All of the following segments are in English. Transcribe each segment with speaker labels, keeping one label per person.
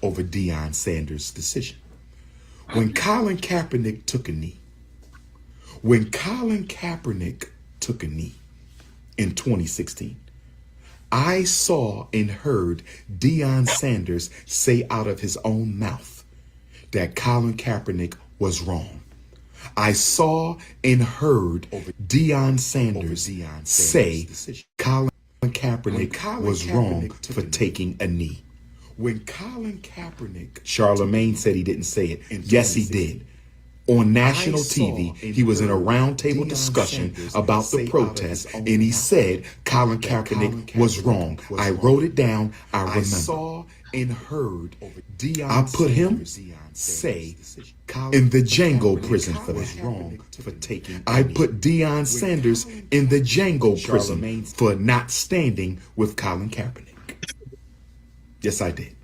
Speaker 1: over Deion Sanders' decision. When Colin Kaepernick took a knee, when Colin Kaepernick took a knee in 2016, I saw and heard Deion Sanders say out of his own mouth that Colin Kaepernick was wrong. I saw and heard Deion Sanders say Colin Kaepernick was wrong for taking a knee. When Colin Kaepernick, Charlemagne said he didn't say it. Yes, he did. On national TV, he was in a roundtable discussion about the protest, and he said Colin Kaepernick was wrong. I wrote it down. I remember. I saw and heard I put him say in the Django prison for that. I put Deion Sanders in the Django prison for not standing with Colin Kaepernick. Yes, I did.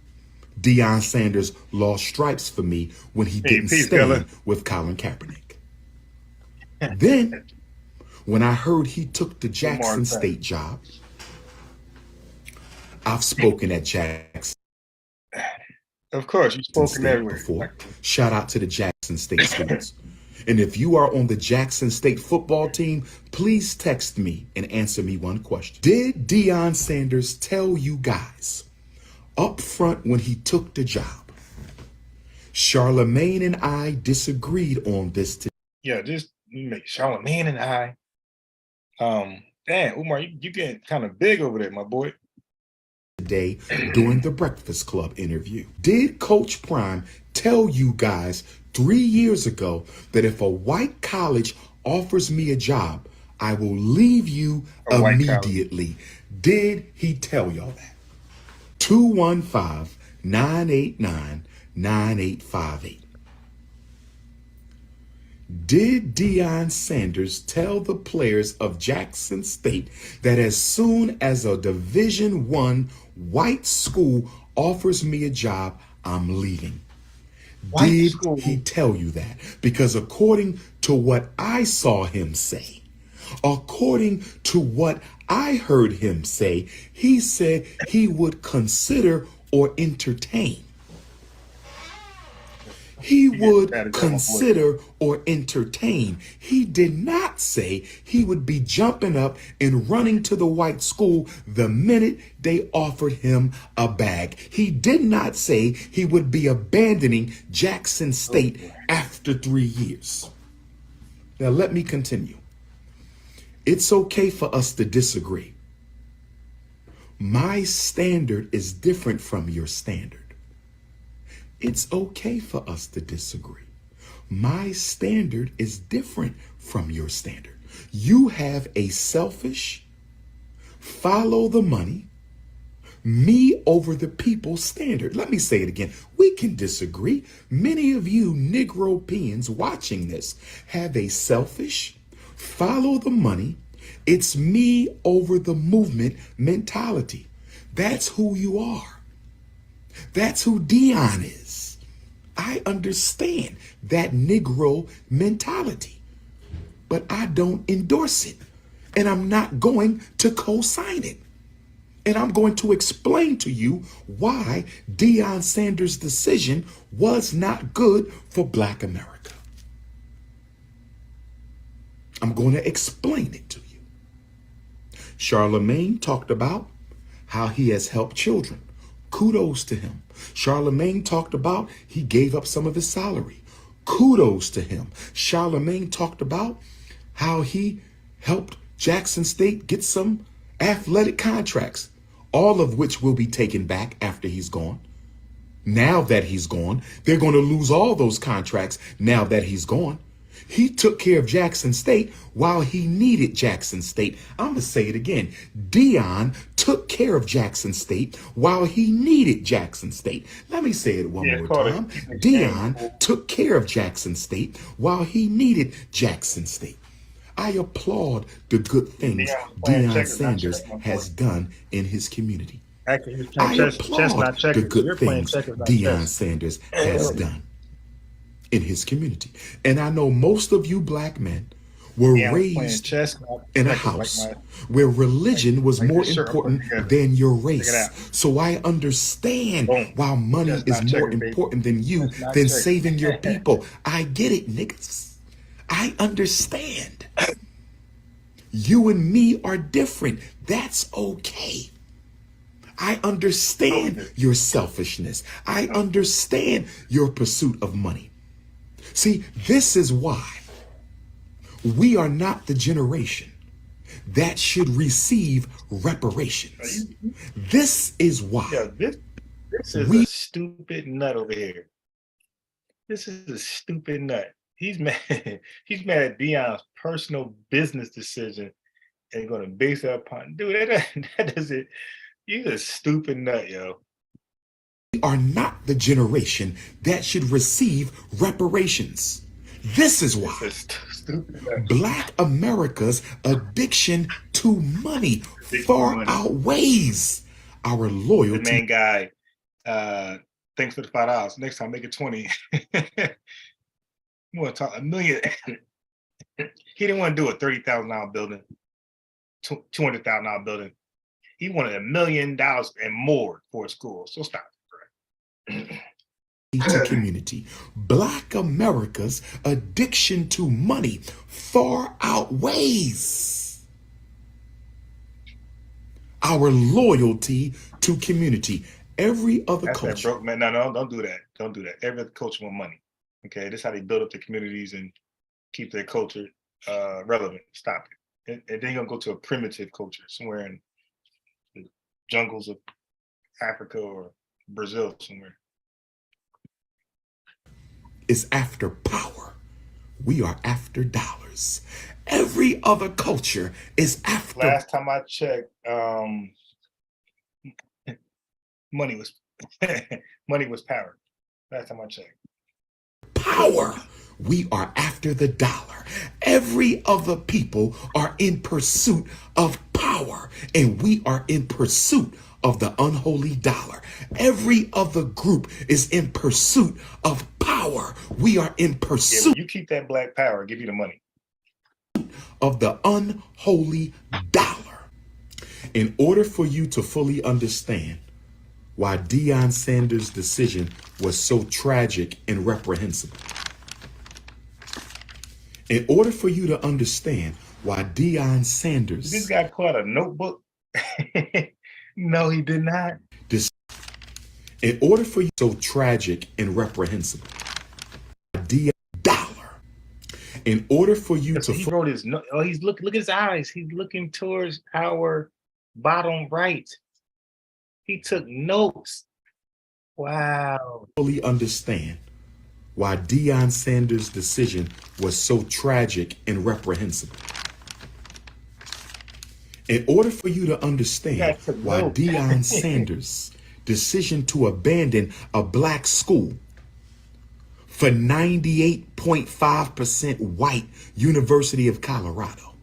Speaker 1: Deion Sanders lost stripes for me when he didn't stand with Colin Kaepernick. Then, when I heard he took the Jackson State job, I've spoken at Jackson.
Speaker 2: Of course, you've spoken everywhere
Speaker 1: before. Shout out to the Jackson State students. And if you are on the Jackson State football team, please text me and answer me one question. Did Deion Sanders tell you guys up front when he took the job? Charlemagne and I disagreed on this today.
Speaker 2: Yeah, just make Charlemagne and I. Damn, Umar, you getting kind of big over there, my boy.
Speaker 1: Today during the Breakfast Club interview. Did Coach Prime tell you guys 3 years ago that if a white college offers me a job, I will leave you immediately? Did he tell y'all that? 215-989-9858. Did Deion Sanders tell the players of Jackson State that as soon as a Division I white school offers me a job, I'm leaving? Did he tell you that? Because according to what I saw him say, according to what I heard him say, he said he would consider or entertain. He would consider or entertain. He did not say he would be jumping up and running to the white school the minute they offered him a bag. He did not say he would be abandoning Jackson State after 3 years. Now let me continue. It's okay for us to disagree. My standard is different from your standard. It's okay for us to disagree. My standard is different from your standard. You have a selfish, follow the money, me over the people standard. Let me say it again. We can disagree. Many of you Negropeans watching this have a selfish, follow the money, it's me over the movement mentality. That's who you are. That's who Deion is. I understand that Negro mentality, but I don't endorse it. And I'm not going to co-sign it. And I'm going to explain to you why Deion Sanders' decision was not good for Black America. I'm going to explain it to you. Charlemagne talked about how he has helped children. Kudos to him. Charlemagne talked about he gave up some of his salary. Kudos to him. Charlemagne talked about how he helped Jackson State get some athletic contracts, all of which will be taken back after he's gone. Now that he's gone, they're going to lose all those contracts now that he's gone. He took care of Jackson State while he needed Jackson State. I'm going to say it again. Deion took care of Jackson State while he needed Jackson State. Let me say it one more time. Deion took care of Jackson State while he needed Jackson State. I applaud the good things Deion Sanders has done in his community. I applaud the good things Deion Sanders has done in his community. And I know most of you Black men were
Speaker 2: Yeah, I was playing
Speaker 1: raised
Speaker 2: chess.
Speaker 1: in a
Speaker 2: Like
Speaker 1: house
Speaker 2: my
Speaker 1: where religion was
Speaker 2: like
Speaker 1: more
Speaker 2: this shirt I'm putting
Speaker 1: important
Speaker 2: together.
Speaker 1: than your
Speaker 2: Check it
Speaker 1: race.
Speaker 2: out.
Speaker 1: So I understand
Speaker 2: Boom.
Speaker 1: why money
Speaker 2: Chess
Speaker 1: is
Speaker 2: not
Speaker 1: more
Speaker 2: checkers, baby.
Speaker 1: important than you
Speaker 2: Chess not
Speaker 1: than
Speaker 2: checkers.
Speaker 1: saving your people. I get it, niggas. I understand. You and me are different. That's okay. I understand your selfishness. I understand your pursuit of money. See, this is why we are not the generation that should receive reparations. This is why
Speaker 2: Yeah, this is a
Speaker 1: we
Speaker 2: stupid nut over here. This is a stupid nut. He's mad. He's mad at Dion's personal business decision and going to base it upon. Dude, that doesn't. You're a stupid nut, yo.
Speaker 1: are not the generation that should receive reparations. This is why
Speaker 2: It's a stupid nut.
Speaker 1: Black America's addiction to money
Speaker 2: Addiction to
Speaker 1: far
Speaker 2: money.
Speaker 1: outweighs our
Speaker 2: The
Speaker 1: loyalty.
Speaker 2: main guy, thanks for the $5. Next time, make it 20. You want to talk a million? He didn't want to do a $30,000 building, $200,000 building. He wanted $1 million and more for a school. So stop.
Speaker 1: To community. Black America's addiction to money far outweighs our loyalty to community. Every other
Speaker 2: That's that
Speaker 1: culture
Speaker 2: broke man. No, don't do that. Don't do that. Every other culture want money. Okay, this is how they build up the communities and keep their culture relevant. Stop it. And then you're gonna go to a primitive culture somewhere in the jungles of Africa or Brazil somewhere.
Speaker 1: is after power. We are after dollars. Every other culture is after
Speaker 2: Last time I checked, money was money was power. Last time I checked.
Speaker 1: power. We are after the dollar. Every other people are in pursuit of power, and we are in pursuit of the unholy dollar. Every other group is in pursuit of power. We are in
Speaker 2: Yeah,
Speaker 1: pursuit
Speaker 2: when you keep that black power, I'll give you the money.
Speaker 1: of the unholy dollar. In order for you to fully understand why Deion Sanders' decision was so tragic and reprehensible, in order for you to understand why Deion Sanders,
Speaker 2: This guy pull out a notebook. No, he did not.
Speaker 1: in order for you so tragic and reprehensible, Deion dollar, in order for you to
Speaker 2: He wrote his note. Oh, he's look at his eyes. He's looking towards our bottom right. He took notes. Wow.
Speaker 1: fully understand why Deion Sanders' decision was so tragic and reprehensible, in order for you to understand why Deion Sanders' decision to abandon a black school for 98.5% white University of Colorado,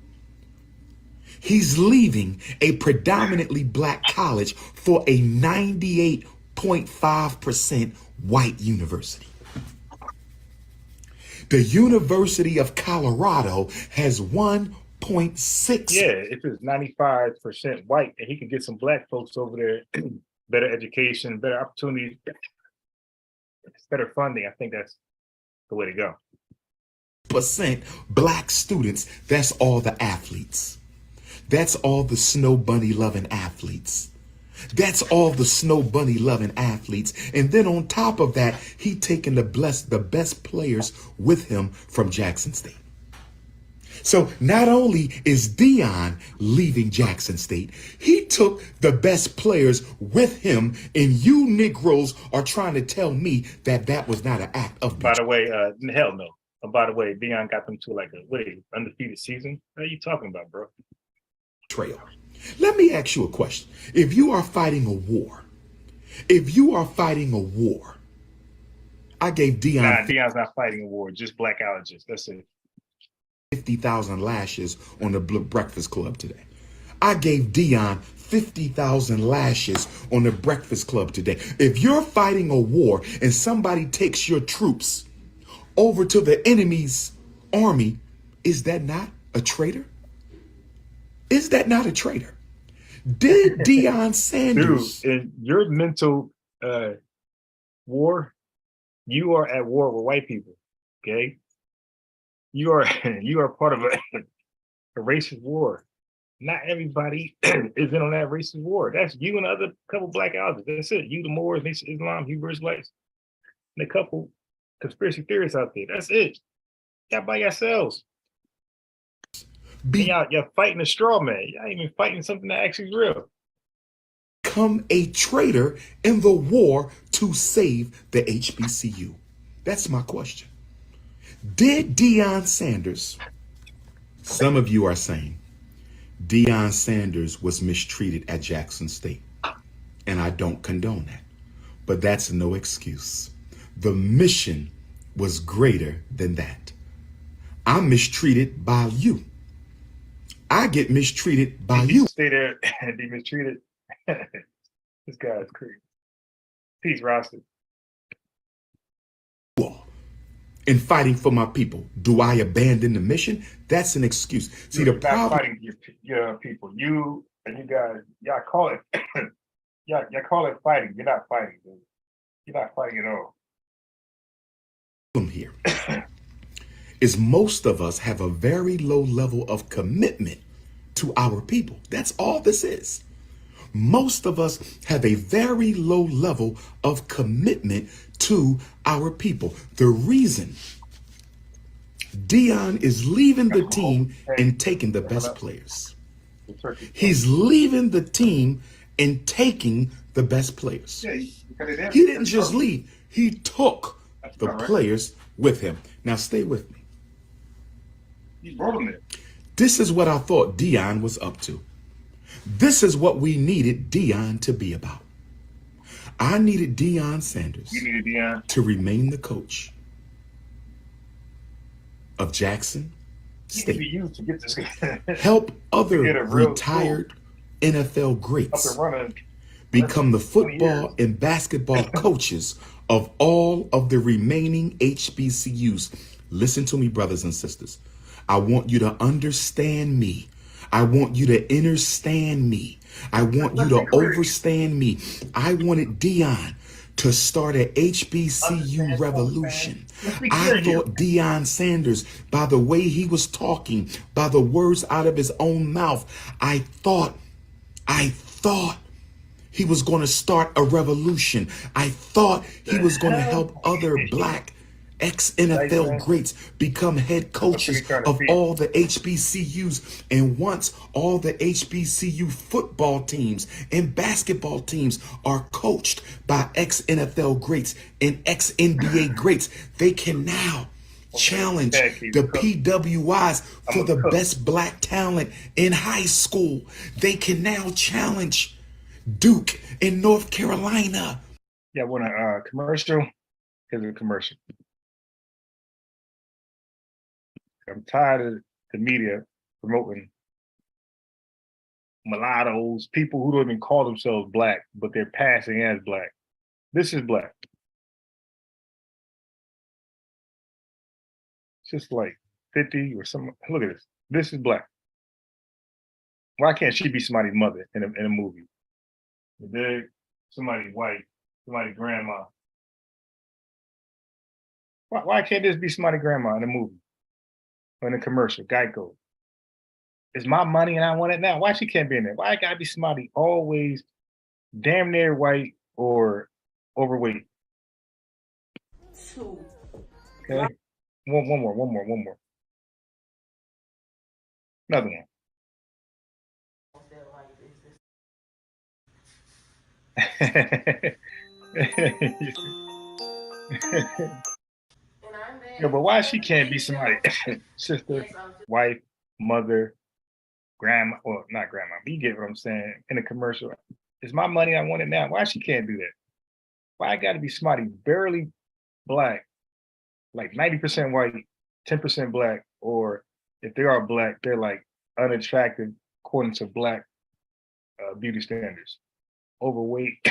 Speaker 1: he's leaving a predominantly black college for a 98.5% white university. The University of Colorado has 1.6.
Speaker 2: Yeah, if it's 95% white and he can get some black folks over there, better education, better opportunities, better funding, I think that's the way to go.
Speaker 1: Percent black students. That's all the athletes. That's all the snow bunny loving athletes. That's all the snow bunny loving athletes. And then on top of that, he taken the best players with him from Jackson State. So not only is Deion leaving Jackson State, he took the best players with him, and you Negroes are trying to tell me that that was not an act of
Speaker 2: By the way, hell no. By the way, Deion got them to like a undefeated season. What are you talking about, bro?
Speaker 1: betrayal. Let me ask you a question. If you are fighting a war, I gave Deion
Speaker 2: Nah, Deion's not fighting a war, just black allergists. That's it.
Speaker 1: 50,000 lashes on the Breakfast Club today. I gave Deion 50,000 lashes on the Breakfast Club today. If you're fighting a war and somebody takes your troops over to the enemy's army, is that not a traitor? Is that not a traitor? Did Deion Sanders?
Speaker 2: Dude, in your mental war, you are at war with white people. Okay, you are you are part of a racist war. Not everybody is in on that racist war. That's you and the other couple black elders. That's it. You, the Moors, Islam, Hebrew Israelites, and a couple conspiracy theorists out there. That's it. Y'all by yourselves. And y'all fighting a straw man. Y'all ain't even fighting something that actually is real.
Speaker 1: Become a traitor in the war to save the HBCU? That's my question. Did Deion Sanders? Some of you are saying Deion Sanders was mistreated at Jackson State, and I don't condone that, but that's no excuse. The mission was greater than that. I'm mistreated by you. I get mistreated by you.
Speaker 2: Stay there and be mistreated. This guy is crazy. Peace, Rosted.
Speaker 1: In fighting for my people, do I abandon the mission? That's an excuse. See, the problem.
Speaker 2: Fighting your people. You and you guys, y'all call it, y'all call it fighting. You're not fighting, dude. You're not fighting at all.
Speaker 1: Here is most of us have a very low level of commitment to our people. That's all this is. Most of us have a very low level of commitment to our people. The reason Deion is leaving the team and taking the best players. He's leaving the team and taking the best players. He didn't just leave. He took the players with him. Now stay with me.
Speaker 2: He brought them there.
Speaker 1: This is what I thought Deion was up to. This is what we needed Deion to be about. I needed Deion Sanders to remain the coach of Jackson State. Help other retired NFL greats become the football and basketball coaches of all of the remaining HBCUs. Listen to me, brothers and sisters. I want you to understand me. I want you to understand me. I want you to overstand me. I wanted Deion to start an HBCU revolution. I thought Deion Sanders, by the way he was talking, by the words out of his own mouth, I thought he was going to start a revolution. I thought he was going to help other black ex-NFL greats become head coaches of all the HBCUs. And once all the HBCU football teams and basketball teams are coached by ex-NFL greats and ex-NBA greats, they can now challenge the PWIs for the best black talent in high school. They can now challenge Duke in North Carolina.
Speaker 2: Yeah, want a commercial? Here's a commercial. I'm tired of the media promoting mulattoes, people who don't even call themselves black, but they're passing as black. This is black. It's just like 50 or something. Look at this. This is black. Why can't she be somebody's mother in a movie? Somebody white, somebody grandma. Why can't this be somebody grandma in a movie? Or in a commercial, Geico. It's my money and I want it now. Why she can't be in there? Why it gotta be somebody always damn near white or overweight? Okay. One more. Another one. Yeah, but why she can't be somebody sister, wife, mother, grandma, well, not grandma, but you get what I'm saying, in a commercial. It's my money, I want it now. Why she can't do that? Why I gotta be somebody barely black, like 90% white, 10% black, or if they are black, they're like unattractive according to black beauty standards. Overweight.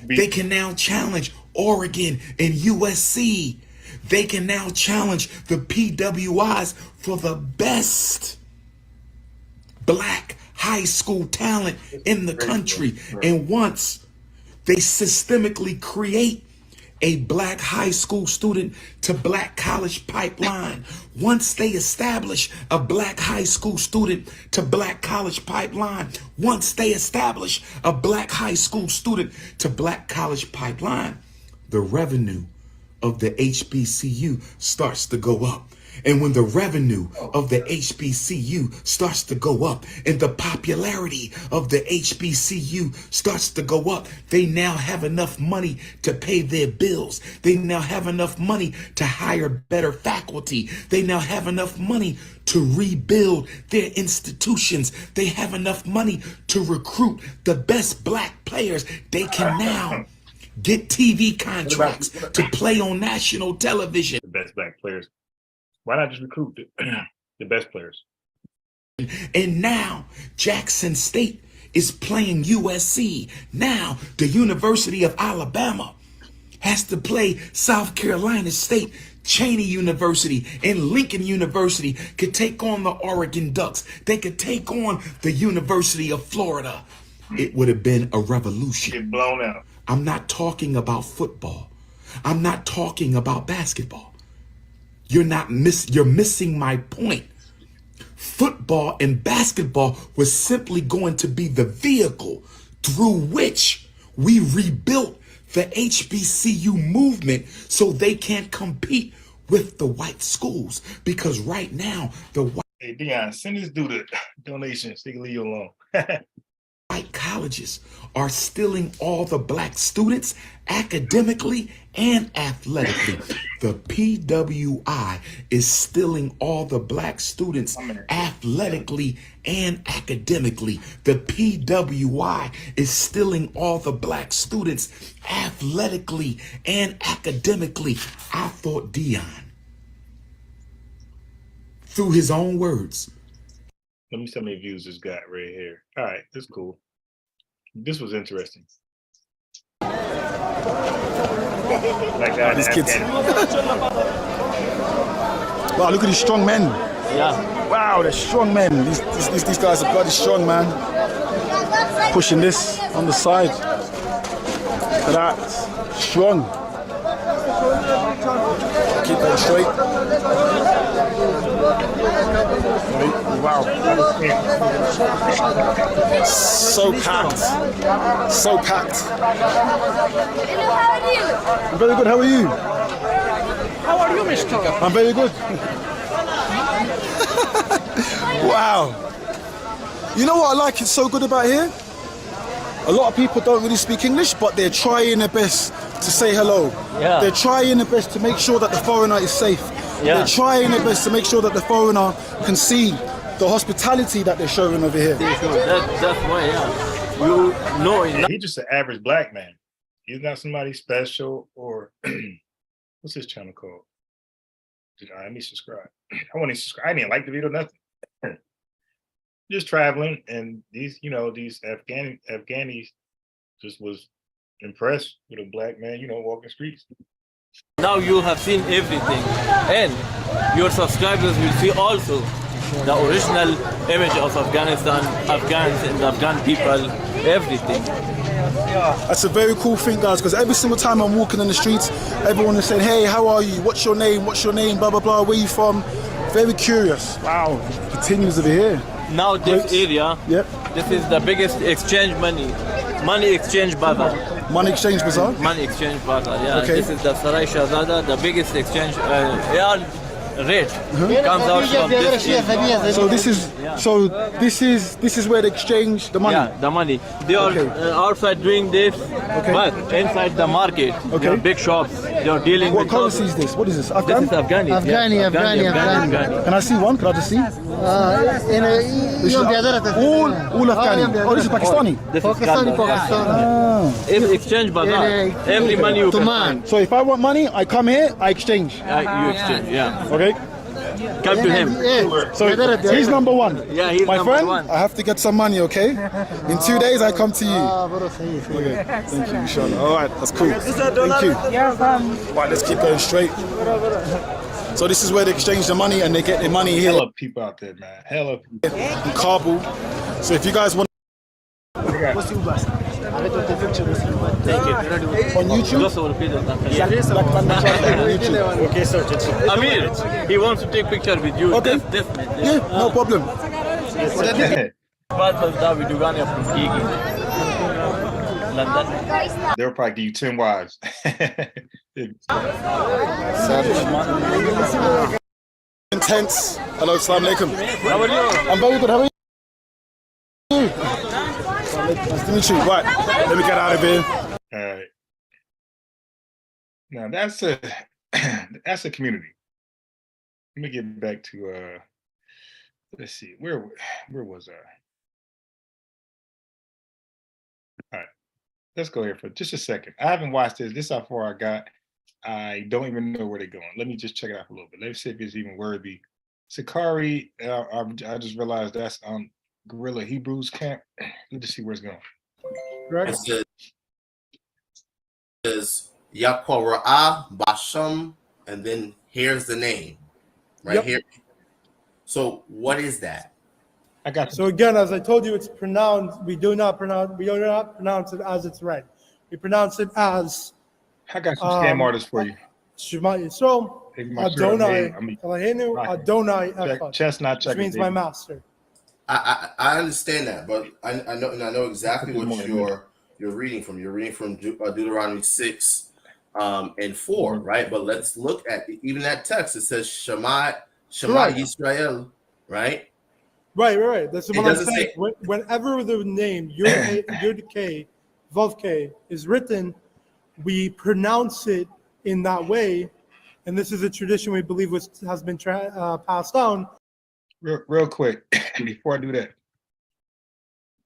Speaker 1: They can now challenge Oregon and USC. they can now challenge the PWIs for the best black high school talent in the country. And once they systemically create a black high school student to black college pipeline, once they establish a black high school student to black college pipeline, once they establish a black high school student to black college pipeline, the revenue of the HBCU starts to go up. And when the revenue of the HBCU starts to go up and the popularity of the HBCU starts to go up, they now have enough money to pay their bills. They now have enough money to hire better faculty. They now have enough money to rebuild their institutions. They have enough money to recruit the best black players. They can now get TV contracts to play on national television.
Speaker 2: The best black players. Why not just recruit the best players?
Speaker 1: And now Jackson State is playing USC. Now the University of Alabama has to play South Carolina State. Cheney University and Lincoln University could take on the Oregon Ducks. They could take on the University of Florida. It would have been a revolution.
Speaker 2: Get blown out.
Speaker 1: I'm not talking about football. I'm not talking about basketball. You're missing my point. Football and basketball was simply going to be the vehicle through which we rebuilt the HBCU movement so they can't compete with the white schools. Because right now, the
Speaker 2: Hey, Dion, send this dude a donation so he can leave you alone.
Speaker 1: white colleges are stealing all the black students academically and athletically. The PWI is stealing all the black students athletically and academically. The PWI is stealing all the black students athletically and academically. I thought Dion, through his own words.
Speaker 2: Let me see how many views this got right here. All right, that's cool. This was interesting. Like that,
Speaker 3: These kids. Wow, look at these strong men.
Speaker 4: Yeah.
Speaker 3: Wow, they're strong men. These guys are bloody strong, man. Pushing this on the side. Look at that. Strong. Keep going straight. Wow. So packed. So packed. I'm very good. How are you?
Speaker 4: How are you, Mr.?
Speaker 3: I'm very good. Wow. You know what I like? It's so good about here. A lot of people don't really speak English, but they're trying their best to say hello.
Speaker 4: Yeah.
Speaker 3: They're trying their best to make sure that the foreigner is safe.
Speaker 4: Yeah.
Speaker 3: They're trying their best to make sure that the foreigner can see the hospitality that they're showing over here.
Speaker 4: That's why, yeah. You know enough.
Speaker 2: He's just an average black man. He's not somebody special or what's his channel called? Let me subscribe. I want to subscribe. I didn't like the video, nothing. Just traveling, and these Afghanis just was impressed with a black man, walking streets.
Speaker 4: Now you have seen everything, and your subscribers will see also the original image of Afghanistan, Afghans and Afghan people, everything.
Speaker 3: That's a very cool thing, guys, because every single time I'm walking in the streets, everyone is saying, hey, how are you? What's your name? What's your name? Blah, blah, blah. Where you from? Very curious. Wow. It continues over here.
Speaker 4: Now this area,
Speaker 3: Yep.
Speaker 4: this is the biggest exchange money exchange bazaar.
Speaker 3: Money Exchange Bazaar.
Speaker 4: Money exchange bazaar, yeah.
Speaker 3: Okay.
Speaker 4: This is the Sarai Shahzada, the biggest exchange rate comes out from this area.
Speaker 3: So this is where they exchange the money.
Speaker 4: Yeah, the money. They are outside doing this, but inside the market, there are big shops. They are dealing
Speaker 3: What
Speaker 4: with
Speaker 3: currency is this? What is this?
Speaker 4: This
Speaker 3: Afghan?
Speaker 4: is Afghani.
Speaker 5: Afghani.
Speaker 3: Can I see one? Can I just see?
Speaker 5: In
Speaker 3: This is all Afghani. Oh, this is Pakistani.
Speaker 4: This is
Speaker 5: Pakistani.
Speaker 4: It's exchange bazaar. Every money you can find,
Speaker 3: So if I want money, I come here, I exchange.
Speaker 4: you exchange, yeah.
Speaker 3: Okay.
Speaker 4: Come to him.
Speaker 3: Yeah. So he's number one.
Speaker 4: Yeah, he's
Speaker 3: My
Speaker 4: number
Speaker 3: friend,
Speaker 4: one.
Speaker 3: I have to get some money, okay? In 2 days, I come to you. Okay. Thank you, inshallah. All right, that's cool. Thank you. Right, let's keep going straight. So this is where they exchange the money and they get their money here
Speaker 2: Hella people out there, man. Hella people.
Speaker 3: in Kabul. So if you guys want
Speaker 4: Thank you.
Speaker 3: on YouTube,
Speaker 4: Just over the
Speaker 3: okay, sir.
Speaker 4: Amir, he wants to take picture with you.
Speaker 3: Okay.
Speaker 4: Definitely.
Speaker 3: Yeah, no problem.
Speaker 4: Father David Ugania from Gigi. London.
Speaker 2: They'll probably give you 10 wives.
Speaker 3: Intense. Hello, assalamu alaikum.
Speaker 4: How are you?
Speaker 3: I'm very good. How are you? Nice to meet you. Right, let me get out of here.
Speaker 2: All right. Now that's a that's a community. Let me get back to let's see, where was I? All right, let's go here for just a second. I haven't watched this. This is how far I got. I don't even know where they're going. Let me just check it out for a little bit. Let's see if it's even worthy. Sakari, I just realized that's Guerrilla Hebrews camp. Let's just see where it's going.
Speaker 5: It says Yakorah Basham, and then here's the name right here. So what is that?
Speaker 2: I got you.
Speaker 6: So again, as I told you, it's pronounced. We do not pronounce it as it's read. We pronounce it as
Speaker 2: I got some scam artists for you.
Speaker 6: Shema Yisrael,
Speaker 2: Take my shirt off,
Speaker 6: Adonai,
Speaker 2: I mean,
Speaker 6: Eloheinu,
Speaker 2: rocket.
Speaker 6: Adonai
Speaker 2: Check,
Speaker 6: Echad,
Speaker 2: chestnut
Speaker 6: which
Speaker 2: checker,
Speaker 6: means
Speaker 2: baby.
Speaker 6: my master.
Speaker 5: I understand that, but I know exactly
Speaker 2: More
Speaker 5: what
Speaker 2: than
Speaker 5: you're reading from. You're reading from Deuteronomy 6 and 4, right? But let's look at even that text. It says Shema
Speaker 6: Right.
Speaker 5: Yisrael, right?
Speaker 6: Right. That's
Speaker 5: It
Speaker 6: what I'm
Speaker 5: doesn't
Speaker 6: saying.
Speaker 5: say-
Speaker 6: Whenever the name Yud K, Vav K is written, we pronounce it in that way, and this is a tradition we believe has been passed down.
Speaker 2: Real quick, before I do that,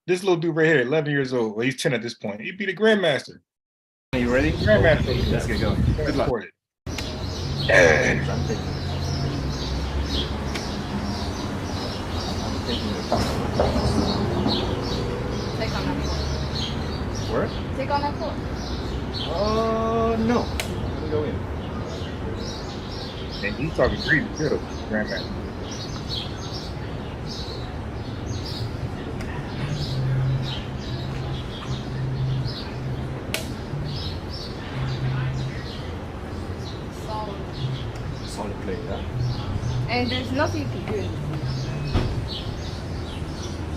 Speaker 2: this little dude right here, 11 years old. Well, he's 10 at this point. He'd be the grandmaster.
Speaker 7: Are you ready?
Speaker 2: Grandmaster.
Speaker 7: Let's get going. Good luck.
Speaker 2: Record it.
Speaker 8: Take on that foot.
Speaker 7: Where?
Speaker 8: Take on that foot.
Speaker 7: No. Let me go in.
Speaker 2: And he's talking Greek too, grandmaster.
Speaker 8: Solid.
Speaker 7: Solid plate, huh?
Speaker 8: And there's nothing you can do.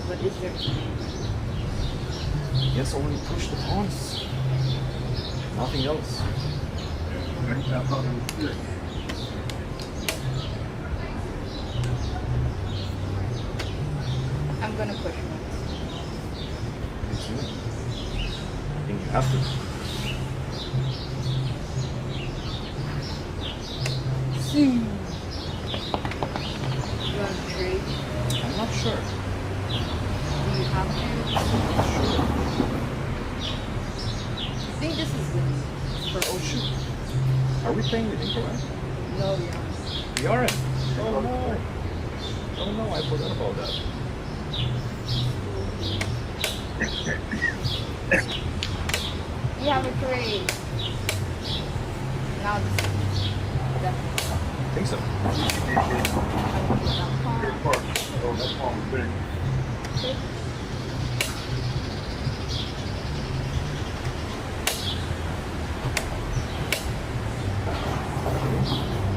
Speaker 8: But is there?
Speaker 7: Yes, only push the pawns. Nothing else.
Speaker 8: I'm gonna push once.
Speaker 7: It's you. I think you have to.
Speaker 8: You want to trade?
Speaker 7: I'm not sure.
Speaker 8: Do you have to? I think this is good for
Speaker 7: Oh shoot. Are we playing the incorrect?
Speaker 8: No, yeah.
Speaker 7: We aren't. Oh no. Oh no, I forgot about that.
Speaker 8: We have a trade. Now this is definitely.
Speaker 7: I think so.
Speaker 2: Oh, that palm is big.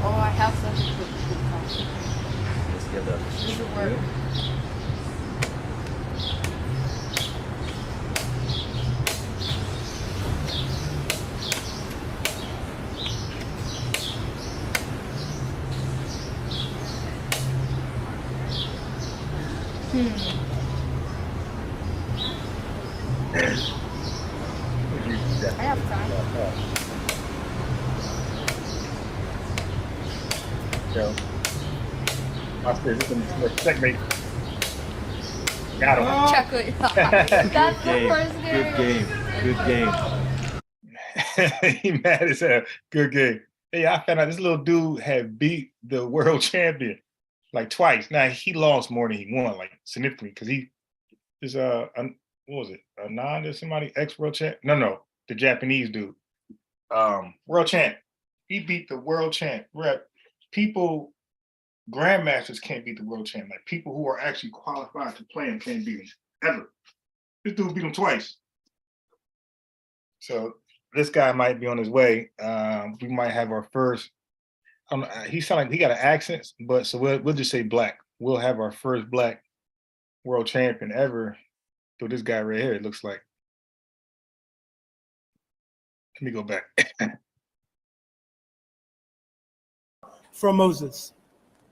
Speaker 8: Oh, I have such a good coffee.
Speaker 7: Let's get that.
Speaker 8: This will work. I have time.
Speaker 2: So, watch this. This is checkmate. Got him.
Speaker 8: Check it out. That's the first game.
Speaker 7: Good game.
Speaker 2: He mad as hell. Good game. Hey, I found out this little dude had beat the world champion. like twice. Now he lost more than he won, like significantly, because he is what was it? Anand or somebody ex world champ? No, the Japanese dude. World champ. He beat the world champ. People, grandmasters can't beat the world champ. Like people who are actually qualified to play him can't beat him ever. This dude beat him twice. So this guy might be on his way. We might have our first. He sound like he got an accent, but so we'll just say black. We'll have our first black world champion ever through this guy right here. It looks like. Let me go back.
Speaker 6: From Moses.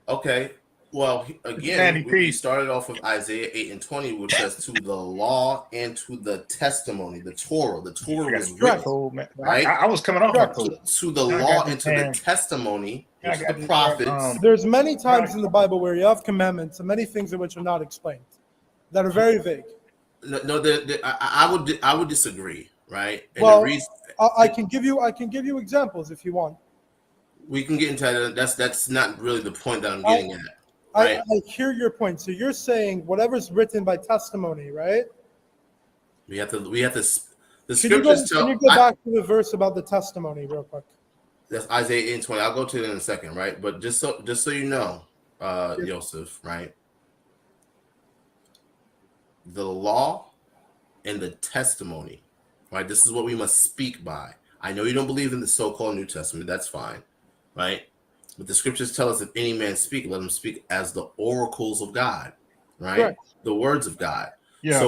Speaker 5: Okay. Well, again, we started off with Isaiah 8:20, which says to the law and to the testimony, the Torah. The Torah was written, right?
Speaker 2: I was coming off my code.
Speaker 5: To the law and to the testimony, which is the prophets.
Speaker 6: There's many times in the Bible where you have commandments and many things in which are not explained, that are very vague.
Speaker 5: No, I would disagree, right? And
Speaker 6: well,
Speaker 5: the reason,
Speaker 6: I can give you examples if you want.
Speaker 5: We can get into that. That's not really the point that I'm getting at. Right?
Speaker 6: I hear your point. So you're saying whatever's written by testimony, right?
Speaker 5: We have to. The
Speaker 6: scriptures tell. Can you go back to the verse about the testimony real quick?
Speaker 5: That's Isaiah 8:20. I'll go to it in a second, right? But just so you know, Joseph, right? The law and the testimony, right? This is what we must speak by. I know you don't believe in the so-called New Testament. That's fine, right? But the scriptures tell us if any man speak, let him speak as the oracles of God, right? Right. The words of God. Yeah.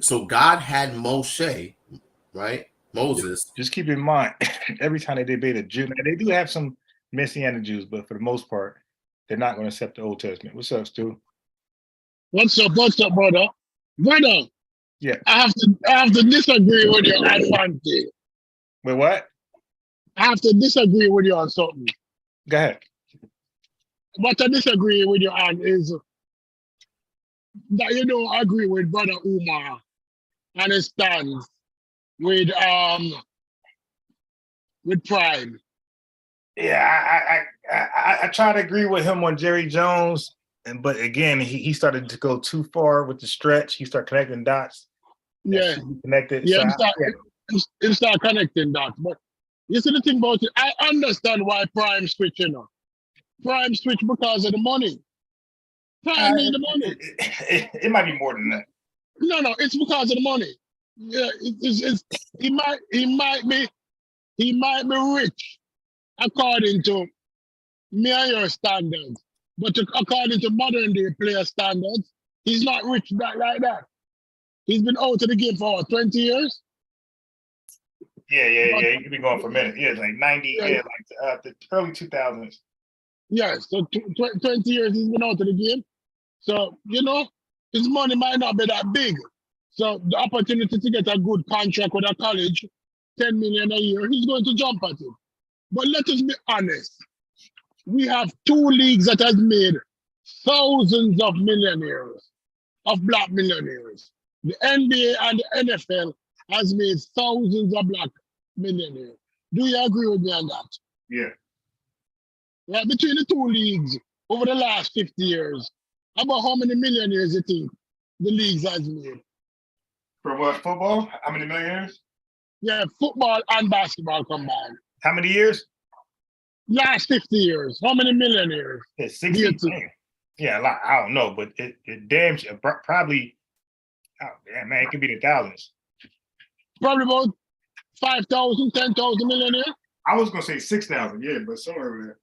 Speaker 5: So God had Moshe, right? Moses.
Speaker 2: Just keep in mind, every time they debate a Jew, they do have some Messianic Jews, but for the most part, they're not going to accept the Old Testament. What's up, Stu?
Speaker 9: What's up, brother? Brother.
Speaker 2: Yeah.
Speaker 9: I have to disagree with you on one thing.
Speaker 2: Wait, what?
Speaker 9: I have to disagree with you on something.
Speaker 2: Go ahead.
Speaker 9: What I disagree with you on is that you don't agree with Brother Umar and his stance with Prime.
Speaker 2: Yeah, I try to agree with him on Jerry Jones, but again, he started to go too far with the stretch. He started connecting dots.
Speaker 9: Yeah,
Speaker 2: connected.
Speaker 9: Yeah, he start connecting dots, but. You see the thing about it, I understand why Prime switch, you know. Prime switch because of the money. Prime need the money.
Speaker 2: It might be more than that.
Speaker 9: No, it's because of the money. Yeah, he might be rich according to me and your standards, but according to modern day player standards, he's not rich like that. He's been out of the game for 20 years.
Speaker 2: Yeah. He could be going for a minute. Yeah, like 90, like the early 2000s.
Speaker 9: Yeah, so 20 years he's been out of the game. So, you know, his money might not be that big. So the opportunity to get a good contract with a college, 10 million a year, he's going to jump at it. But let us be honest. We have two leagues that has made thousands of millionaires, of black millionaires. The NBA and the NFL has made thousands of black millionaires. Do you agree with me on that?
Speaker 2: Yeah.
Speaker 9: Right, between the two leagues over the last 50 years, about how many millionaires you think the leagues has made?
Speaker 2: For what, football? How many millionaires?
Speaker 9: Yeah, football and basketball combined.
Speaker 2: How many years?
Speaker 9: Last 50 years. How many millionaires?
Speaker 2: Yeah, 60. Yeah, a lot. I don't know, but it damn probably, oh, yeah, man, it could be the thousands.
Speaker 9: Probably about 5,000, 10,000 millionaires.
Speaker 2: I was gonna say 6,000, yeah, but somewhere over there.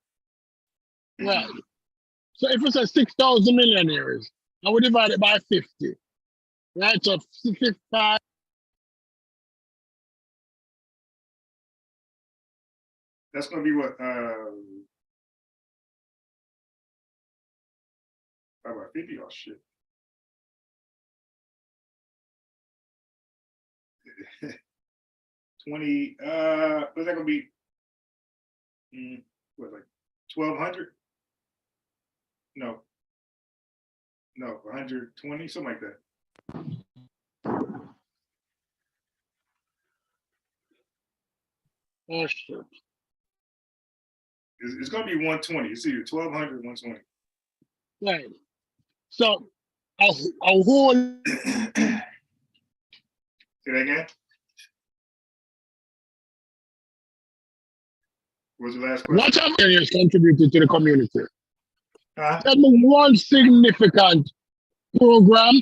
Speaker 9: Right. So if it's a 6,000 millionaires, I would divide it by 50. Right, so 55.
Speaker 2: That's gonna be what, about 50? Oh shit. $20, what's that gonna be? What, like 1,200? No, 120, something like that.
Speaker 9: Oh shit.
Speaker 2: It's gonna be 120. It's either 1,200 or 120.
Speaker 9: Right. So a whole
Speaker 2: Say that again. What's the last question?
Speaker 9: what have areas contributed to the community?
Speaker 2: Huh?
Speaker 9: Tell me one significant program,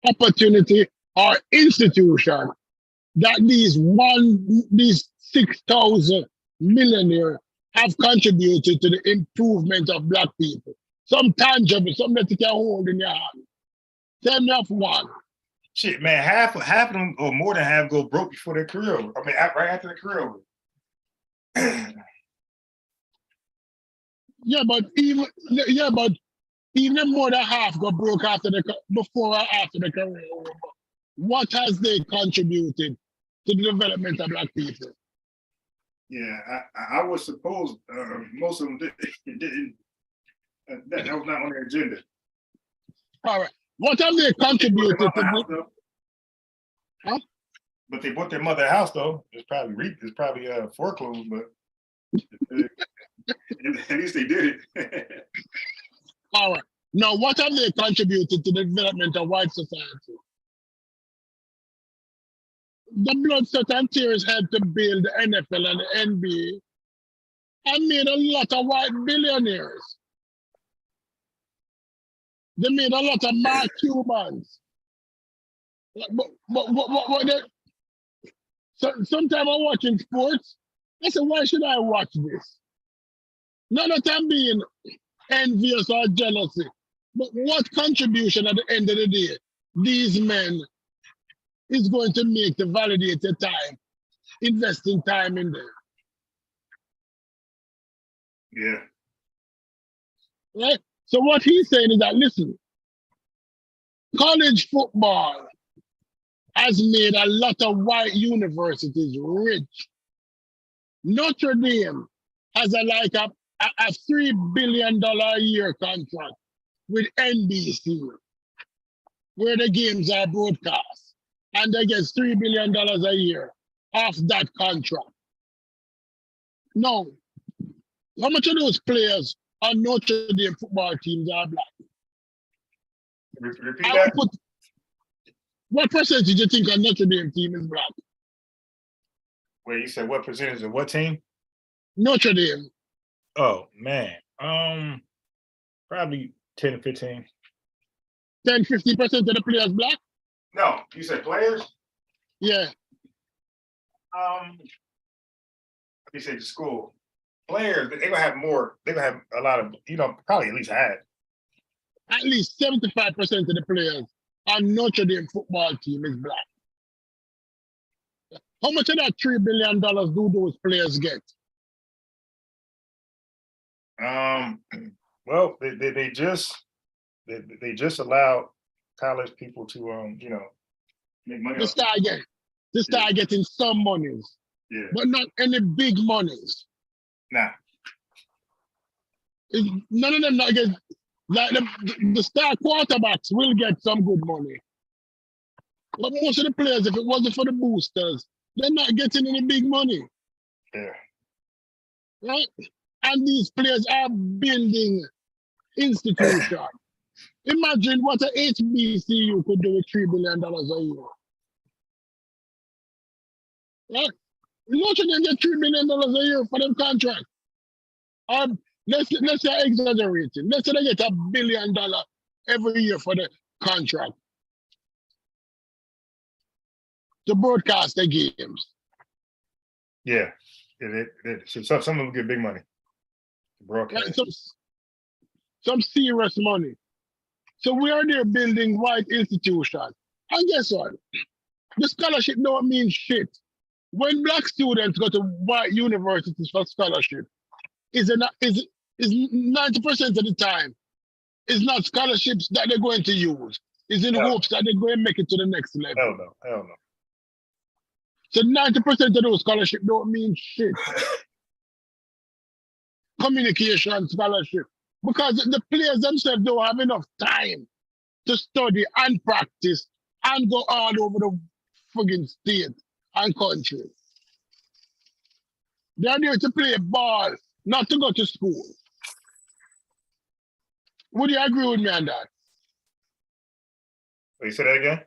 Speaker 9: opportunity, or institution that these 6,000 millionaires have contributed to the improvement of black people. Some tangible, something that you can hold in your hand. Tell me of one.
Speaker 2: Shit, man, half of them or more than half go broke before their career over. I mean, right after their career over.
Speaker 9: Yeah, but even more than half got broke before or after the career. What has they contributed to the development of black people?
Speaker 2: Yeah, I would suppose most of them didn't. That was not on their agenda.
Speaker 9: All right. What have they contributed to the, huh?
Speaker 2: But they bought their mother a house though. It's probably foreclosed, but at least they did it.
Speaker 9: All right. Now, what have they contributed to the development of white society? The blood, sweat, and tears helped to build the NFL and the NBA and made a lot of white billionaires. They made a lot of Mark Cubans. Sometimes I'm watching sports. I say, why should I watch this? Not that I'm being envious or jealousy, but what contribution at the end of the day these men is going to make to validate the time, investing time in there.
Speaker 2: Yeah.
Speaker 9: Right? So what he's saying is that, listen, college football has made a lot of white universities rich. Notre Dame has a $3 billion a year contract with NBC, where the games are broadcast, and they get $3 billion a year off that contract. Now, how much of those players on Notre Dame football teams are black?
Speaker 2: Repeat that.
Speaker 9: What percentage do you think on Notre Dame team is black?
Speaker 2: Wait, you said what percentage of what team?
Speaker 9: Notre Dame.
Speaker 2: Oh man, probably 10 to 15.
Speaker 9: 10-50% of the players black?
Speaker 2: No, you said players?
Speaker 9: Yeah.
Speaker 2: You said the school. Players, they're gonna have more, they're gonna have a lot of, probably at least half.
Speaker 9: At least 75% of the players on Notre Dame football team is black. How much of that $3 billion do those players get?
Speaker 2: Well, they just allowed college people to make money.
Speaker 9: To start getting some monies,
Speaker 2: Yeah.
Speaker 9: but not any big monies.
Speaker 2: Nah.
Speaker 9: None of them not get, like the star quarterbacks will get some good money. But most of the players, if it wasn't for the boosters, they're not getting any big money.
Speaker 2: Yeah.
Speaker 9: Right? And these players are building institutions. Imagine what a HBCU could do with $3 billion a year. Right? Notre Dame get $3 billion a year for them contract. Let's say exaggerating. Let's say they get $1 billion every year for the contract to broadcast the games.
Speaker 2: Yeah. So some of them get big money. Broadcast.
Speaker 9: Right? Some serious money. So we are there building white institutions. And guess what? The scholarship don't mean shit. When black students go to white universities for scholarship, is 90% of the time, it's not scholarships that they're going to use. It's in hopes that they're going to make it to the next level.
Speaker 2: Hell no.
Speaker 9: So 90% of those scholarships don't mean shit. Communication scholarship. Because the players themselves don't have enough time to study and practice and go all over the friggin' state and country. They're there to play ball, not to go to school. Would you agree with me on that?
Speaker 2: You say that again?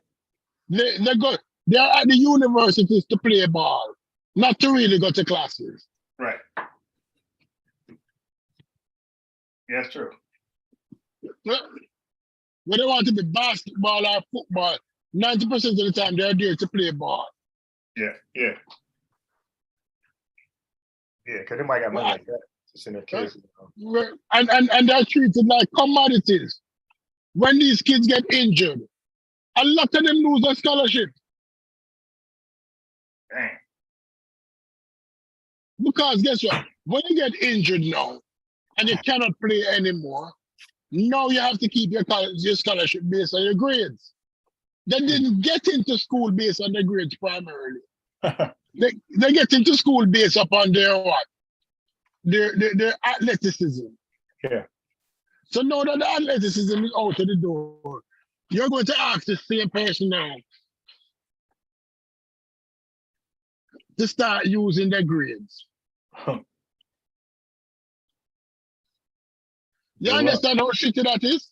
Speaker 9: They go. They are at the universities to play ball, not to really go to classes.
Speaker 2: Right. Yeah, that's true.
Speaker 9: When they want to be basketball or football, 90% of the time they're there to play ball.
Speaker 2: Yeah, yeah. Yeah, because they might got money like that. Just in their kids.
Speaker 9: And they're treated like commodities. When these kids get injured, a lot of them lose their scholarship.
Speaker 2: Dang.
Speaker 9: Because guess what? When you get injured now and you cannot play anymore, now you have to keep your scholarship based on your grades. They didn't get into school based on their grades primarily. They get into school based upon their what? Their athleticism.
Speaker 2: Yeah.
Speaker 9: So now that the athleticism is out of the door, you're going to ask the same person now to start using their grades. You understand how shitty that is?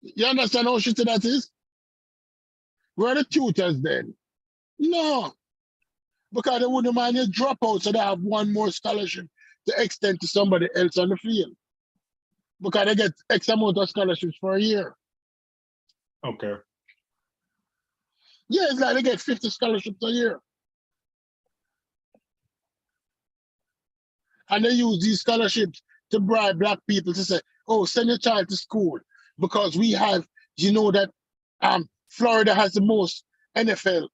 Speaker 9: You understand how shitty that is? Where are the tutors then? No. Because they wouldn't mind you drop out so they have one more scholarship to extend to somebody else on the field. Because they get X amount of scholarships for a year.
Speaker 2: Okay.
Speaker 9: Yeah, it's like they get 50 scholarships a year. And they use these scholarships to bribe black people to say, oh, send your child to school. Because we have, you know that Florida has the most NFL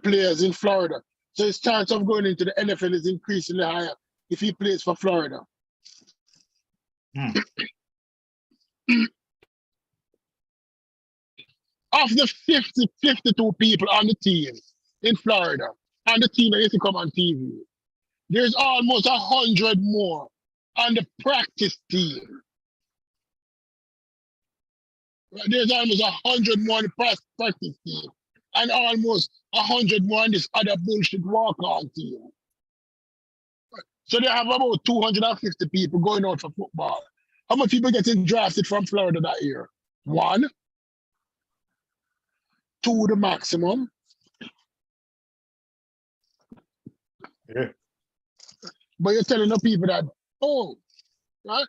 Speaker 9: players in Florida. So his chance of going into the NFL is increasingly higher if he plays for Florida. Of the 52 people on the team in Florida, and the team that used to come on TV, there's almost 100 more on the practice team. There's almost 100 more on the practice team, and almost 100 more on this other bullshit walk-on team. So they have about 250 people going out for football. How many people getting drafted from Florida that year? 1, 2 the maximum.
Speaker 2: Yeah.
Speaker 9: But you're telling the people that, oh, right?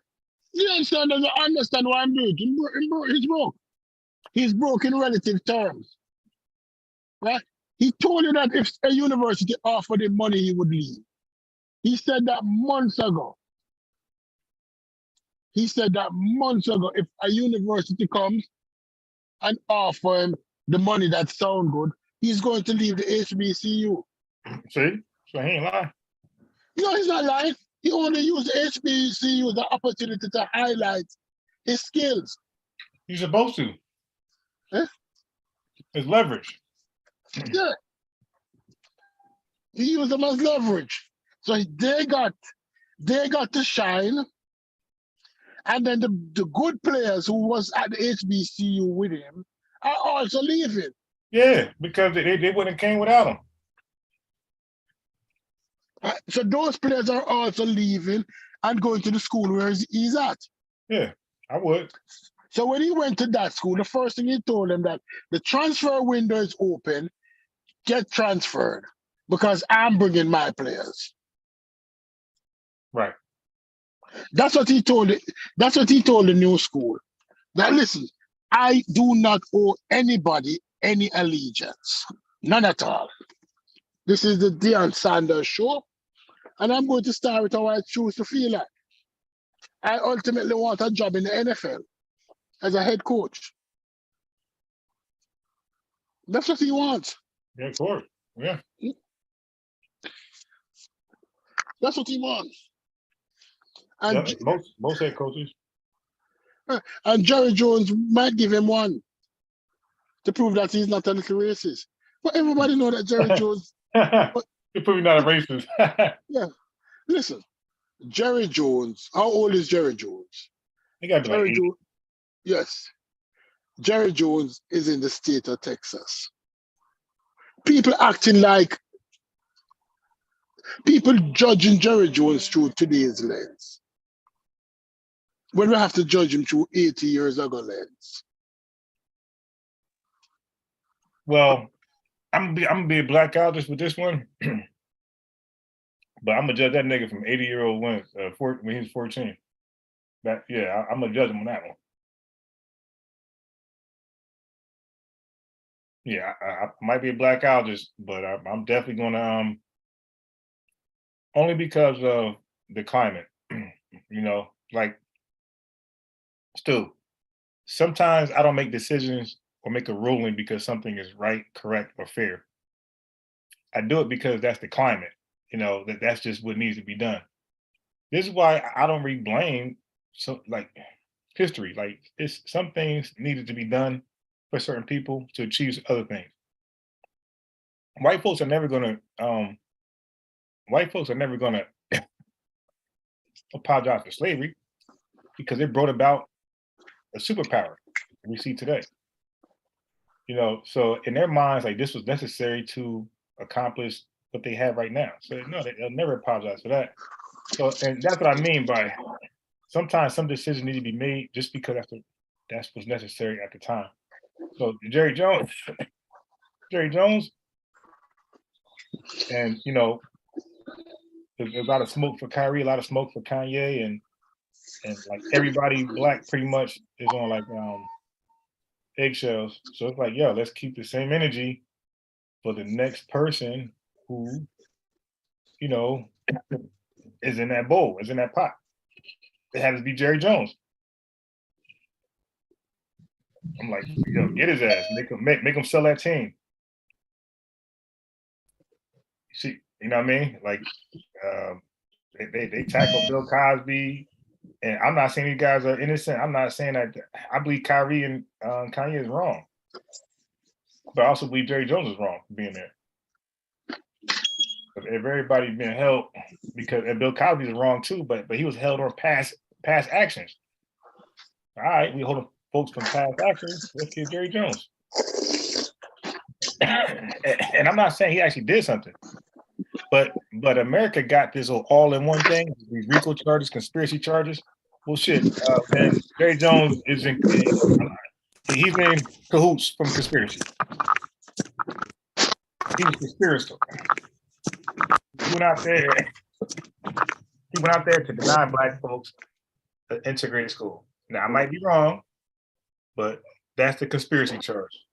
Speaker 9: You understand, doesn't understand what I'm doing. He's broke. He's broke in relative terms. Right? He told you that if a university offered him money, he would leave. He said that months ago. He said that months ago, if a university comes and offer him the money that sound good, he's going to leave the HBCU.
Speaker 2: See? So he ain't lying.
Speaker 9: No, he's not lying. He only used the HBCU as an opportunity to highlight his skills.
Speaker 2: You're supposed to.
Speaker 9: Huh?
Speaker 2: It's leverage.
Speaker 9: Yeah. He used them as leverage. So they got to shine. And then the good players who was at the HBCU with him are also leaving.
Speaker 2: Yeah, because they wouldn't have came without him.
Speaker 9: So those players are also leaving and going to the school where he's at.
Speaker 2: Yeah, I would.
Speaker 9: So when he went to that school, the first thing he told them that the transfer window is open, get transferred because I'm bringing my players.
Speaker 2: Right.
Speaker 9: That's what he told it. That's what he told the new school. Now listen, I do not owe anybody any allegiance, none at all. This is the Deion Sanders show, and I'm going to start with how I choose to feel like. I ultimately want a job in the NFL as a head coach. That's what he wants.
Speaker 2: Yeah, of course. Yeah.
Speaker 9: That's what he wants. And,
Speaker 2: yeah, most head coaches.
Speaker 9: And Jerry Jones might give him one to prove that he's not a little racist. But everybody know that Jerry Jones.
Speaker 2: You're probably not a racist.
Speaker 9: Yeah. Listen, Jerry Jones. How old is Jerry Jones?
Speaker 2: He got to be
Speaker 9: Jerry
Speaker 2: like 80.
Speaker 9: Jones. Yes. Jerry Jones is in the state of Texas. People acting like People judging Jerry Jones through today's lens. When we have to judge him through 80 years ago lens.
Speaker 2: Well, I'm gonna be a blackoutist with this one, but I'm gonna judge that nigga from 80-year-old when he was 14. I'm gonna judge him on that one. Yeah, I might be a blackoutist, but I'm definitely gonna only because of the climate. You know, like still, sometimes I don't make decisions or make a ruling because something is right, correct, or fair. I do it because that's the climate. You know, that's just what needs to be done. This is why I don't really blame like history. Like it's some things needed to be done for certain people to achieve other things. White folks are never gonna apologize for slavery because it brought about a superpower that we see today. You know, so in their minds, like this was necessary to accomplish what they have right now. So no, they'll never apologize for that. So, and that's what I mean by sometimes some decisions need to be made just because that's what's necessary at the time. So Jerry Jones, and you know, there's a lot of smoke for Kyrie, a lot of smoke for Kanye, and like everybody black pretty much is on like eggshells. So it's like, yo, let's keep the same energy for the next person who, you know, is in that bowl, is in that pot. It had to be Jerry Jones. I'm like, yo, get his ass, make him sell that team. See, you know what I mean? Like, they tackled Bill Cosby, and I'm not saying these guys are innocent. I'm not saying that. I believe Kyrie and Kanye is wrong, but I also believe Jerry Jones is wrong for being there. If everybody's being held and Bill Cosby is wrong too, but he was held on past actions. All right, we hold folks from past actions. Let's get Jerry Jones. And I'm not saying he actually did something, but America got this all-in-one thing, these RICO charges, conspiracy charges. Well, shit, man, Jerry Jones he's in cahoots from conspiracy. He was conspirator. He went out there to deny black folks an integrated school. Now, I might be wrong, but that's the conspiracy charge.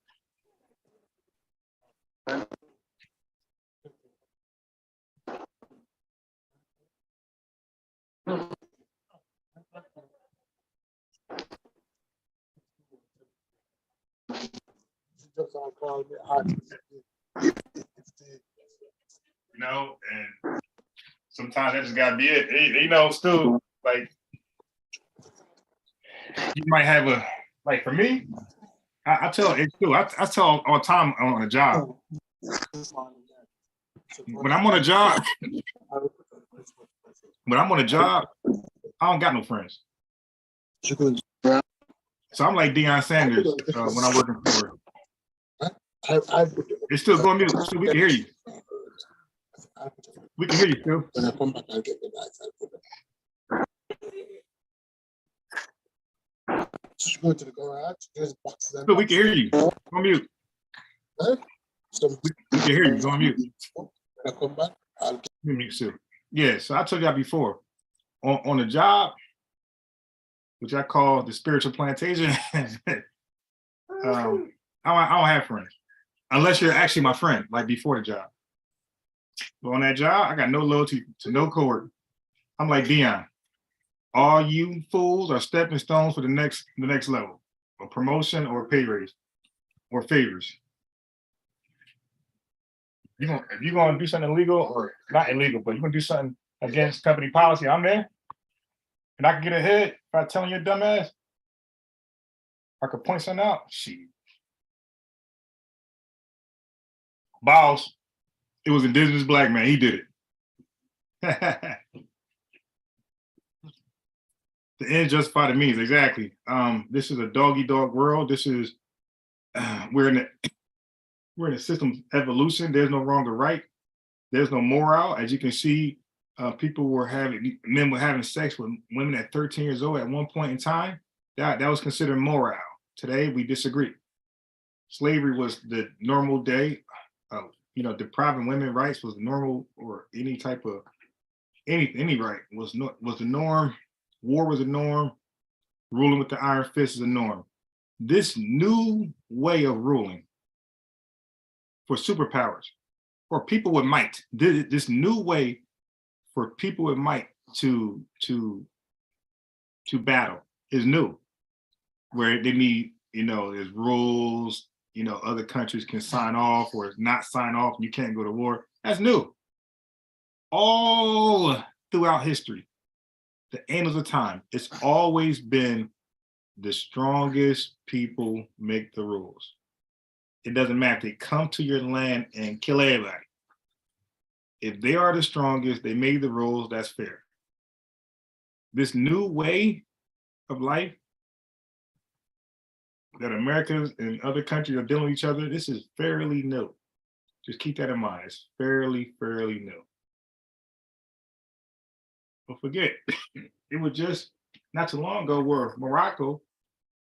Speaker 2: You know, and sometimes that just gotta be it. You know, still like you might have like for me, I tell it too. I tell all the time on a job. When I'm on a job, I don't got no friends. So I'm like Deion Sanders when I'm working for. It's still going mute. So we can hear you. We can hear you, Phil.
Speaker 9: When I come back, I'll get the lights. Just go to the garage. There's boxes.
Speaker 2: Phil, we can hear you. Go on mute.
Speaker 9: Huh?
Speaker 2: We can hear you. Go on mute.
Speaker 9: When I come back, I'll get
Speaker 2: Mute too. Yeah, so I told y'all before, on the job, which I call the spiritual plantation, I don't have friends. Unless you're actually my friend, like before the job. But on that job, I got no loyalty to no coworker. I'm like Deion. All you fools are stepping stones for the next level, a promotion or a pay raise or favors. If you're gonna do something illegal or not illegal, but you're gonna do something against company policy, I'm there. And I can get ahead if I telling your dumb ass. I could point something out. Shit. Boss, it was indigenous black man. He did it. The end justify the means. Exactly. This is a dog-eat-dog world. This is we're in a system evolution. There's no wrong or right. There's no morale. As you can see, men were having sex with women at 13 years old at one point in time. That was considered morale. Today, we disagree. Slavery was the normal day. Depriving women rights was normal, or any type of any right was the norm. War was a norm. Ruling with the iron fist is a norm. This new way of ruling for superpowers or people with might, this new way for people with might to battle is new, where they need, there's rules, other countries can sign off or not sign off, and you can't go to war. That's new. All throughout history, the annals of time, it's always been the strongest people make the rules. It doesn't matter. They come to your land and kill everybody. If they are the strongest, they made the rules, that's fair. This new way of life that Americans and other countries are dealing with each other, this is fairly new. Just keep that in mind. It's fairly new. Don't forget, it was just not too long ago where Morocco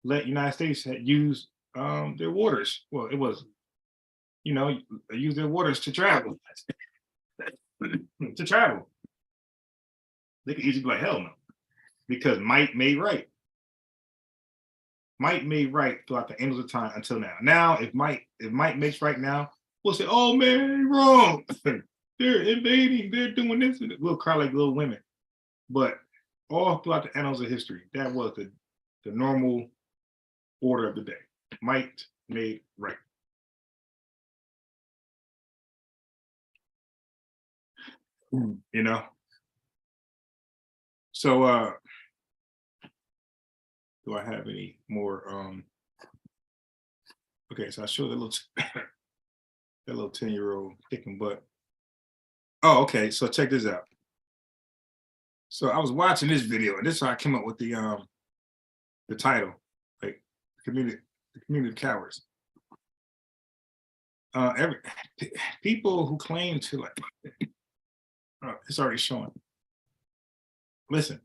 Speaker 2: let United States use their waters. Well, it was, use their waters to travel. To travel. They could easily be like, hell no. Because might made right. Might made right throughout the annals of time until now. Now, if might makes right now, we'll say, oh man, you're wrong. They're invading, they're doing this. We'll cry like little women. But all throughout the annals of history, that was the normal order of the day. Might made right. So do I have any more okay, so I showed that little 10-year-old kicking butt. Oh, okay, so check this out. So I was watching this video, and this is how I came up with the title, like the community of cowards. People who claim to like it's already showing. Listen,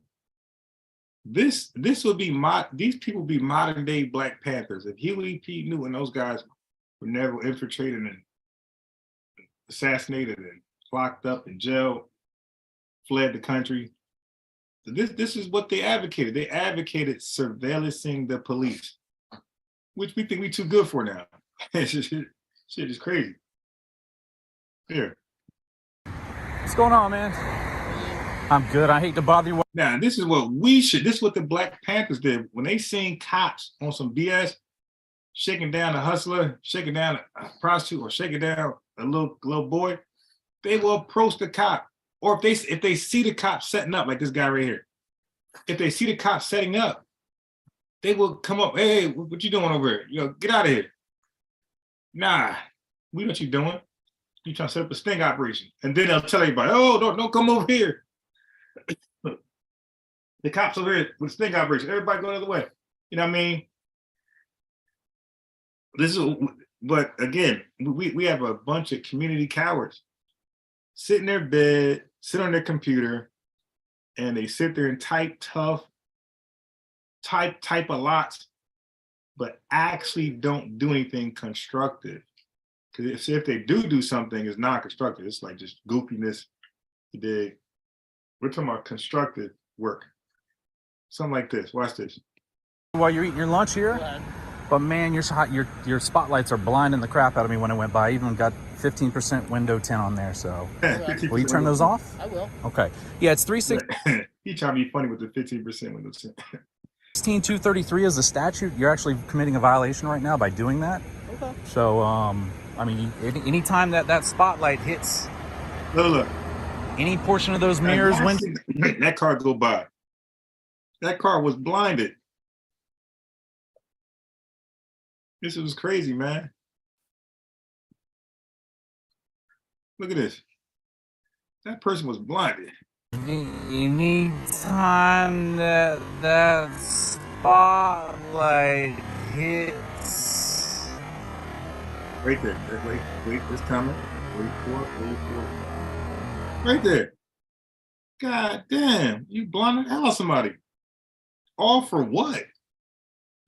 Speaker 2: this would be these people would be modern day Black Panthers. If Huey P. Newton and those guys were never infiltrated and assassinated and locked up in jail, fled the country. This is what they advocated. They advocated surveillancing the police, which we think we too good for now. Shit is crazy. Here.
Speaker 10: What's going on, man? I'm good. I hate to bother you.
Speaker 2: Now, this is what we should, this is what the Black Panthers did. When they seen cops on some BS, shaking down a hustler, shaking down a prostitute, or shaking down a little boy, they will approach the cop. Or if they see the cop setting up, like this guy right here, if they see the cop setting up, they will come up, hey, what you doing over here? Get out of here. Nah, we know what you doing. You trying to set up a sting operation. And then they'll tell everybody, oh, don't come over here. The cops over here with a sting operation. Everybody go the other way. You know what I mean? But again, we have a bunch of community cowards. Sit in their bed, sit on their computer, and they sit there and type tough, type a lot, but actually don't do anything constructive. Because if they do something, it's non-constructive. It's like just goofiness. We're talking about constructive work. Something like this. Watch this.
Speaker 10: While you're eating your lunch here, but man, your spotlights are blinding the crap out of me when I went by. I even got 15% window tint on there. So will you turn those off?
Speaker 9: I will.
Speaker 10: Okay. Yeah, it's 316.
Speaker 2: He trying to be funny with the 15% window tint.
Speaker 10: 16233 is the statute. You're actually committing a violation right now by doing that.
Speaker 9: Okay.
Speaker 10: So I mean, anytime that spotlight hits
Speaker 2: Look.
Speaker 10: any portion of those mirrors, when
Speaker 2: that car go by, that car was blinded. This was crazy, man. Look at this. That person was blinded.
Speaker 10: anytime that spotlight hits.
Speaker 2: Right there. Wait, it's coming. Wait for it. Right there. God damn, you blinding the hell out of somebody. All for what?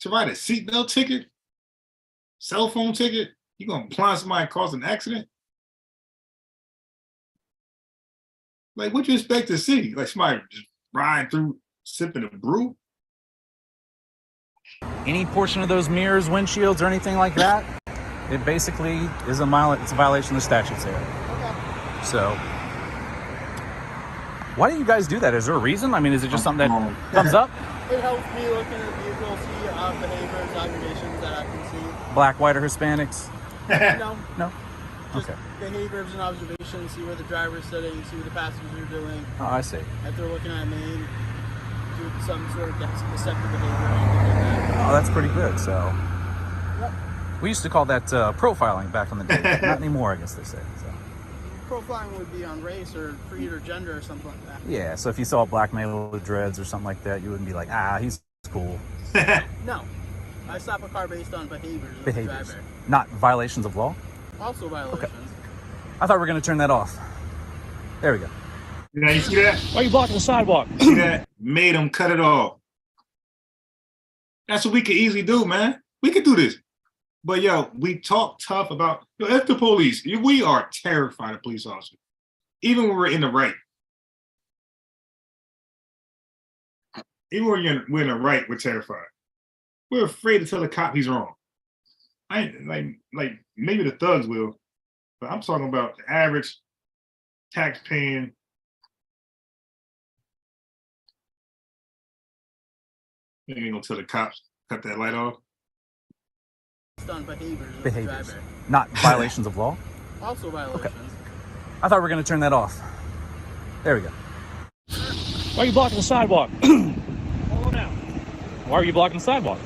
Speaker 2: To write a seatbelt ticket? Cell phone ticket? You gonna blind somebody and cause an accident? Like, what you expect to see? Like somebody just riding through sipping a brew?
Speaker 10: Any portion of those mirrors, windshields, or anything like that, it basically is it's a violation of the statutes there. Okay. So, why do you guys do that? Is there a reason? I mean, is it just something that comes up?
Speaker 11: It helps me look in the vehicle, see behaviors, observations that I can see.
Speaker 10: Black, white, or Hispanics?
Speaker 11: No.
Speaker 10: No?
Speaker 11: Just
Speaker 10: Okay.
Speaker 11: behaviors and observations, see where the driver's sitting, see what the passengers are doing.
Speaker 10: Oh, I see.
Speaker 11: If they're looking at me, do some sort of deceptive behavior or anything like that.
Speaker 10: Oh, that's pretty good. So,
Speaker 11: Yep.
Speaker 10: we used to call that profiling back in the day. Not anymore, I guess they say. So.
Speaker 11: Profiling would be on race or creed or gender or something like that.
Speaker 10: Yeah, so if you saw a black male with dreads or something like that, you wouldn't be like, he's cool.
Speaker 11: No. I stop a car based on behaviors of the
Speaker 10: Behaviors.
Speaker 11: driver.
Speaker 10: Not violations of law?
Speaker 11: Also violations.
Speaker 10: Okay. I thought we were going to turn that off. There we go.
Speaker 2: Yeah, you see that?
Speaker 10: Why are you blocking the sidewalk?
Speaker 2: See that? Made them cut it off. That's what we could easily do, man. We could do this. But yo, we talk tough about F the police. We are terrified of police officers. Even when we're in the right. Even when we're in the right, we're terrified. We're afraid to tell the cop he's wrong. I ain't like maybe the thugs will, but I'm talking about the average tax-paying. You ain't gonna tell the cops cut that light off.
Speaker 11: Based on behaviors of the
Speaker 10: Behaviors.
Speaker 11: driver.
Speaker 10: Not violations of law?
Speaker 11: Also violations.
Speaker 10: I thought we were going to turn that off. There we go. Why are you blocking the sidewalk? Hold on. Why are you blocking the sidewalk?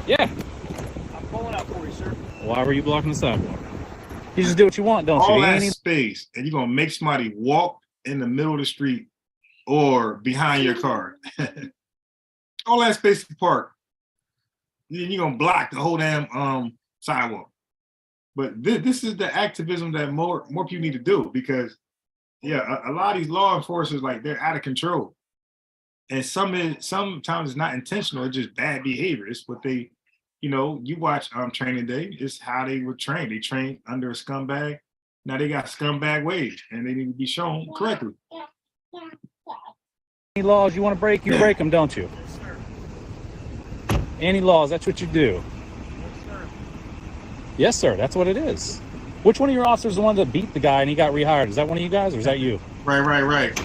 Speaker 10: Yeah.
Speaker 7: I'm pulling out for you, sir.
Speaker 10: Why were you blocking the sidewalk? You just do what you want, don't
Speaker 2: All
Speaker 10: you?
Speaker 2: that space, and you're gonna make somebody walk in the middle of the street or behind your car. All that space to park. Then you're gonna block the whole damn sidewalk. But this is the activism that more people need to do, because a lot of these law enforcers, like, they're out of control. And sometimes it's not intentional, it's just bad behavior. It's what they, you watch Training Day, it's how they were trained. They trained under a scumbag. Now they got scumbag ways, and they need to be shown correctly.
Speaker 10: Any laws you want to break, you break them, don't you? Any laws, that's what you do. Yes, sir, that's what it is. Which one of your officers is the one that beat the guy and he got rehired? Is that one of you guys, or is that you?
Speaker 2: Right.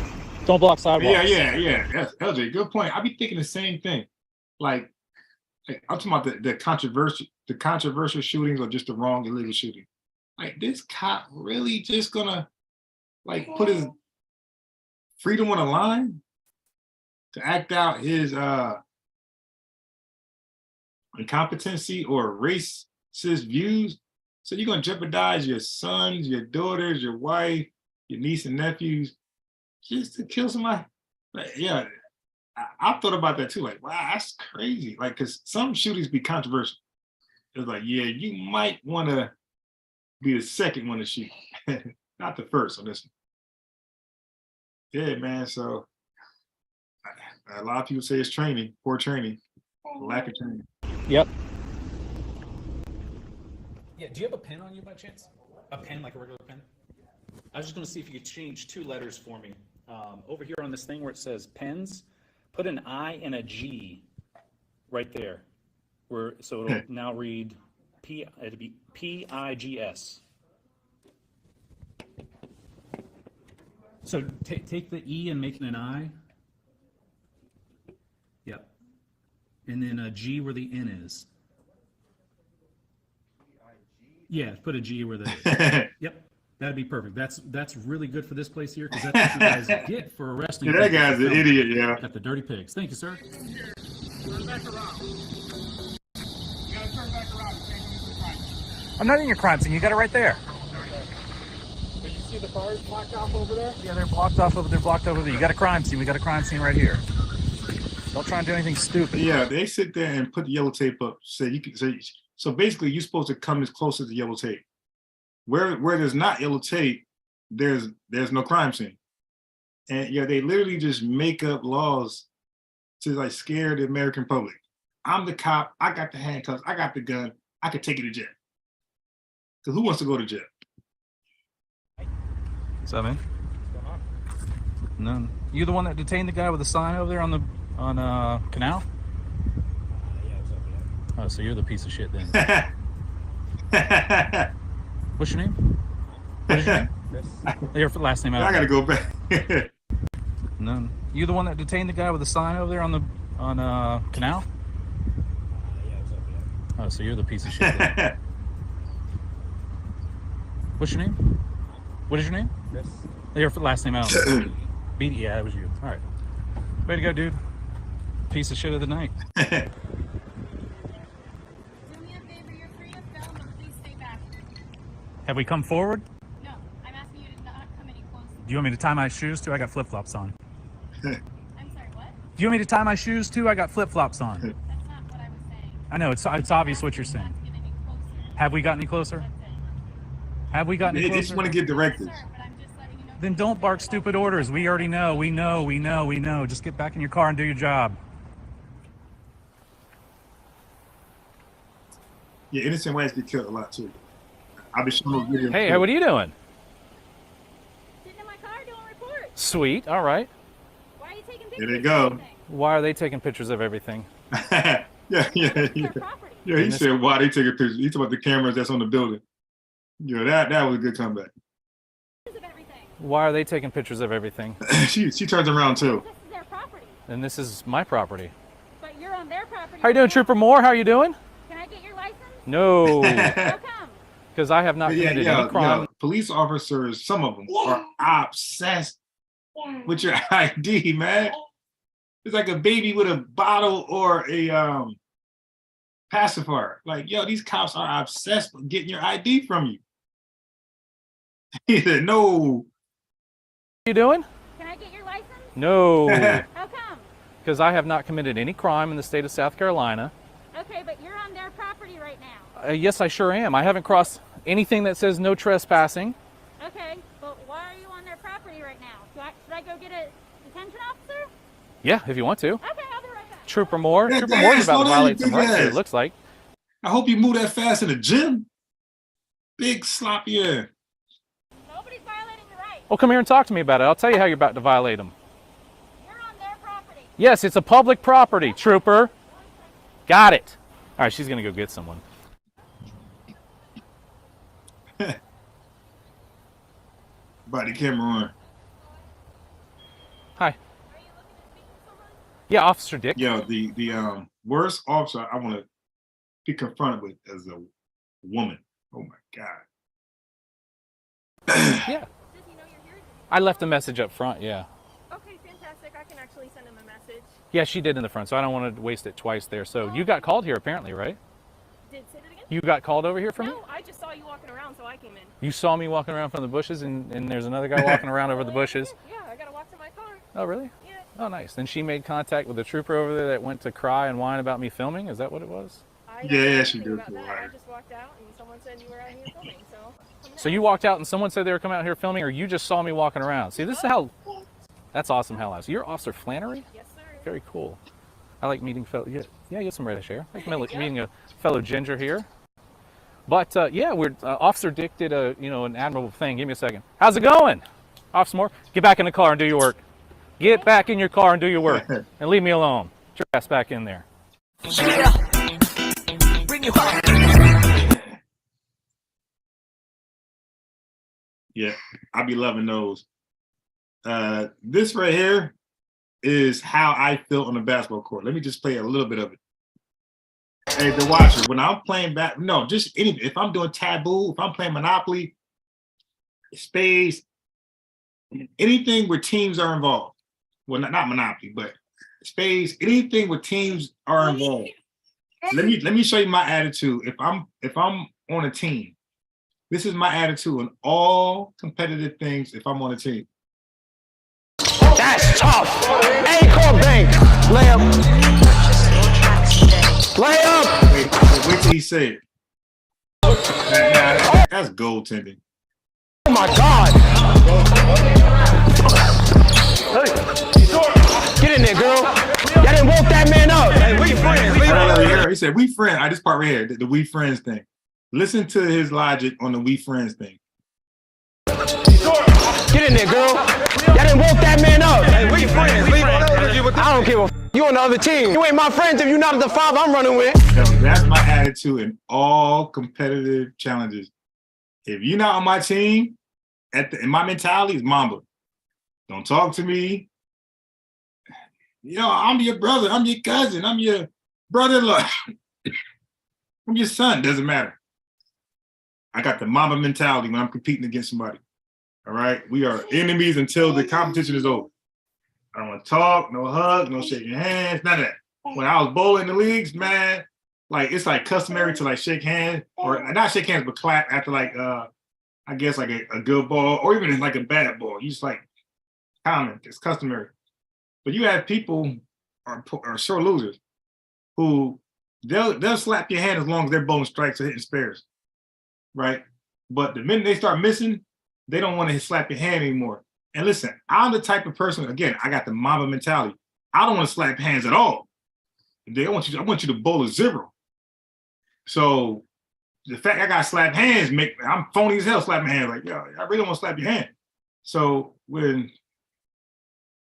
Speaker 10: Don't block sidewalks.
Speaker 2: Yeah. That's LJ, good point. I be thinking the same thing. Like I'm talking about the controversial shootings, or just the wrong illegal shooting. Like, this cop really just gonna put his freedom on the line to act out his incompetency or racist views? So you're gonna jeopardize your sons, your daughters, your wife, your niece and nephews just to kill somebody? I thought about that too. Like, wow, that's crazy. Like, because some shootings be controversial. It's like, yeah, you might want to be the second one to shoot, not the first on this one. Yeah, man. So a lot of people say it's training, poor training, lack of training.
Speaker 10: Yep. Yeah, do you have a pen on you by chance? A pen, like a regular pen? I was just going to see if you could change two letters for me. Over here on this thing where it says pens, put an I and a G right there. So it'll now read it'll be P-I-G-S. So take the E and make it an I. Yep. And then a G where the N is. Yeah, put a G where the. Yep, that'd be perfect. That's really good for this place here, because that's what you guys get for arresting.
Speaker 2: Yeah, that guy's an idiot. Yeah.
Speaker 10: Got the dirty pigs. Thank you, sir.
Speaker 9: Turn back around. You gotta turn back around. You can't use the crime.
Speaker 10: I'm not in your crime scene. You got it right there.
Speaker 11: Did you see the cars blocked off over there?
Speaker 10: Yeah, they're blocked off over there. Blocked over there. You got a crime scene. We got a crime scene right here. Don't try and do anything stupid.
Speaker 2: Yeah, they sit there and put the yellow tape up. So basically, you're supposed to come as close as the yellow tape. Where there's not yellow tape, there's no crime scene. And yeah, they literally just make up laws to like scare the American public. I'm the cop, I got the handcuffs, I got the gun, I could take you to jail. Because who wants to go to jail?
Speaker 10: What's up, man? None. You the one that detained the guy with the sign over there on Canal? Oh, so you're the piece of shit then. What's your name? What's your name? Your last name out.
Speaker 2: I gotta go back.
Speaker 10: None. You the one that detained the guy with the sign over there on Canal? Oh, so you're the piece of shit then. What's your name? What is your name? Chris. Your last name out. Yeah, that was you. All right. Way to go, dude. Piece of shit of the night.
Speaker 8: Do me a favor, you're free to film, but please stay back.
Speaker 10: Have we come forward?
Speaker 8: No, I'm asking you to not come any closer.
Speaker 10: Do you want me to tie my shoes too? I got flip-flops on.
Speaker 8: I'm sorry, what?
Speaker 10: Do you want me to tie my shoes too? I got flip-flops on.
Speaker 8: That's not what I was saying.
Speaker 10: I know, it's obvious what you're saying.
Speaker 8: Not to get any closer.
Speaker 10: Have we got any closer?
Speaker 8: That's it.
Speaker 10: Have we gotten
Speaker 2: They
Speaker 10: any
Speaker 2: just
Speaker 10: closer?
Speaker 2: want to get directives.
Speaker 8: Sir, but I'm just letting you know.
Speaker 10: Then don't bark stupid orders. We already know. We know. Just get back in your car and do your job.
Speaker 2: Yeah, innocent whites get killed a lot too. I'll be showing those videos.
Speaker 10: Hey,
Speaker 2: too.
Speaker 10: what are you doing?
Speaker 8: Sitting in my car doing reports.
Speaker 10: Sweet. All right.
Speaker 8: Why are you taking
Speaker 2: There
Speaker 8: pictures?
Speaker 2: they go.
Speaker 8: of everything?
Speaker 10: Why are they taking pictures of everything?
Speaker 2: yeah.
Speaker 8: It's their property.
Speaker 2: Yeah, he said, why they taking pictures? He talking about the cameras that's on the building. Yeah, that was a good comeback.
Speaker 8: Pictures of everything.
Speaker 10: Why are they taking pictures of everything?
Speaker 2: she turns around too.
Speaker 8: This is their property.
Speaker 10: And this is my property.
Speaker 8: But you're on their property.
Speaker 10: How you doing,
Speaker 8: right now.
Speaker 10: Trooper Moore? How you doing?
Speaker 8: Can I get your license?
Speaker 10: No,
Speaker 8: How come?
Speaker 10: because I have not committed any crime.
Speaker 2: Police officers, some of them are obsessed with your ID, man. It's like a baby with a bottle or a pacifier. Like, yo, these cops are obsessed with getting your ID from you. He said, no.
Speaker 10: How you doing?
Speaker 8: Can I get your license?
Speaker 10: No,
Speaker 8: How come?
Speaker 10: because I have not committed any crime in the state of South Carolina.
Speaker 8: Okay, but you're on their property right now.
Speaker 10: Yes, I sure am. I haven't crossed anything that says no trespassing.
Speaker 8: Okay, but why are you on their property right now? Should I go get a detention officer?
Speaker 10: Yeah, if you want to.
Speaker 8: Okay, I'll be right back.
Speaker 10: Trooper Moore.
Speaker 2: Yeah,
Speaker 10: Trooper Moore's
Speaker 2: slow
Speaker 10: about to
Speaker 2: down,
Speaker 10: violate
Speaker 2: you
Speaker 10: some
Speaker 2: big
Speaker 10: rights here, it
Speaker 2: ass.
Speaker 10: looks like.
Speaker 2: I hope you move that fast in the gym. Big sloppy ass.
Speaker 8: Nobody's violating your rights.
Speaker 10: Well, come here and talk to me about it. I'll tell you how you're about to violate them.
Speaker 8: You're on their property.
Speaker 10: Yes, it's a public property, Trooper. Got it. All right, she's going to go get someone.
Speaker 2: Body camera on.
Speaker 10: Hi.
Speaker 8: Are you looking to speak to someone?
Speaker 10: Yeah, Officer Dick.
Speaker 2: Yo, the worst officer I want to be confronted with as a woman. Oh my God.
Speaker 10: Yeah.
Speaker 8: Does he know you're here?
Speaker 10: I left a message up front, yeah.
Speaker 8: Okay, fantastic. I can actually send him a message.
Speaker 10: Yeah, she did in the front, so I don't want to waste it twice there. So you got called here apparently, right?
Speaker 8: Say that again?
Speaker 10: You got called over here for me?
Speaker 8: No, I just saw you walking around, so I came in.
Speaker 10: You saw me walking around from the bushes, and there's another guy walking around over the bushes.
Speaker 8: Yeah, I gotta walk to my car.
Speaker 10: Oh, really?
Speaker 8: Yeah.
Speaker 10: Oh, nice. Then she made contact with the trooper over there that went to cry and whine about me filming. Is that what it was?
Speaker 8: I
Speaker 2: Yeah,
Speaker 8: don't know
Speaker 2: she
Speaker 8: anything
Speaker 2: did
Speaker 8: about
Speaker 2: feel
Speaker 8: that.
Speaker 2: like
Speaker 8: I
Speaker 2: it.
Speaker 8: just walked out and someone said you were out here filming, so.
Speaker 10: So you walked out and someone said they were coming out here filming, or you just saw me walking around? See, this is how. That's awesome, how So you're Officer Flannery?
Speaker 8: Yes, sir.
Speaker 10: Very cool. I like meeting fellow. Yeah, you have some reddish hair. I like meeting a fellow ginger here. But yeah, we're Officer Dick did an admirable thing. Give me a second. How's it going, Officer Moore? Get back in the car and do your work. Get back in your car and do your work, and leave me alone. Get your ass back in there.
Speaker 2: Yeah, I be loving those. This right here is how I feel on the basketball court. Let me just play a little bit of it. Hey, the watcher, when I'm playing just any, if I'm doing taboo, if I'm playing Monopoly, spades, anything where teams are involved. Well, not Monopoly, but spades, anything where teams are involved. Let me show you my attitude. If I'm on a team, this is my attitude on all competitive things if I'm on a team.
Speaker 12: That's tough. Ankle bank. Layup. Layup.
Speaker 2: Wait till he say it. That's goaltending.
Speaker 12: Oh my God.
Speaker 2: said we friends. This part right here, the we friends thing. Listen to his logic on the we friends thing.
Speaker 12: Get in there, girl. Y'all didn't woke that man up. Hey, we friends. I don't give a you on the other team. You ain't my friends if you're not the 5 I'm running with.
Speaker 2: That's my attitude in all competitive challenges. If you're not on my team, in my mentality is Mamba. Don't talk to me. You know, I'm your brother. I'm your cousin. I'm your brother-in-law. I'm your son. Doesn't matter. I got the Mamba mentality when I'm competing against somebody. All right? We are enemies until the competition is over. I don't want to talk, no hug, no shaking hands, none of that. When I was bowling in the leagues, man, like it's like customary to like shake hands, or not shake hands, but clap after like I guess like a good ball, or even like a bad ball. You just like common, it's customary. But you have people are sore losers who they'll slap your hand as long as they're bowling strikes or hitting spares, right? But the minute they start missing, they don't want to slap your hand anymore. And listen, I'm the type of person, again, I got the Mamba mentality. I don't want to slap hands at all. I want you to bowl a 0. So the fact I got slapped hands I'm phony as hell slapping hands. Like, yo, I really don't want to slap your hand. So when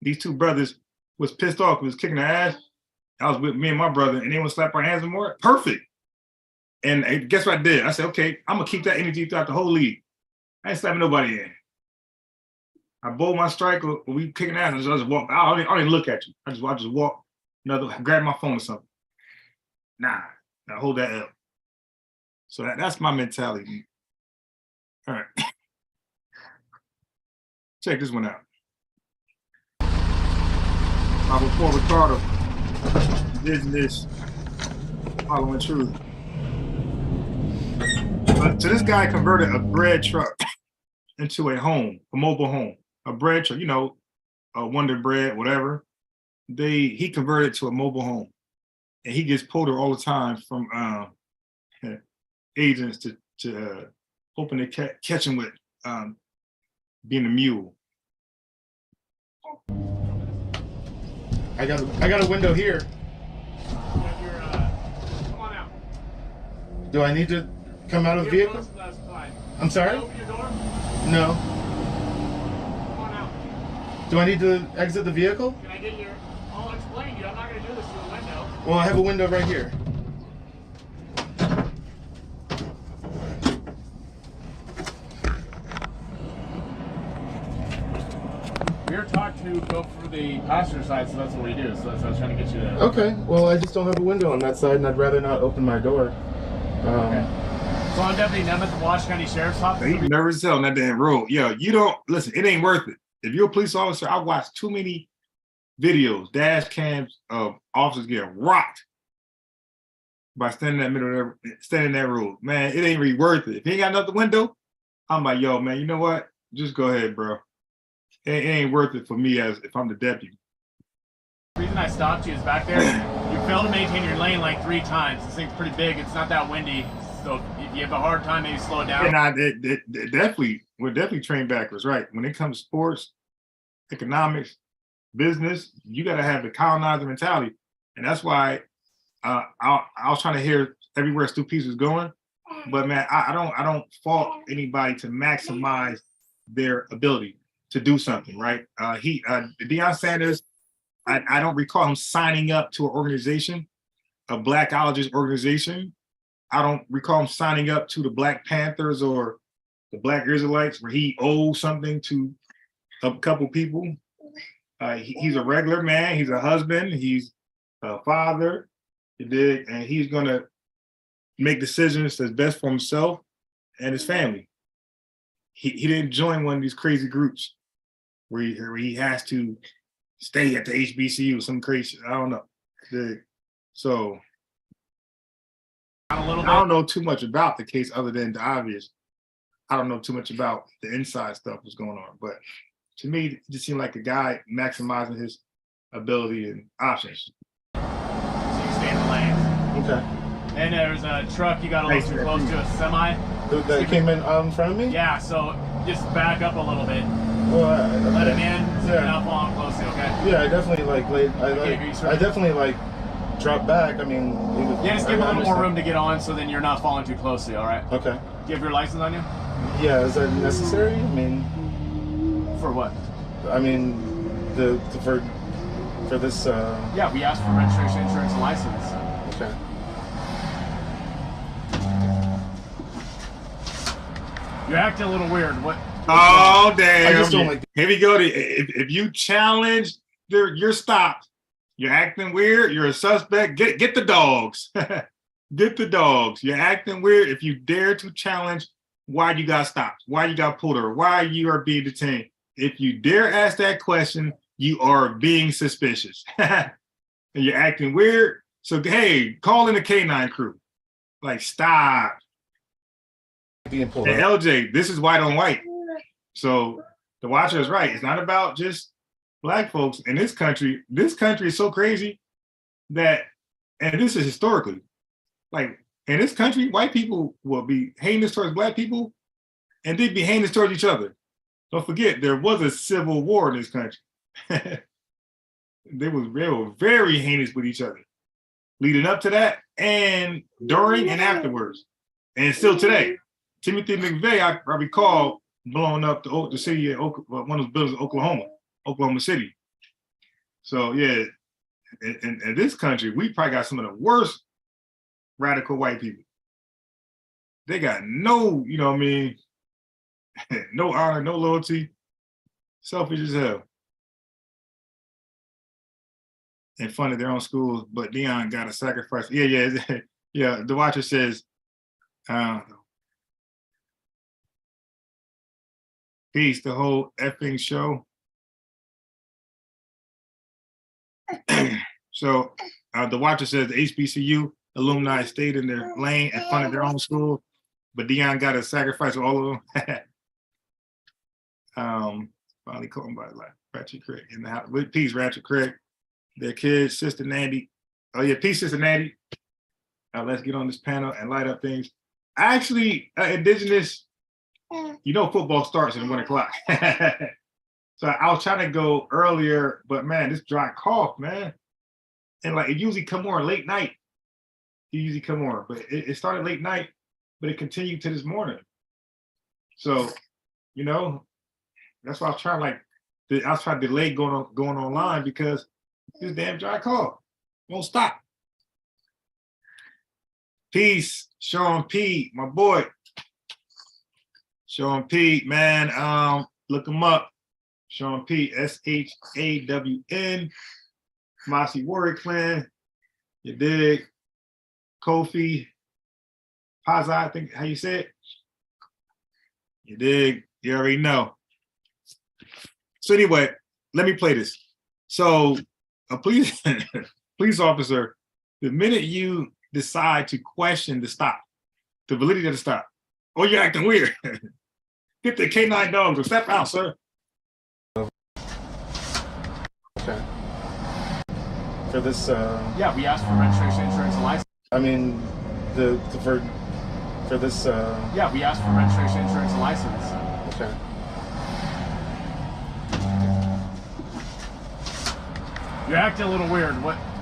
Speaker 2: these two brothers was pissed off, was kicking their ass, I was with me and my brother, and they want to slap our hands anymore. Perfect. And guess what I did? I said, okay, I'm gonna keep that energy throughout the whole league. I ain't slapping nobody in. I bowl my strike, or we kicking ass, and I just walk. I don't even look at you. I just walk, grab my phone or something. Nah, hold that up. So that's my mentality. All right. Check this one out. Before Ricardo, business, following truth. So this guy converted a bread truck into a mobile home. A bread truck, a Wonder Bread, whatever. He converted to a mobile home, and he gets pulled all the time from agents to hoping to catch him with being a mule.
Speaker 5: I got a window here.
Speaker 11: Come on out.
Speaker 5: Do I need to come out of the vehicle?
Speaker 11: That's fine.
Speaker 5: I'm sorry?
Speaker 11: Open your door.
Speaker 5: No.
Speaker 11: Come on out.
Speaker 5: Do I need to exit the vehicle?
Speaker 11: Can I get your? I'll explain to you. I'm not going to do this through the window.
Speaker 5: Well, I have a window right here.
Speaker 11: We were taught to go through the passenger side, so that's what we do. So that's what I was trying to get you to.
Speaker 5: Okay. Well, I just don't have a window on that side, and I'd rather not open my door.
Speaker 11: Okay. So I'm Deputy Nemeth, the Wash County Sheriff's Office.
Speaker 2: He's nervous as hell on that damn road. Yo, you don't listen. It ain't worth it. If you're a police officer, I watched too many videos, dash cams of officers getting rocked by standing in that road. Man, it ain't really worth it. If you ain't got another window, I'm like, yo, man, you know what? Just go ahead, bro. It ain't worth it for me as if I'm the deputy.
Speaker 11: The reason I stopped you is back there. You failed to maintain your lane like 3 times. This thing's pretty big. It's not that windy. So if you have a hard time, maybe slow it down.
Speaker 2: And we're definitely trained backwards, right? When it comes to sports, economics, business, you got to have the colonizer mentality. And that's why I was trying to hear everywhere Stu Peace was going. But man, I don't fault anybody to maximize their ability to do something, right? Deion Sanders, I don't recall him signing up to an organization, a Blackologist organization. I don't recall him signing up to the Black Panthers or the Black Israelites where he owes something to a couple people. He's a regular man. He's a husband. He's a father. And he's going to make decisions that's best for himself and his family. He didn't join one of these crazy groups where he has to stay at the HBCU, some crazy, I don't know. So I don't know too much about the case other than the obvious. I don't know too much about the inside stuff that's going on. But to me, it just seemed like a guy maximizing his ability and options.
Speaker 11: So you stay in the lane.
Speaker 5: Okay.
Speaker 11: And there's a truck you got a little too close to, a semi.
Speaker 5: That came in in front of me?
Speaker 11: Yeah, so just back up a little bit.
Speaker 5: Well,
Speaker 11: Let him in, so you're not following closely, okay?
Speaker 5: Yeah, I definitely
Speaker 3: dropped back. I mean, he was,
Speaker 11: Yeah, just give him a little more room to get on, so then you're not falling too closely. All right.
Speaker 3: Okay.
Speaker 11: Do you have your license on you?
Speaker 3: Yeah, is that necessary? I mean,
Speaker 11: For what?
Speaker 3: I mean, for this.
Speaker 11: Yeah, we asked for registration, insurance, and license.
Speaker 3: Okay.
Speaker 11: You're acting a little weird. What?
Speaker 2: Oh damn!
Speaker 3: I just don't like.
Speaker 2: Here we go. If you challenge you're stopped. You're acting weird. You're a suspect. Get the dogs. Get the dogs. You're acting weird. If you dare to challenge why you got stopped, why you got pulled over, why you are being detained. If you dare ask that question, you are being suspicious. And you're acting weird. So hey, call in the K9 crew. Like stop.
Speaker 3: Being pulled
Speaker 2: And
Speaker 3: over.
Speaker 2: LJ, this is white on white. So the watcher is right. It's not about just Black folks in this country. This country is so crazy that, and this is historically, like in this country, white people will be heinous towards Black people and they'd be heinous towards each other. Don't forget, there was a civil war in this country. They were very heinous with each other leading up to that and during and afterwards. And still today, Timothy McVeigh, I recall, blowing up the city of one of those buildings in Oklahoma City. So yeah, in this country, we probably got some of the worst radical white people. They got no, you know what I mean, no honor, no loyalty, selfish as hell. And funded their own schools, but Dion got a sacrifice. Yeah. The watcher says, peace, the whole effing show. So the watcher says the HBCU alumni stayed in their lane and funded their own school, but Dion got to sacrifice all of them. Finally caught him by Ratchet Craig in the house. With peace, Ratchet Craig, their kids, Sister Nandy. Oh yeah, peace, Sister Nandy. Let's get on this panel and light up things. Actually, Indigenous, you know, football starts at 1 o'clock. So I was trying to go earlier, but man, this dry cough, man. And like, it usually come on late night. But it started late night, but it continued to this morning. So, you know, that's why I was trying to delay going online because this damn dry cough won't stop. Peace, Sean P, my boy. Sean P, man, look him up. Sean P, SHAWN, Mossy Warrior Clan, you dig? Kofi, Paza, I think how you say it. You dig? You already know. So anyway, let me play this. So a police officer, the minute you decide to question the stop, the validity of the stop, oh, you're acting weird. Get the K9 dogs or step out, sir.
Speaker 3: Okay. For this.
Speaker 11: Yeah, we asked for registration, insurance, and license.
Speaker 3: I mean, for this.
Speaker 11: Yeah, we asked for registration, insurance, and license.
Speaker 3: Okay.
Speaker 11: You're acting a little weird.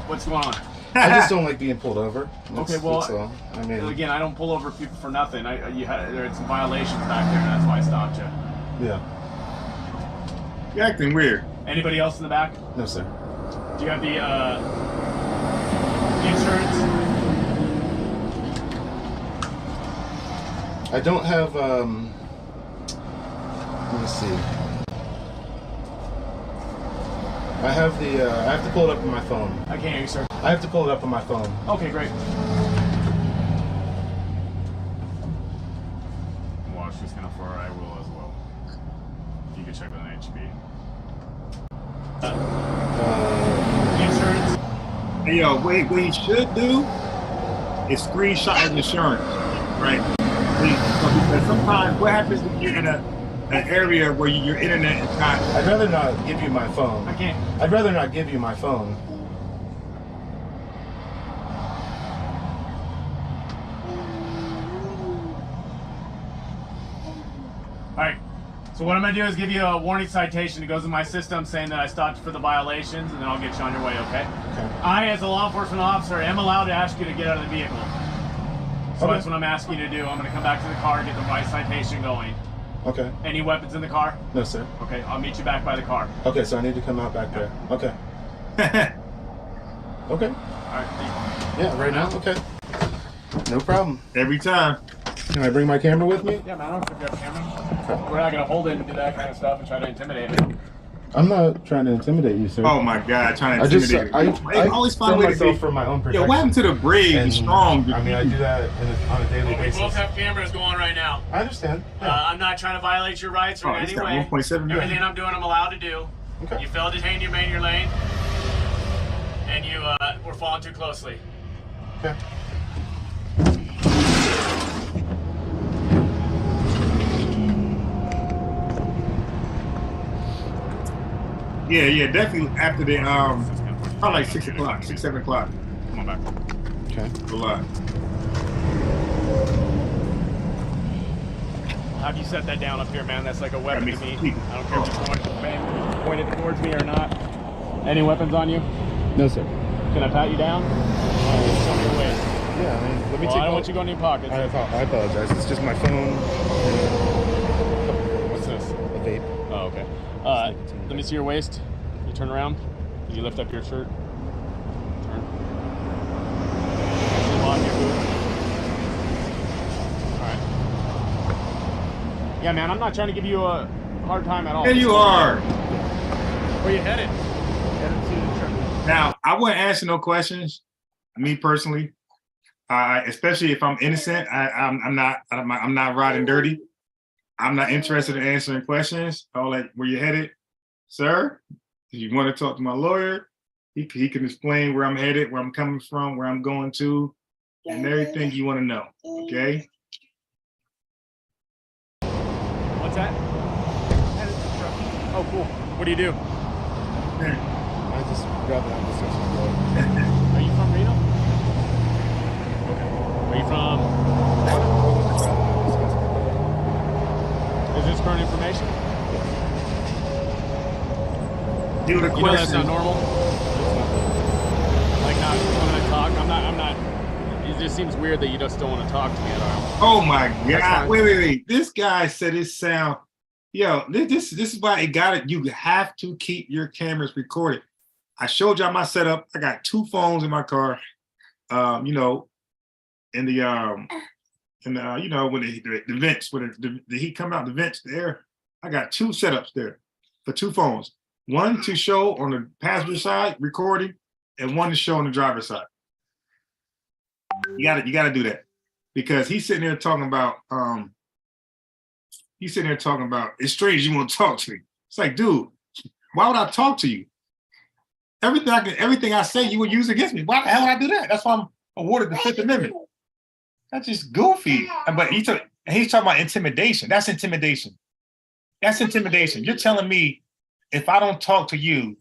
Speaker 11: What's going on?
Speaker 3: I just don't like being pulled over.
Speaker 11: Okay, well,
Speaker 3: that's all. I mean,
Speaker 11: again, I don't pull over people for nothing. You had some violations back there, and that's why I stopped you.
Speaker 3: yeah.
Speaker 2: You're acting weird.
Speaker 11: Anybody else in the back?
Speaker 3: No, sir.
Speaker 11: Do you have the insurance?
Speaker 3: I don't have. Let me see. I have the. I have to pull it up on my phone.
Speaker 11: I can't hear you, sir.
Speaker 3: I have to pull it up on my phone.
Speaker 11: Okay, great. Watch this kind of far. I will as well. If you could check with an HB. Insurance.
Speaker 2: Hey, yo, what he should do is screenshot his insurance, right? Because sometimes what happens if you're in an area where your internet is not.
Speaker 3: I'd rather not give you my phone.
Speaker 11: I can't.
Speaker 3: I'd rather not give you my phone.
Speaker 11: All right. So what I'm gonna do is give you a warning citation. It goes in my system saying that I stopped you for the violations, and then I'll get you on your way, okay?
Speaker 3: Okay.
Speaker 11: I, as a law enforcement officer, am allowed to ask you to get out of the vehicle. So
Speaker 3: Okay.
Speaker 11: that's what I'm asking you to do. I'm gonna come back to the car and get the right citation going.
Speaker 3: Okay.
Speaker 11: Any weapons in the car?
Speaker 3: No, sir.
Speaker 11: Okay, I'll meet you back by the car.
Speaker 3: Okay, so I need to come out back there. Okay. Okay.
Speaker 11: All right,
Speaker 3: Yeah, right now? Okay. No problem.
Speaker 2: Every time.
Speaker 3: Can I bring my camera with me?
Speaker 11: Yeah, man, I don't care if you have a camera. We're not gonna hold it and do that kind of stuff and try to intimidate me.
Speaker 3: I'm not trying to intimidate you, sir.
Speaker 2: Oh my God, trying to
Speaker 3: I just
Speaker 2: intimidate
Speaker 3: I
Speaker 2: you. Always find a
Speaker 3: film
Speaker 2: way to
Speaker 3: myself
Speaker 2: be.
Speaker 3: for my own
Speaker 2: Yo,
Speaker 3: protection.
Speaker 2: what happened to the brave and strong?
Speaker 3: I mean, I do that on a daily
Speaker 11: We
Speaker 3: basis.
Speaker 11: both have cameras going right now.
Speaker 3: I understand. Yeah.
Speaker 11: I'm not trying to violate your rights or
Speaker 2: Oh,
Speaker 11: in
Speaker 2: he's
Speaker 11: any
Speaker 2: got
Speaker 11: way.
Speaker 2: 1.7 million.
Speaker 11: Everything I'm doing, I'm allowed to do.
Speaker 3: Okay.
Speaker 11: You failed to detain your main your lane, and you were following too closely.
Speaker 3: Okay.
Speaker 2: Yeah, definitely after the probably like 6 o'clock, 6, 7 o'clock.
Speaker 11: Come on back.
Speaker 3: Okay.
Speaker 2: A lot.
Speaker 11: Have you set that down up here, man? That's like a weapon
Speaker 2: me
Speaker 11: to
Speaker 2: some
Speaker 11: me.
Speaker 2: people.
Speaker 11: I don't care if you point it towards me or not. Any weapons on you?
Speaker 3: No, sir.
Speaker 11: Can I pat you down? Show me your waist.
Speaker 3: Yeah, I mean, let me
Speaker 11: Well,
Speaker 3: take.
Speaker 11: I don't want you going in your pockets.
Speaker 3: I apologize. It's just my phone.
Speaker 11: What's this?
Speaker 3: A vape.
Speaker 11: Oh, okay. Let me see your waist. You turn around. You lift up your shirt. Turn. Lock your boot. All right. Yeah, man, I'm not trying to give you a hard time at all.
Speaker 2: There you are.
Speaker 11: Where you headed?
Speaker 2: Now, I wouldn't answer no questions. Me personally, especially if I'm innocent, I'm not riding dirty. I'm not interested in answering questions. Oh, like where you headed, sir? If you want to talk to my lawyer, he can explain where I'm headed, where I'm coming from, where I'm going to, and everything you want to know. Okay.
Speaker 11: What's that? Oh, cool. What do you do?
Speaker 3: I just grabbed an application.
Speaker 11: Are you from Reno? Are you from? Is this current information?
Speaker 2: Do the
Speaker 11: You know that's
Speaker 2: question.
Speaker 11: not normal. Like not wanting to talk. I'm not. It just seems weird that you just don't want to talk to me at all.
Speaker 2: Oh my
Speaker 11: That's
Speaker 2: God!
Speaker 11: fine.
Speaker 2: Wait! This guy said it sound. Yo, this is why it got it. You have to keep your cameras recorded. I showed y'all my setup. I got 2 phones in my car. You know, in the you know, when the vents, when the heat come out the vents, the air. I got 2 setups there for 2 phones. One to show on the passenger side recording, and one to show on the driver's side. You gotta do that, because he's sitting there talking about it's strange you won't talk to me. It's like, dude, why would I talk to you? Everything I say you would use against me. Why the hell would I do that? That's why I'm awarded the 5th Amendment. That's just goofy. But he's talking about intimidation. That's intimidation. That's intimidation. You're telling me if I don't talk to you,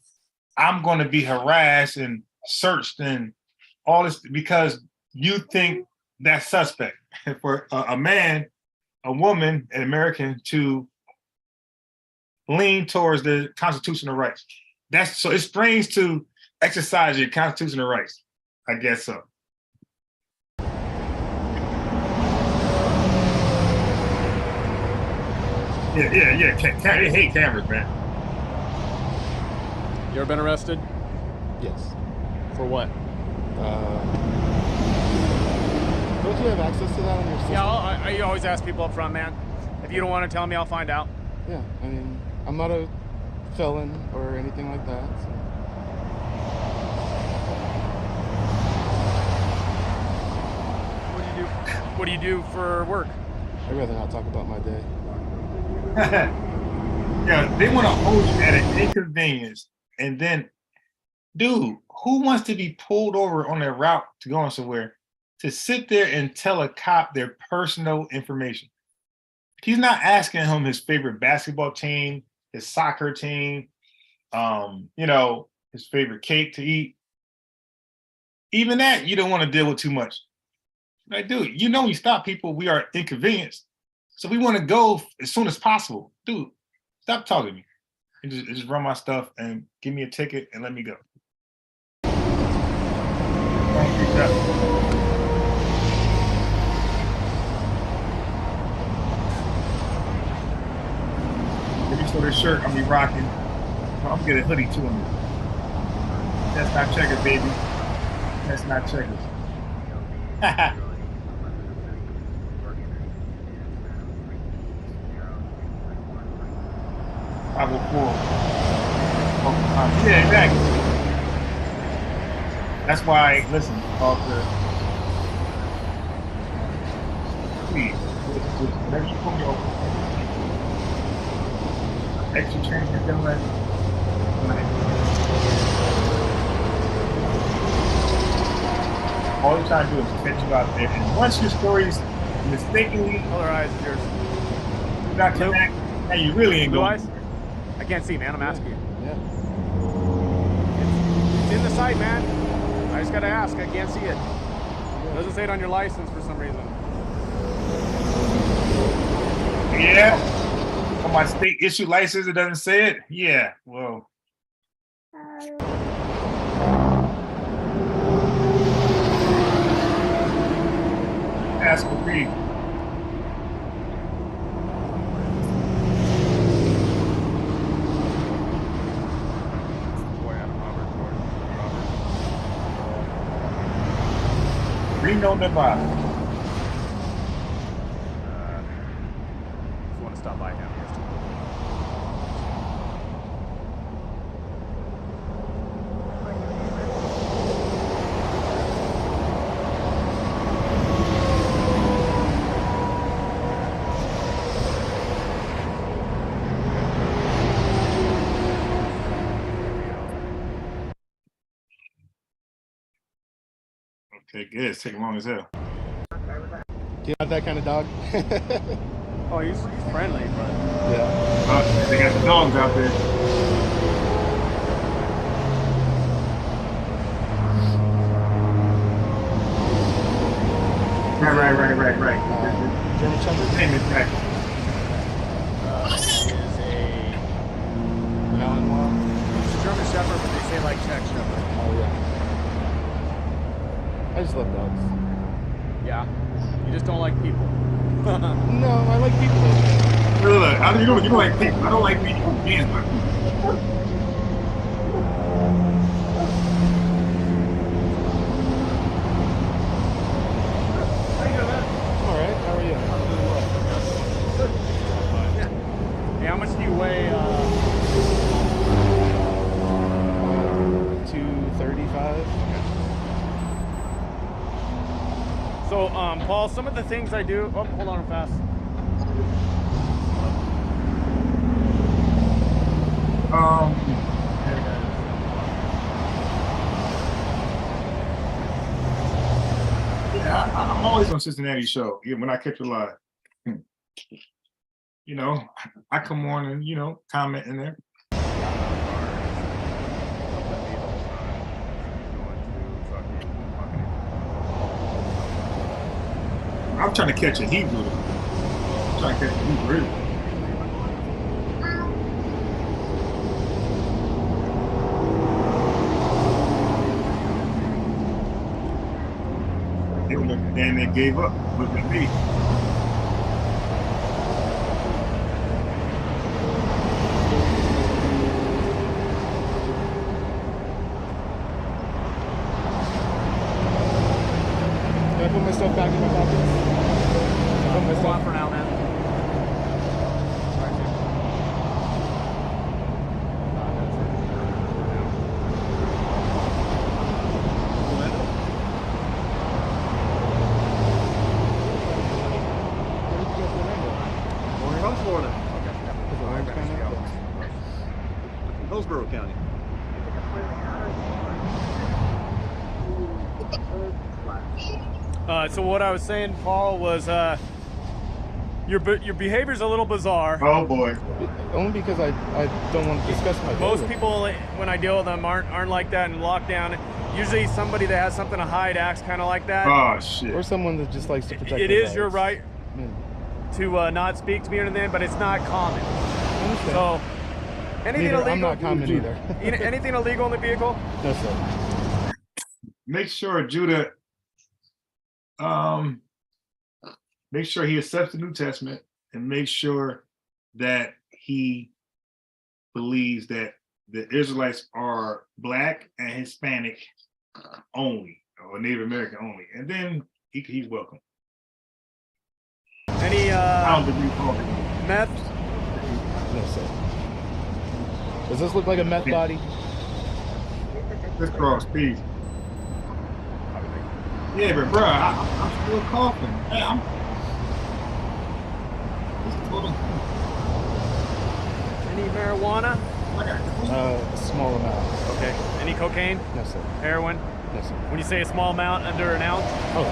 Speaker 2: I'm going to be harassed and searched and all this because you think that's suspect. For a man, a woman, an American to lean towards the constitutional rights. That's so it's strange to exercise your constitutional rights. I guess so. Yeah. They hate cameras, man.
Speaker 11: You ever been arrested?
Speaker 3: Yes.
Speaker 11: For what?
Speaker 3: Don't you have access to that on your system?
Speaker 11: Yeah, I always ask people up front, man. If you don't want to tell me, I'll find out.
Speaker 3: Yeah, I mean, I'm not a felon or anything like that. So.
Speaker 11: What do you do for work?
Speaker 3: I'd rather not talk about my day.
Speaker 2: Yeah, they want to hold you at an inconvenience. And then, dude, who wants to be pulled over on their route to going somewhere to sit there and tell a cop their personal information? He's not asking him his favorite basketball team, his soccer team, you know, his favorite cake to eat. Even that, you don't want to deal with too much. Like, dude, you know, we stop people, we are inconvenienced. So we want to go as soon as possible. Dude, Stop talking to me. And just run my stuff and give me a ticket and let me go. Maybe for this shirt I'll be rocking. I'm gonna get a hoodie too. That's not checkers, baby. That's not checkers. 504. Yeah, exactly. That's why, listen, please, whatever you put me over, extra change you're doing, all you're trying to do is catch you out there. And once your stories mistakenly,
Speaker 11: Color eyes is yours.
Speaker 2: do not connect, and you really ain't
Speaker 11: Blue
Speaker 2: going.
Speaker 11: eyes? I can't see, man. I'm asking you. Yeah. It's in the site, man. I just gotta ask. I can't see it. It doesn't say it on your license for some reason.
Speaker 2: Yeah. On my state issue license, it doesn't say it. Yeah. Well. Ask for me. Reno, Nevada.
Speaker 11: Just want to stop by him.
Speaker 2: Okay, good. It's taking long as hell.
Speaker 3: You're not that kind of dog.
Speaker 11: Oh, he's friendly, but
Speaker 3: Yeah.
Speaker 2: They got the dogs out there. Right.
Speaker 3: German Shepherd.
Speaker 2: His name is right.
Speaker 11: is a
Speaker 3: Malinois.
Speaker 11: it's a German Shepherd, but they say like Czech Shepherd.
Speaker 3: Oh yeah. I just love dogs.
Speaker 11: Yeah. You just don't like people.
Speaker 3: No, I like people.
Speaker 2: Look, you don't like people. I don't like people. Hands, but
Speaker 3: All right. How are you?
Speaker 11: Hey, how much do you weigh?
Speaker 3: 235.
Speaker 11: So, Paul, some of the things I do. Oh, hold on fast.
Speaker 2: yeah, I'm always on Cincinnati show. Yeah, when I catch you live, you know, I come on and comment in there. I'm trying to catch a Hebrew. I'm trying to catch a Hebrew. They were looking damn near gave up. Look at me.
Speaker 3: Can I put my stuff back in my pockets? Put my
Speaker 11: Hold on
Speaker 3: stuff.
Speaker 11: for now, man.
Speaker 7: We're from Florida, Hillsborough County.
Speaker 11: So what I was saying, Paul, was your behavior's a little bizarre.
Speaker 2: Oh boy.
Speaker 3: Only because I don't want to discuss my
Speaker 11: Most
Speaker 3: behavior.
Speaker 11: people, when I deal with them, aren't like that in lockdown. Usually, somebody that has something to hide acts kind of like that.
Speaker 2: Oh shit.
Speaker 3: Or someone that just likes to protect
Speaker 11: It
Speaker 3: their
Speaker 11: is your
Speaker 3: lives.
Speaker 11: right
Speaker 3: Yeah.
Speaker 11: to not speak to me or anything, but it's not common.
Speaker 3: I understand.
Speaker 11: So, anything
Speaker 3: Neither,
Speaker 11: illegal?
Speaker 3: I'm not commenting either.
Speaker 11: Anything illegal in the vehicle?
Speaker 3: No, sir.
Speaker 2: Make sure Judah, make sure he accepts the New Testament, and make sure that he believes that the Israelites are Black and Hispanic only, or Native American only, and then he's welcome.
Speaker 11: Any
Speaker 2: I don't think you call it.
Speaker 11: meth?
Speaker 3: No, sir. Does this look like a meth body?
Speaker 2: Let's cross, please. Yeah, but bro, I'm still coughing. Hey,
Speaker 11: Any marijuana?
Speaker 3: A small amount.
Speaker 11: Okay. Any cocaine?
Speaker 3: No, sir.
Speaker 11: Heroin?
Speaker 3: No, sir.
Speaker 11: When you say a small amount, under an ounce?
Speaker 3: Oh,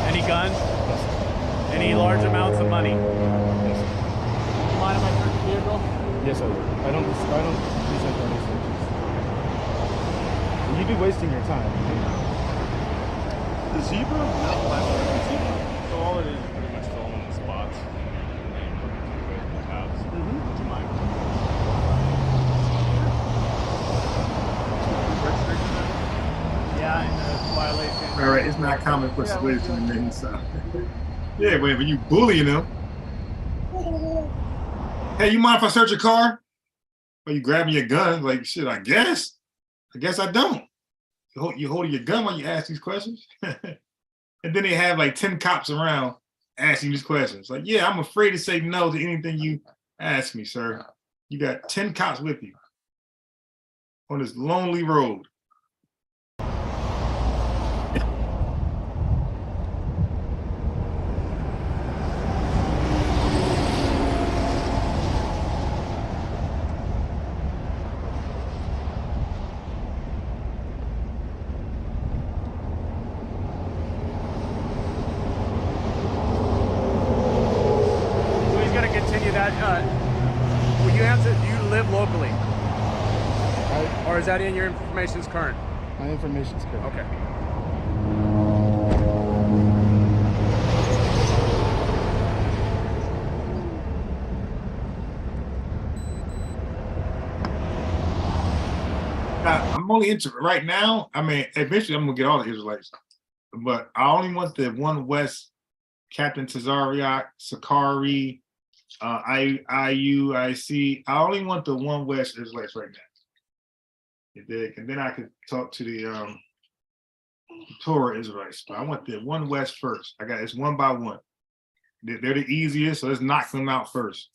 Speaker 11: Any gun?
Speaker 3: no, sir.
Speaker 11: Any large amounts of money?
Speaker 3: No, sir.
Speaker 11: Mind if I search the vehicle?
Speaker 3: Yes, sir. I don't present any searches. You'd be wasting your time.
Speaker 7: The zebra?
Speaker 11: So all it is pretty much filling the spots and then looking through it in the tabs. Would you mind? Yeah, and the violation.
Speaker 2: All right, it's not common persuasion in the inside. Yeah, but when you bullying them, hey, you mind if I search your car? Or you grabbing your gun? Like, shit, I guess I don't. You holding your gun while you ask these questions? And then they have like 10 cops around asking these questions. Like, yeah, I'm afraid to say no to anything you ask me, sir. You got 10 cops with you on this lonely road.
Speaker 11: So he's gonna continue that. Will you answer? Do you live locally, or is that in your information's current?
Speaker 3: My information's correct.
Speaker 11: Okay.
Speaker 2: I'm only interested right now. I mean, eventually I'm gonna get all the Israelites, but I only want the one West, Captain Tazariak, Sakari, IUIC. I only want the one West Israelites right now. And then I could talk to the Torah Israelites. But I want the one West first. It's one by one. They're the easiest, so let's knock them out first.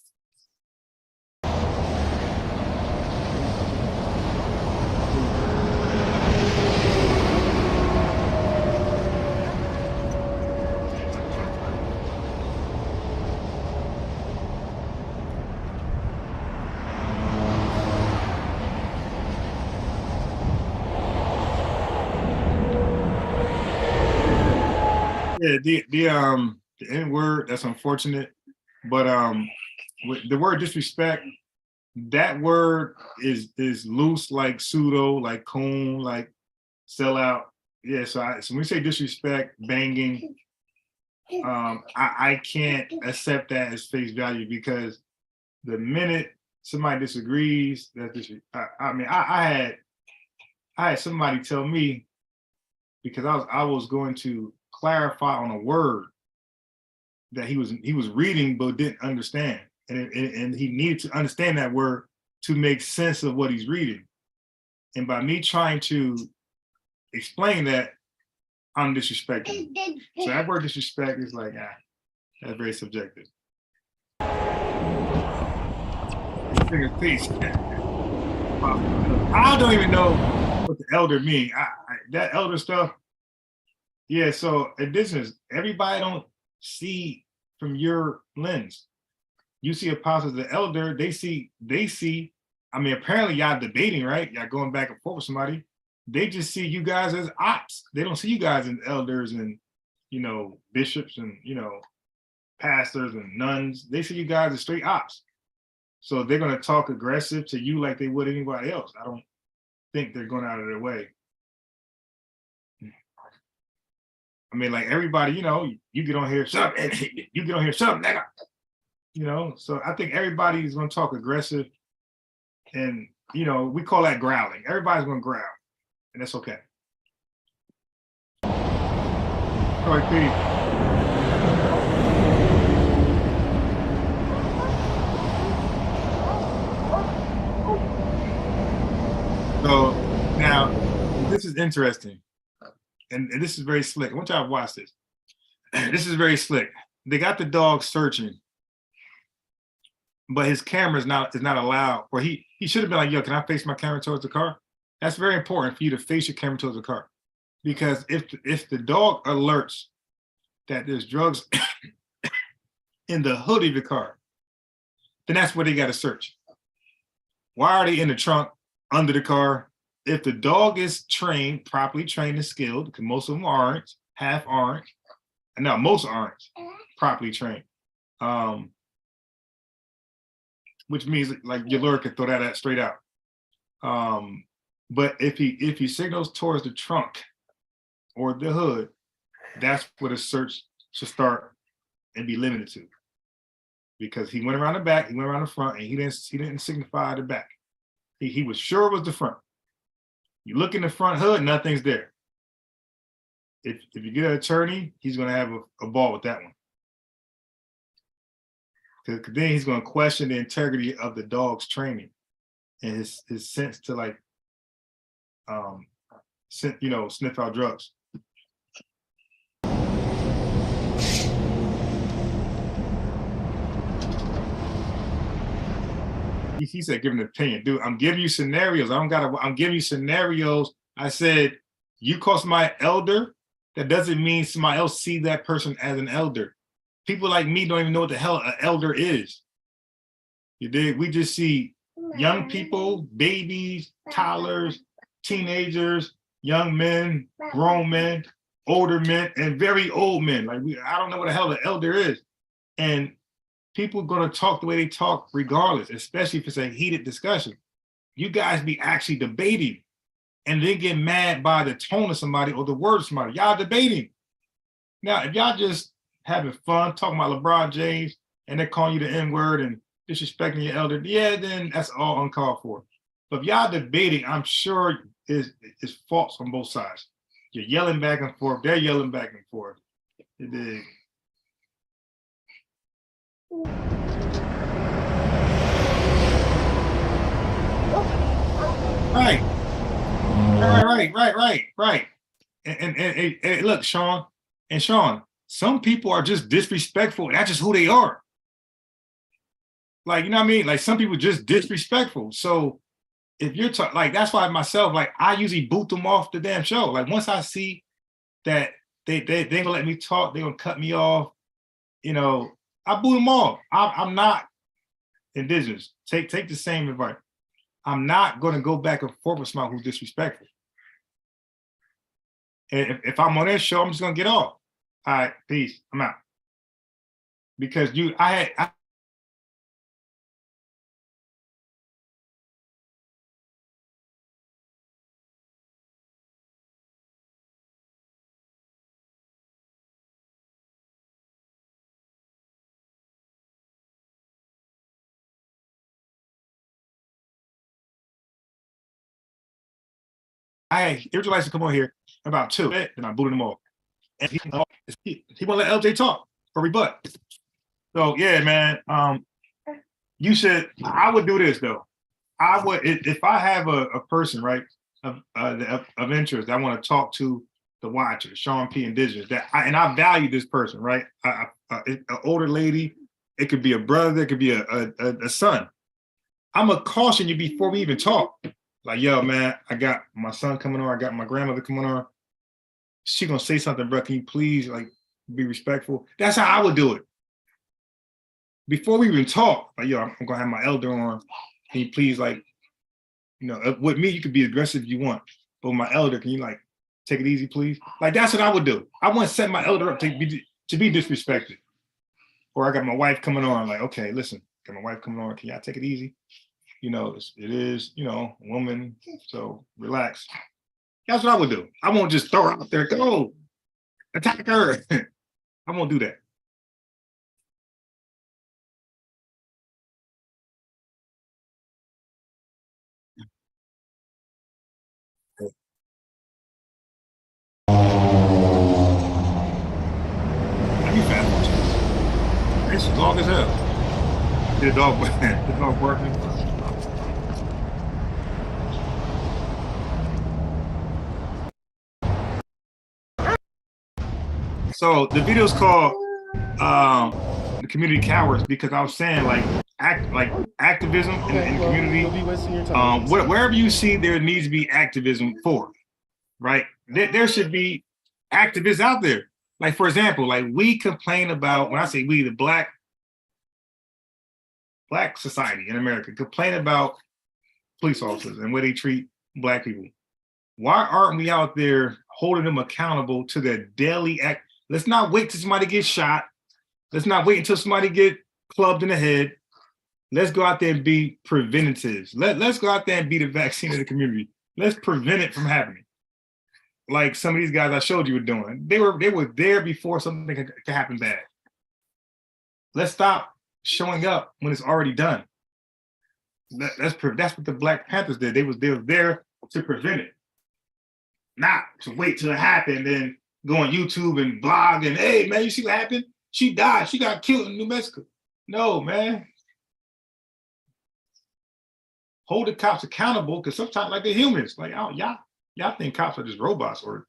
Speaker 2: Yeah, the N-word, that's unfortunate. But with the word disrespect, that word is loose like pseudo, like coon, like sellout. Yeah, so when we say disrespect, banging, I can't accept that as face value, because the minute somebody disagrees, I had somebody tell me, because I was going to clarify on a word that he was reading but didn't understand, and he needed to understand that word to make sense of what he's reading. And by me trying to explain that, I'm disrespecting. So that word disrespect is like, that's very subjective. Peace. I don't even know what the elder mean. That elder stuff. Yeah, so this is, everybody don't see from your lens. You see apostles, the elder, they see, I mean, apparently y'all debating, right? Y'all going back and forth with somebody. They just see you guys as ops. They don't see you guys as elders and, bishops and, pastors and nuns. They see you guys as straight ops. So they're going to talk aggressive to you like they would anybody else. I don't think they're going out of their way. I mean, like everybody, you get on here, shut up, you get on here, shut up, nigga. You know, so I think everybody's going to talk aggressive, and you know, we call that growling. Everybody's going to growl, and that's okay. All right, Pete. So now this is interesting, and this is very slick. I want y'all to watch this. This is very slick. They got the dog searching, but his camera is not allowed. Or he should have been like, "Yo, can I face my camera towards the car?" That's very important for you to face your camera towards the car, because if the dog alerts that there's drugs in the hood of your car, then that's where they got to search. Why are they in the trunk, under the car? If the dog is trained, properly trained and skilled, because most of them aren't, half aren't, and now most aren't properly trained. Which means like your lure could throw that at straight out. But if he signals towards the trunk or the hood, that's where the search should start and be limited to. Because he went around the back, he went around the front, and he didn't signify the back. He was sure it was the front. You look in the front hood, nothing's there. If you get an attorney, he's going to have a ball with that one. Because then he's going to question the integrity of the dog's training and his sense to like, sniff out drugs. He said, give an opinion. Dude, I'm giving you scenarios. I'm giving you scenarios. I said, you call somebody elder, that doesn't mean somebody else see that person as an elder. People like me don't even know what the hell an elder is. You dig? We just see young people, babies, toddlers, teenagers, young men, grown men, older men, and very old men. Like I don't know what the hell an elder is. And people are going to talk the way they talk regardless, especially if it's a heated discussion. You guys be actually debating and then get mad by the tone of somebody or the word of somebody. Y'all debating. Now, if y'all just having fun, talking about LeBron James, and they're calling you the N-word and disrespecting your elder, yeah, then that's all uncalled for. But if y'all debating, I'm sure it's false on both sides. You're yelling back and forth. They're yelling back and forth. You dig? Right. And look, Sean, some people are just disrespectful, and that's just who they are. Like, you know what I mean? Like some people just disrespectful. So if you're like, that's why myself, like I usually boot them off the damn show. Like once I see that they ain't gonna let me talk, they're gonna cut me off, you know, I boot them off. I'm not indigenous. Take the same advice. I'm not going to go back and forth with somebody who's disrespectful. And if I'm on this show, I'm just going to get off. All right, peace. I'm out. Because I had Israelites to come on here about 2, and I booted them off. And he won't let LJ talk or rebut. So yeah, man. I would do this though. I would if I have a person, right, of interest, I want to talk to the watcher, Sean P. Indigenous, and I value this person, right? An older lady, it could be a brother, it could be a son. I'm gonna caution you before we even talk. Like, yo, man, I got my son coming on. I got my grandmother coming on. She gonna say something, bro. Can you please like be respectful? That's how I would do it. Before we even talk, like, yo, I'm gonna have my elder on. Can you please, like, you know, with me, you could be aggressive if you want. But with my elder, can you like take it easy, please? Like, that's what I would do. I wouldn't set my elder up to be disrespected. Or I got my wife coming on, like, okay, listen, got my wife coming on. Can y'all take it easy? You know, it is, you know, a woman, so relax. That's what I would do. I won't just throw her out there, go, attack her. I won't do that. It's long as hell. The dog, the dog barking. So the video's called "The Community Cowards" because I was saying like activism in the community.
Speaker 7: You'll be wasting your time.
Speaker 2: Wherever you see there needs to be activism for, right? There should be activists out there. Like for example, like we complain about, when I say we, the black society in America complain about police officers and where they treat black people. Why aren't we out there holding them accountable to their daily act? Let's not wait till somebody gets shot. Let's not wait until somebody get clubbed in the head. Let's go out there and be preventatives. Let's go out there and be the vaccine in the community. Let's prevent it from happening. Like some of these guys I showed you were doing. They were there before something could happen bad. Let's stop showing up when it's already done. That's what the Black Panthers did. They was there to prevent it, not to wait till it happened and then go on YouTube and blog and, hey man, you see what happened? She died. She got killed in New Mexico. No, man. Hold the cops accountable, because sometimes like they're humans. Like, oh, y'all think cops are just robots or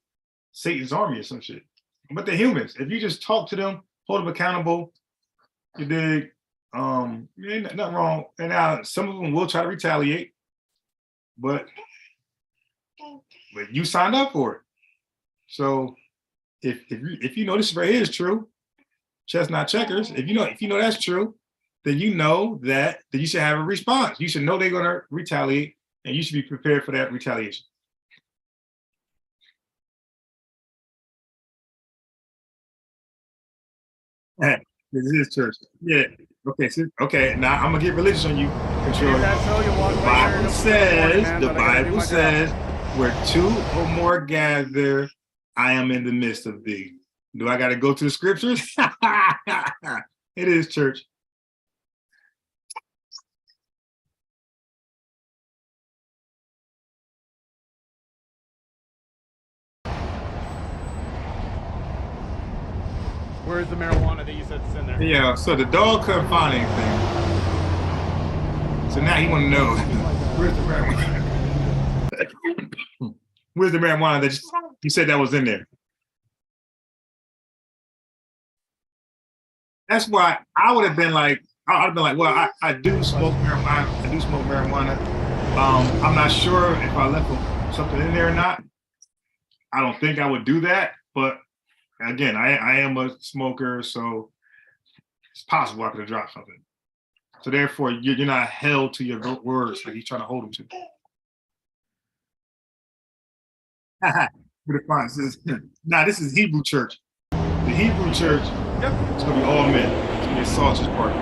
Speaker 2: Satan's army or some shit. But they're humans. If you just talk to them, hold them accountable, you dig, ain't nothing wrong. And now some of them will try to retaliate, but you signed up for it. So if you know this right here is true, chestnut checkers, if you know that's true, then you know that you should have a response. You should know they're gonna retaliate, and you should be prepared for that retaliation. This is church. Yeah. Okay. Now I'm gonna get religious on you, Control. The Bible says, where two or more gather, I am in the midst of thee. Do I gotta go to the scriptures? It is church.
Speaker 11: Where's the marijuana that you said is in there?
Speaker 2: Yeah, so the dog couldn't find anything. So now he want to know, where's the marijuana? Where's the marijuana that you said that was in there? That's why I would have been like, well, I do smoke marijuana. I'm not sure if I left something in there or not. I don't think I would do that, but again, I am a smoker, so it's possible I could have dropped something. So therefore, you're not held to your words like he's trying to hold them to. This is Hebrew church. The Hebrew church, it's gonna be all men. It's gonna be a sausage party.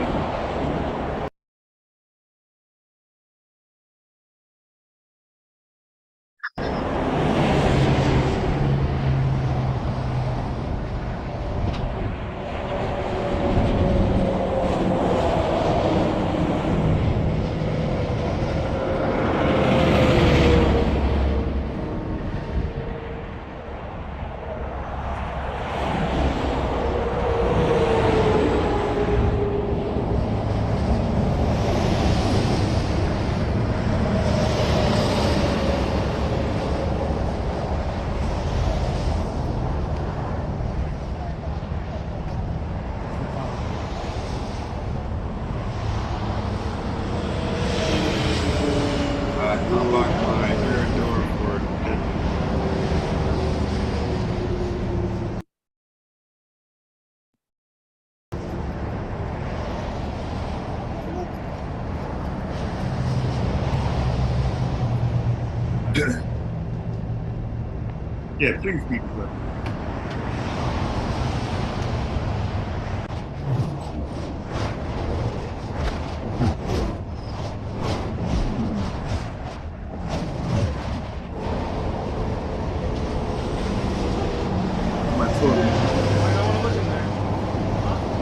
Speaker 2: Yeah, please be clear.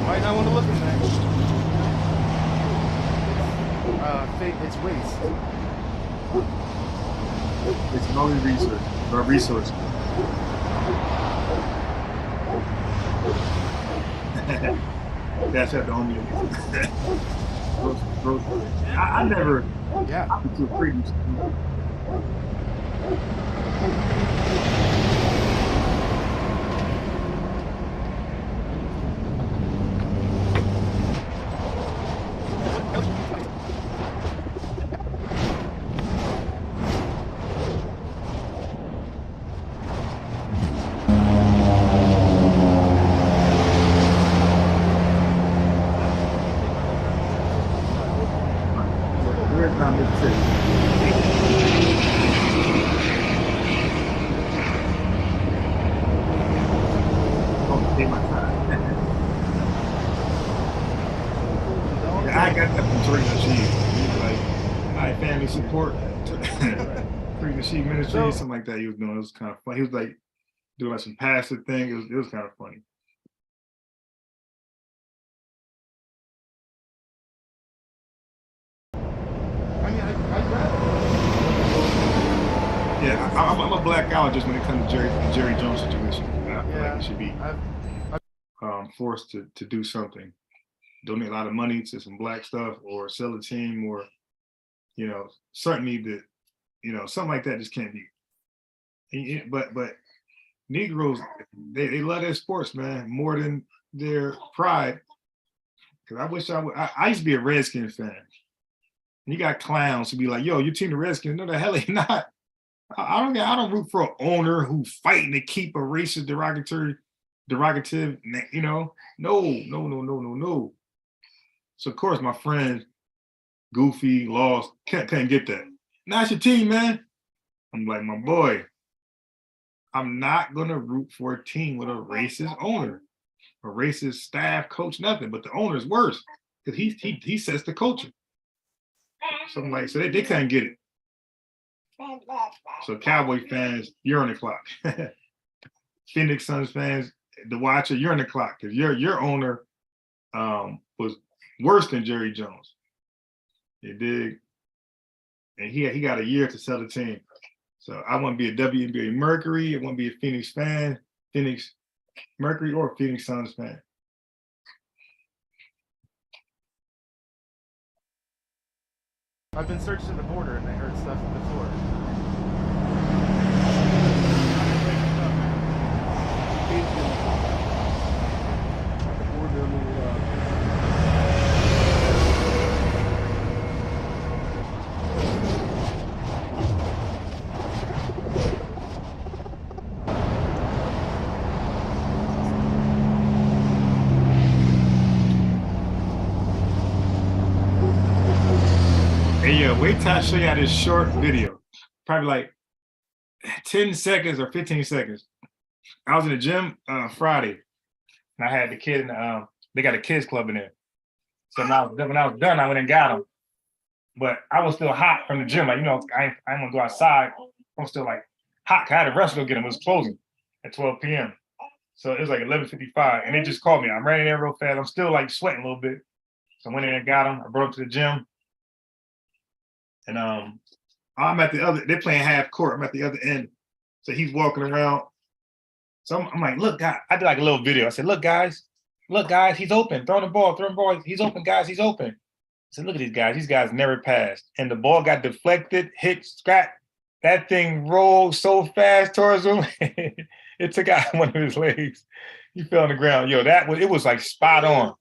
Speaker 7: Might not want to look in there. It's waste.
Speaker 2: It's only research, or resource. That's at the only. I never.
Speaker 7: Yeah.
Speaker 2: opted to freedom. Where's my Mississippi? Oh, take my time. Yeah, I got that from Tariq Nasheed. He was like, my family support Tariq Nasheed Ministry, something like that. He was doing. It was kind of fun. He was like doing like some passive thing. It was kind of funny.
Speaker 7: I mean, I'd rather.
Speaker 2: Yeah, I'm a blackologist when it comes to Jerry Jones situation. I feel like he should be forced to do something, donate a lot of money to some black stuff, or sell a team, or certainly that something like that just can't be. But Negroes, they love their sports, man, more than their pride. Because I wish I used to be a Redskins fan. And you got clowns who be like, "Yo, your team the Redskins." No, the hell they not. I don't root for an owner who fighting to keep a racist, derogative, no. So of course my friends, Goofy, Lost, can't get that. Now it's your team, man. I'm like, my boy, I'm not gonna root for a team with a racist owner, a racist staff, coach, nothing. But the owner is worse because he sets the culture. Something like so they can't get it. So Cowboy fans, you're on the clock. Phoenix Suns fans, the Watcher, you're on the clock because your owner was worse than Jerry Jones. You dig? And he got a year to sell the team. So I want to be a WNBA Mercury. I want to be a Phoenix fan, Phoenix Mercury, or Phoenix Suns fan.
Speaker 7: I've been searching the border and I heard stuff before.
Speaker 2: Hey, wait till I show you this short video. Probably like 10 seconds or 15 seconds. I was in the gym Friday, and I had the kid, and they got a kids club in there. So now, when I was done, I went and got him. But I was still hot from the gym. Like, I ain't gonna go outside. I'm still like hot. I had to rush to go get him. It was closing at 12 p.m. So it was like 11:55, and they just called me. I'm running there real fast. I'm still like sweating a little bit. So I went in and got him. I brought him to the gym. And I'm at the other, they're playing half court. I'm at the other end. So he's walking around. So I'm like, look, guys, I did like a little video. I said, look, guys, he's open. Throw the ball. He's open, guys, he's open. I said, look at these guys. These guys never passed. And the ball got deflected, hit, scrap. That thing rolled so fast towards him. It took out one of his legs. He fell on the ground. Yo, it was like spot on.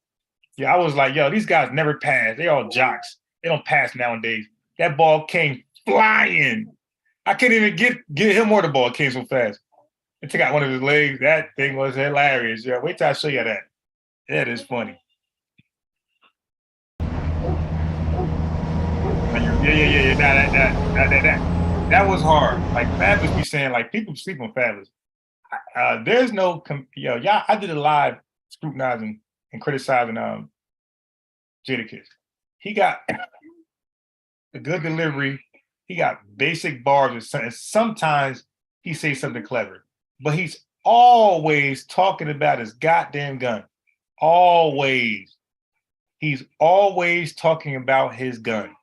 Speaker 2: Yeah, I was like, yo, these guys never pass. They all jocks. They don't pass nowadays. That ball came flying. I couldn't even get him or the ball. It came so fast. It took out one of his legs. That thing was hilarious. Yeah, wait till I show you that. That is funny. Yeah. That was hard. Like Fabulous be saying, like people sleep on Fabulous. There's no, y'all. I did a live scrutinizing and criticizing Jadakiss. He got a good delivery. He got basic bars, and sometimes he says something clever, but he's always talking about his goddamn gun. Always. He's always talking about his gun.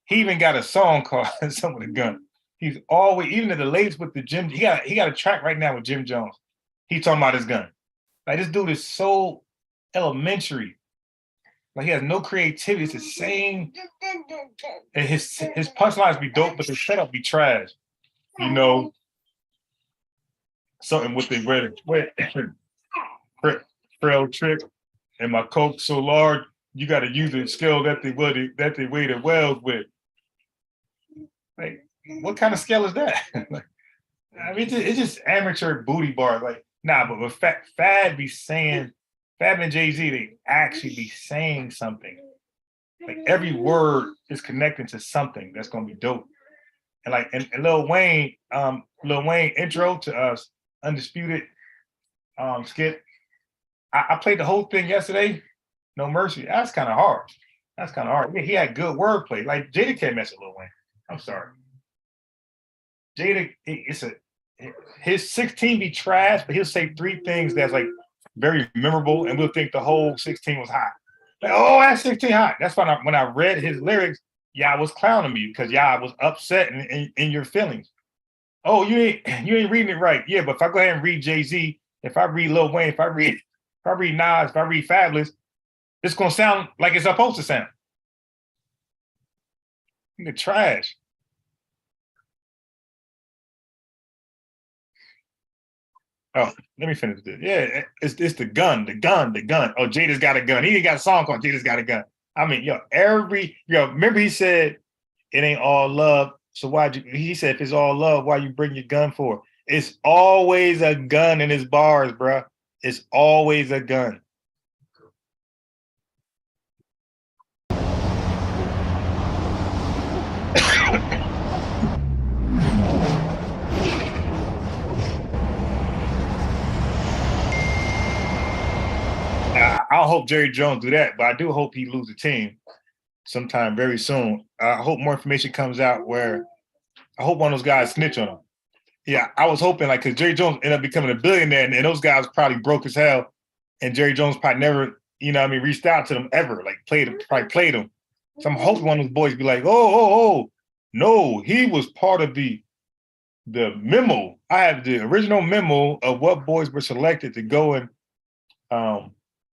Speaker 2: He even got a song called Something with a Gun. He's always, even at the latest with the Jim, he got a track right now with Jim Jones. He's talking about his gun. Like this dude is so elementary. Like he has no creativity. It's the same. And his punchlines be dope, but the setup be trash. You know, something with the red frail trick, and my coke so large, you got to use the scale that they weigh the wells with. Like, what kind of scale is that? I mean, it's just amateur booty bar. Like, nah, but with Fab be saying, Fab and Jay-Z, they actually be saying something. Like every word is connecting to something that's gonna be dope. And like, and Lil Wayne intro to us, Undisputed skit. I played the whole thing yesterday. No Mercy. That's kind of hard. Yeah, he had good wordplay. Like Jada can't mess with Lil Wayne. I'm sorry. Jada, his 16 be trash, but he'll say 3 things that's like very memorable, and we'll think the whole 16 was hot. Like, oh, that's 16 hot. That's why when I read his lyrics, y'all was clowning me because y'all was upset in your feelings. Oh, you ain't reading it right. Yeah, but if I go ahead and read Jay-Z, if I read Lil Wayne, if I read Nas, if I read Fabulous, it's gonna sound like it's supposed to sound. You're trash. Oh, let me finish this. Yeah, it's the gun. Oh, Jada's got a gun. He ain't got a song called Jada's Got a Gun. I mean, remember he said it ain't all love. So he said if it's all love, why you bring your gun for? It's always a gun in his bars, bruh. It's always a gun. I don't hope Jerry Jones do that, but I do hope he lose the team sometime very soon. I hope more information comes out where I hope one of those guys snitch on him. Yeah, I was hoping because Jerry Jones ended up becoming a billionaire, and those guys probably broke as hell, and Jerry Jones probably never, reached out to them ever, like played them. So I'm hoping one of those boys be like, oh, no, he was part of the memo. I have the original memo of what boys were selected to go and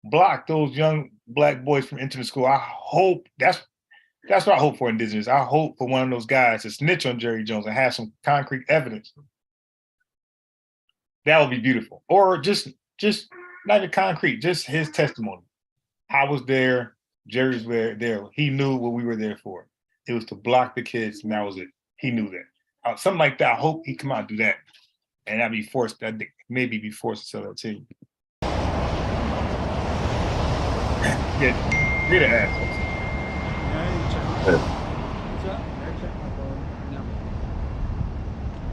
Speaker 2: block those young black boys from entering the school. I hope that's what I hope for Indigenous. I hope for one of those guys to snitch on Jerry Jones and have some concrete evidence. That would be beautiful. Or just not even concrete, just his testimony. I was there, Jerry's there. He knew what we were there for. It was to block the kids, and that was it. He knew that. Something like that. I hope he come out and do that. And I'd be forced to sell that team. Yeah, you're the assholes.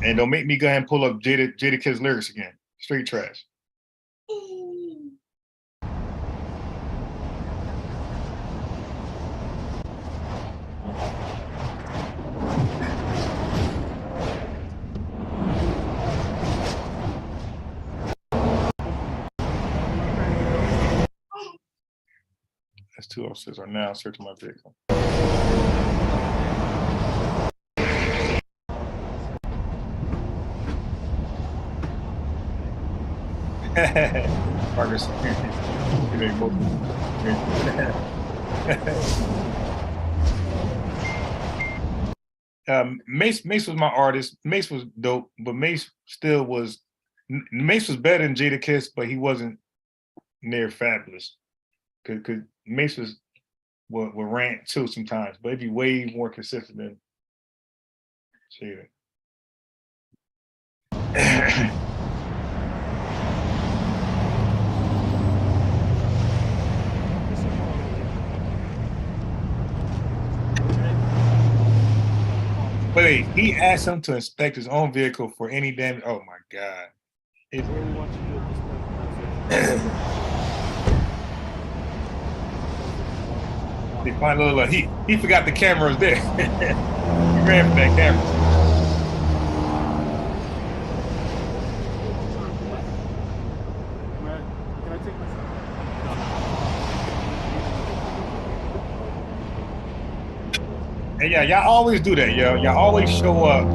Speaker 2: And don't make me go ahead and pull up Jada Kid's lyrics again. Straight trash. S2 officers are now searching my vehicle. Marcus. Mace was my artist. Mace was dope, but Mace was better than Jada Kiss, but he wasn't near Fabulous. Because Mace would rant too sometimes, but it'd be way more consistent than Jada. Wait, he asked him to inspect his own vehicle for any damage. Oh my God. They find a little, he forgot the camera was there. He ran for that camera.
Speaker 3: Can I take myself?
Speaker 2: And yeah, y'all always do that, yo. Y'all always show up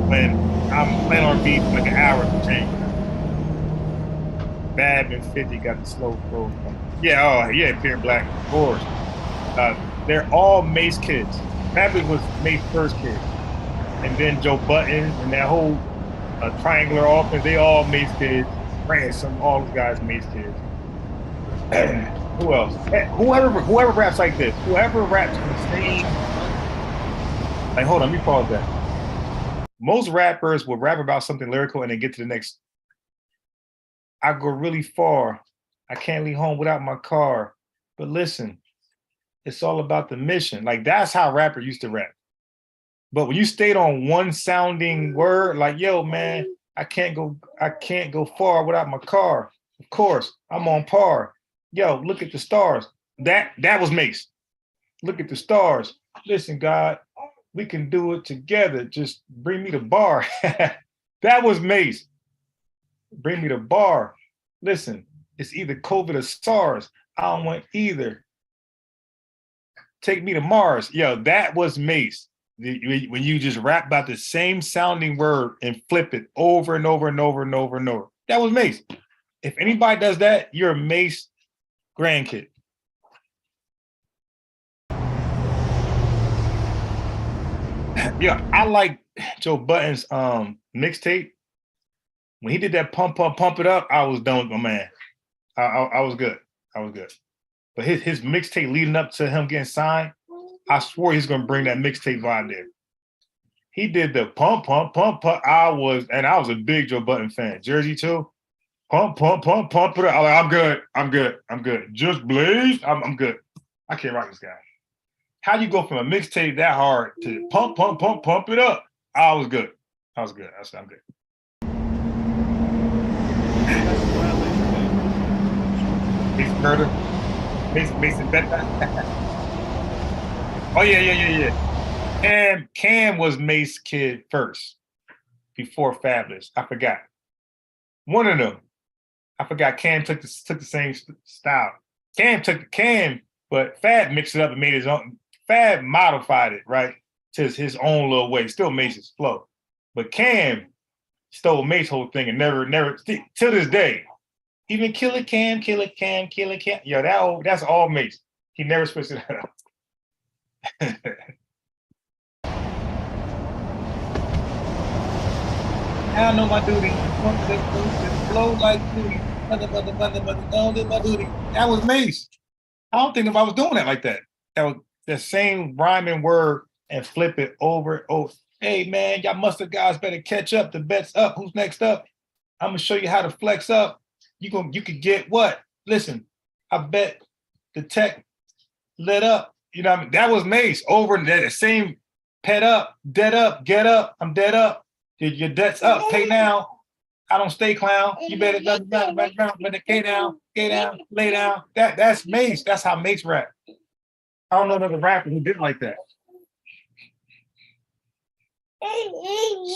Speaker 2: when I'm playing on beat like an hour to change. Fab and 50 got the slow flow. Yeah, oh yeah, Pierre Black, of course. They're all Mace kids. Fabulous was Mace's first kid. And then Joe Button and that whole triangular offense, they all Mace kids. Ransom, all those guys Mace kids. Who else? Whoever raps like this, whoever raps the same. Like, hold on, let me pause that. Most rappers will rap about something lyrical and then get to the next. I go really far. I can't leave home without my car. But listen, it's all about the mission. Like, that's how rapper used to rap. But when you stayed on one sounding word, like, yo, man, I can't go far without my car. Of course, I'm on par. Yo, look at the stars. That was Mace. Look at the stars. Listen, God, we can do it together. Just bring me the bar. That was Mace. Bring me the bar. Listen, it's either COVID or SARS. I don't want either. Take me to Mars. Yo, that was Mace. When you just rap about the same sounding word and flip it over and over and over and over and over. That was Mace. If anybody does that, you're a Mace grandkid. Yeah, I like Joe Button's mixtape. When he did that pump it up, I was done with my man. I was good. I was good. But his mixtape leading up to him getting signed, I swore he's gonna bring that mixtape vibe there. He did the pump. I was a big Joe Button fan. Jersey too. Pump it up. I'm good. Just Blaze. I'm good. I can't rock this guy. How you go from a mixtape that hard to pump it up? I was good. I said, I'm good. Mason Murder. Mason Betta. Oh yeah. Cam was Mace kid first before Fabulous. I forgot. One of them. I forgot. Cam took the same style. Cam, but Fab mixed it up and made his own. Fab modified it, right, to his own little way. Still Mace's flow. But Cam stole Mace's whole thing and never, till this day. Even Killer Cam. Yo, that's all Mace. He never switched it up. I know my duty. Flow like duty. My duty. That was Mace. I don't think if I was doing that like that. That was the same rhyming word and flip it over. Oh, hey man, y'all mustard guys better catch up. The bet's up. Who's next up? I'm gonna show you how to flex up. You could get what? Listen, I bet the tech lit up. You know what I mean? That was Mace over that same pet up, dead up, get up. I'm dead up. Your debt's up. Pay now. I don't stay clown. You better K down, lay down. That's Mace. That's how Mace rap. I don't know another rapper who did like that.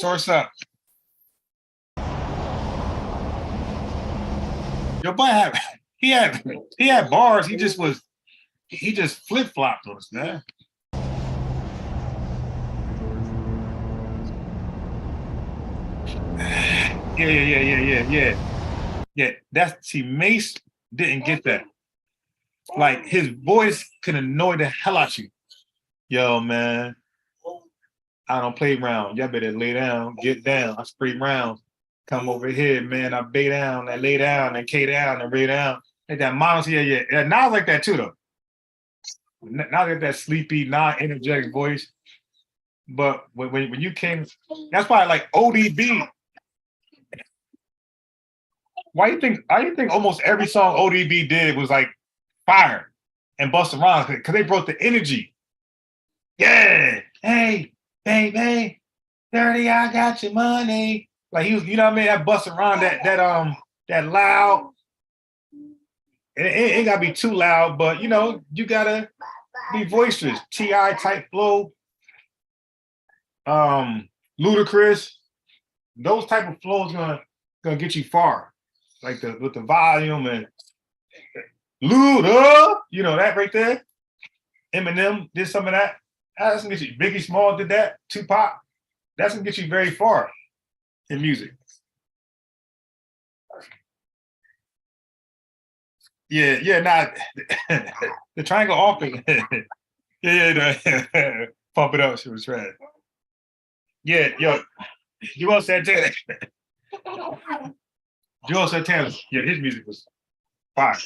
Speaker 2: Source up. Your boy he had bars. He just flip-flopped on us, man. Yeah. Mace didn't get that. Like, his voice can annoy the hell out you. Yo, man, I don't play round. Y'all better lay down, get down. I spray rounds. Come over here, man. I bay down, I lay down, and K down, and lay down. Like that Miles, yeah. Now like that too, though. Now get that sleepy, non-energetic voice. But when you came, that's why I like ODB. Why you think almost every song ODB did was like fire and Busta Rhymes? Because they brought the energy. Yeah. Hey, baby, 30, I got your money. Like, he was, you know what I mean? That Busta Rhymes, that loud. It ain't gotta be too loud, but you know, you gotta be boisterous. T.I. type flow. Ludacris. Those type of flows gonna get you far. Like with the volume and Luda, you know that right there. Eminem did some of that. That's gonna get you. Biggie Small did that. Tupac. That's gonna get you very far in music. Yeah, not the triangle offense. Pump it up, she was right. Yeah, yo, Joel Santana. Joel Santana, yeah, his music was fire.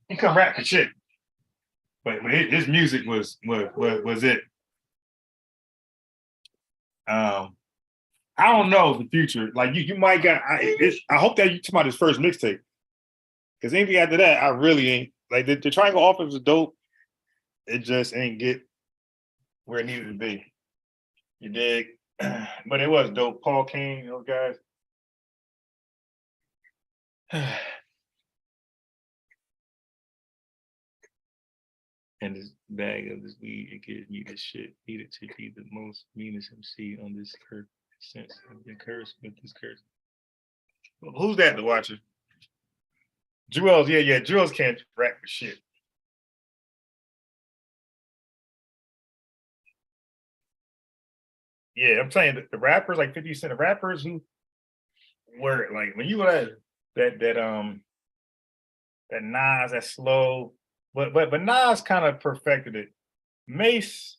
Speaker 2: He couldn't rap for shit, but his music was it. I don't know the future. Like you might got. I hope that you talk about his first mixtape, because anything after that, I really ain't like the triangle offense was dope. It just ain't get where it needed to be. You dig? But it was dope. Paul King, those guys. And this bag of this weed, it gives me this shit. Needed to be the most meanest MC on this curve since the curse with this curse. Who's that, the watcher? Jewels, yeah. Jewels can't rap for shit. Yeah, I'm saying the rappers, like 50 Cent, the rappers who were like when you were that Nas, that slow, but Nas kind of perfected it. Mace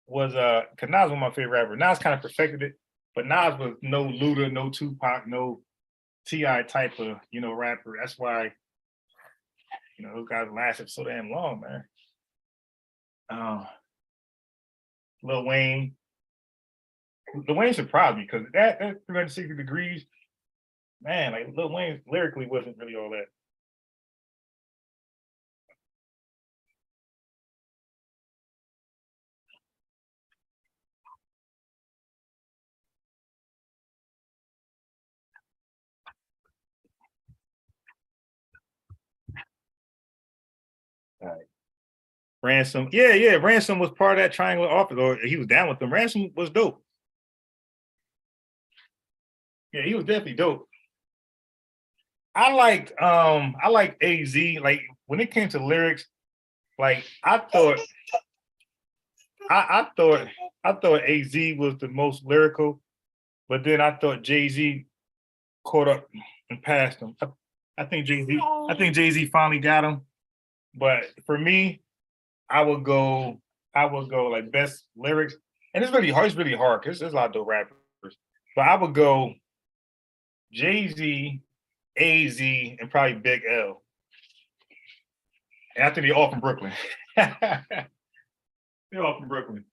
Speaker 2: was cause Nas was one of my favorite rappers. Nas kind of perfected it, but Nas was no Luda, no Tupac, no T.I. type of rapper. That's why those guys lasted so damn long, man. Lil Wayne. Lil Wayne surprised me because that 360 degrees, man, like Lil Wayne lyrically wasn't really all that. All right. Ransom, yeah, Ransom was part of that triangle office, or he was down with them. Ransom was dope. Yeah, he was definitely dope. I liked AZ. Like when it came to lyrics, like I thought AZ was the most lyrical, but then I thought Jay-Z caught up and passed him. I think Jay-Z finally got him. But for me, I would go like best lyrics. And it's really hard because there's a lot of dope rappers. But I would go Jay-Z, AZ, and probably Big L. And I think they're all from Brooklyn. They're all from Brooklyn.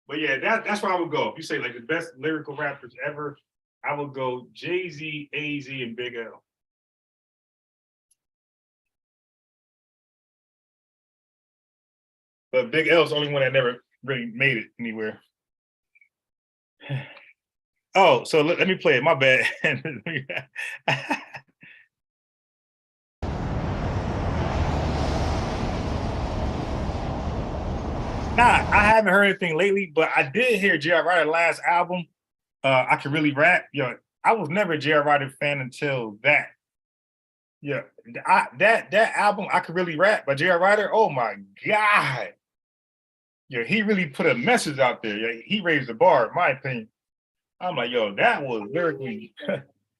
Speaker 2: But yeah, that's where I would go. If you say like the best lyrical rappers ever, I would go Jay-Z, AZ, and Big L. But Big L's the only one that never really made it anywhere. Oh, so let me play it. My bad. Nah, I haven't heard anything lately, but I did hear J.R. Ryder's last album. I Can Really Rap. I was never a J.R. Ryder fan until that. Yeah, that album, I Can Really Rap by J.R. Ryder. Oh my God. Yeah, he really put a message out there. Yeah, he raised the bar, in my opinion. I'm like, yo, that was lyrically,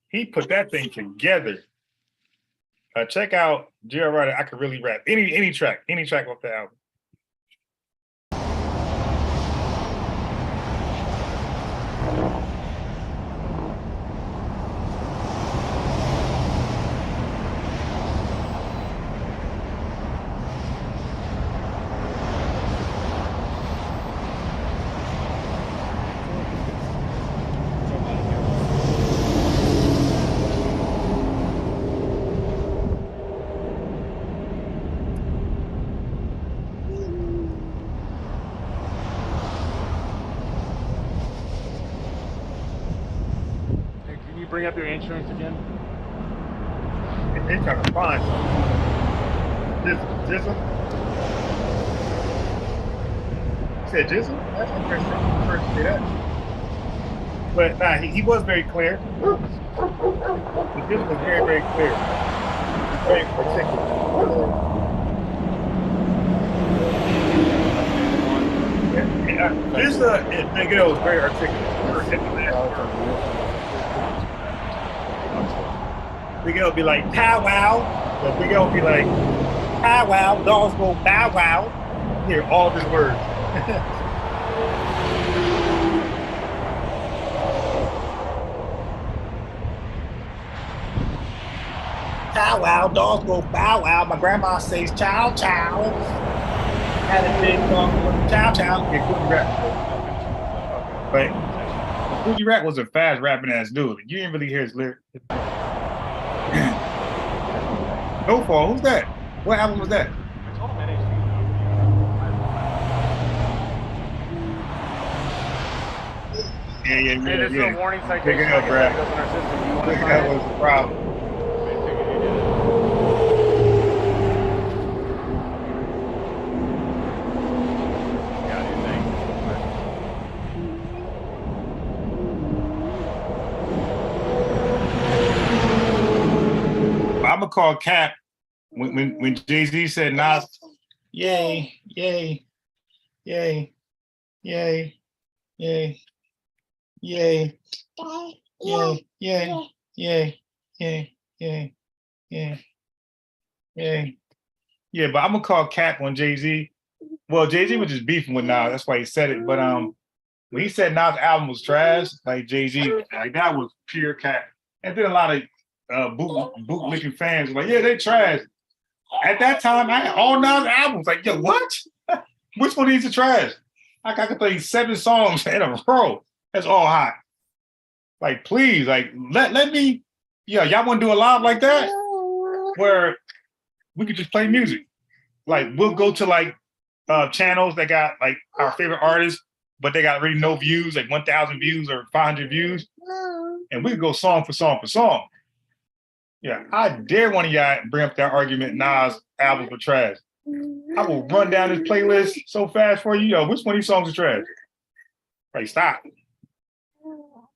Speaker 2: he put that thing together. Check out J.R. Ryder, I Can Really Rap. Any track off the album.
Speaker 11: Bring up your insurance again.
Speaker 2: They're trying to find Jizzle. You said Jizzle? That's the first time to say that. But nah, he was very clear. The Jizzle was very, very clear. Very particular. Jizzle and Big L was very articulate. Big L be like pow wow. The Big L be like pow wow. Dogs go bow wow. You hear all of his words. Pow wow, dogs go bow wow. My grandma says chow chow. Had a big song with chow chow. Yeah, Coogee Rap. But Coogee Rap was a fast rapping ass dude. You didn't really hear his lyrics. No Fall, who's that? What album was that? Yeah.
Speaker 11: This is a warning citation.
Speaker 2: Pick it up, Brad. That was the problem. I'm gonna call Cap when Jay-Z said Nas, yay, yay, yay, yay, yay, yay, yay, yay, yay, yay, yay, yay, yay. Yeah, but I'm gonna call Cap on Jay-Z. Well, Jay-Z was just beefing with Nas, that's why he said it. But when he said Nas' album was trash, like Jay-Z, like that was pure Cap. And then a lot of bootlicking fans were like, yeah, they trash. At that time, I had all 9 albums. Like, yo, what? Which one of these are trash? Like, I could play 7 songs in a row. That's all hot. Like, please, like, let me, y'all want to do a live like that? Where we could just play music. Like, we'll go to like channels that got like our favorite artists, but they got really no views, like 1,000 views or 500 views. And we could go song for song for song. Yeah, I dare one of y'all bring up that argument, Nas' albums were trash. I will run down this playlist so fast for you. Yo, which one of these songs are trash? Like, stop.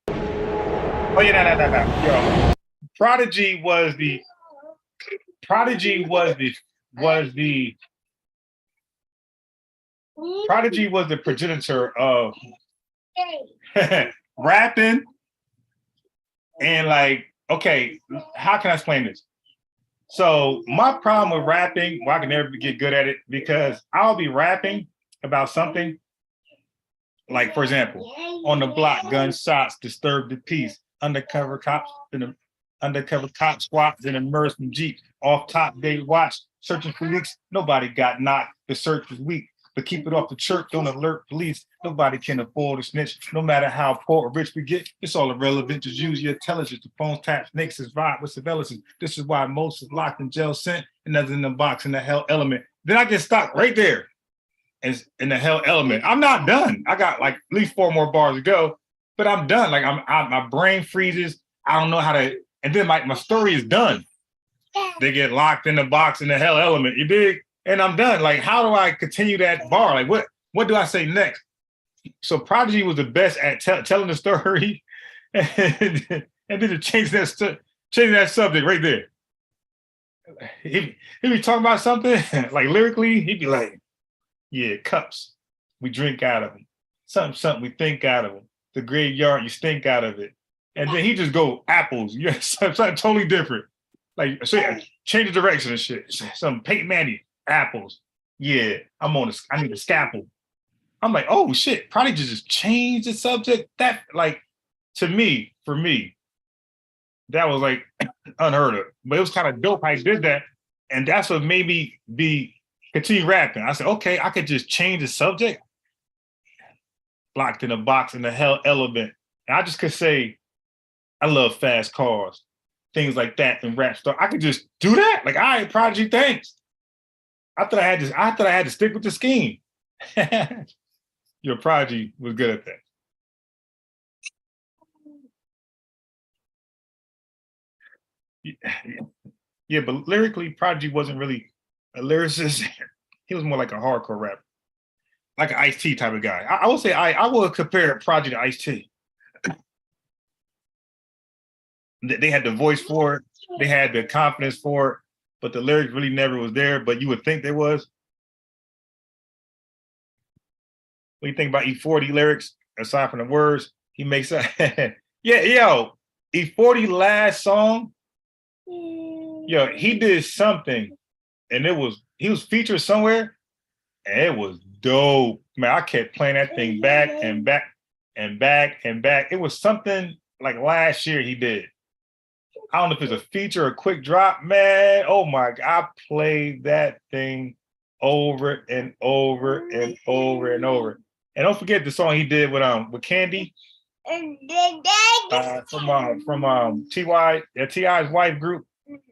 Speaker 2: Oh, yeah, no. Yo, Prodigy was the progenitor of rapping and like, okay, how can I explain this? So my problem with rapping, well, I can never get good at it because I'll be rapping about something. Like, for example, on the block, gunshots disturb the peace. Undercover cops squats in a Mercedes Jeep. Off top, they watch, searching for leaks. Nobody got knocked. The search was weak. But keep it off the church, don't alert police. Nobody can afford a snitch. No matter how poor or rich we get, it's all irrelevant. Just use your intelligence. The phones tap, snakes is vibe with surveillance. This is why most is locked in jail sent and others in the box in the hell element. Then I get stuck right there as in the hell element. I'm not done. I got like at least 4 more bars to go, but I'm done. Like my brain freezes. I don't know how to, and then my story is done. They get locked in the box in the hell element. You dig? And I'm done. Like, how do I continue that bar? Like, what do I say next? So Prodigy was the best at telling the story, and then to change that subject right there. He'd be talking about something like lyrically. He'd be like, "Yeah, cups, we drink out of them. Something we think out of them. The graveyard, you stink out of it." And then he just go apples. Yeah, something totally different. Like, so change the direction and shit. Some Peyton Manning. Apples. Yeah, I need a scalpel. I'm like, oh shit, probably just changed the subject. That, like, for me, that was like unheard of. But it was kind of dope how he did that. And that's what made me continue rapping. I said, okay, I could just change the subject. Locked in a box in the hell element. And I just could say, I love fast cars, things like that in rap stuff. I could just do that. Like, all right, Prodigy, thanks. I thought I had to stick with the scheme. Your Prodigy was good at that. Yeah, but lyrically, Prodigy wasn't really a lyricist. He was more like a hardcore rapper, like an Ice-T type of guy. I would say I would compare Prodigy to Ice-T. They had the voice for it. They had the confidence for it. But the lyrics really never was there, but you would think there was. When you think about E40 lyrics, aside from the words, he makes that. Yeah, yo, E40 last song Yo, he did something, and he was featured somewhere, and it was dope. Man, I kept playing that thing back and back and back and back. It was something like last year he did. I don't know if it's a feature or a quick drop, man. Oh my God, I played that thing over and over and over and over. And don't forget the song he did with Candy from T.I.'s wife group.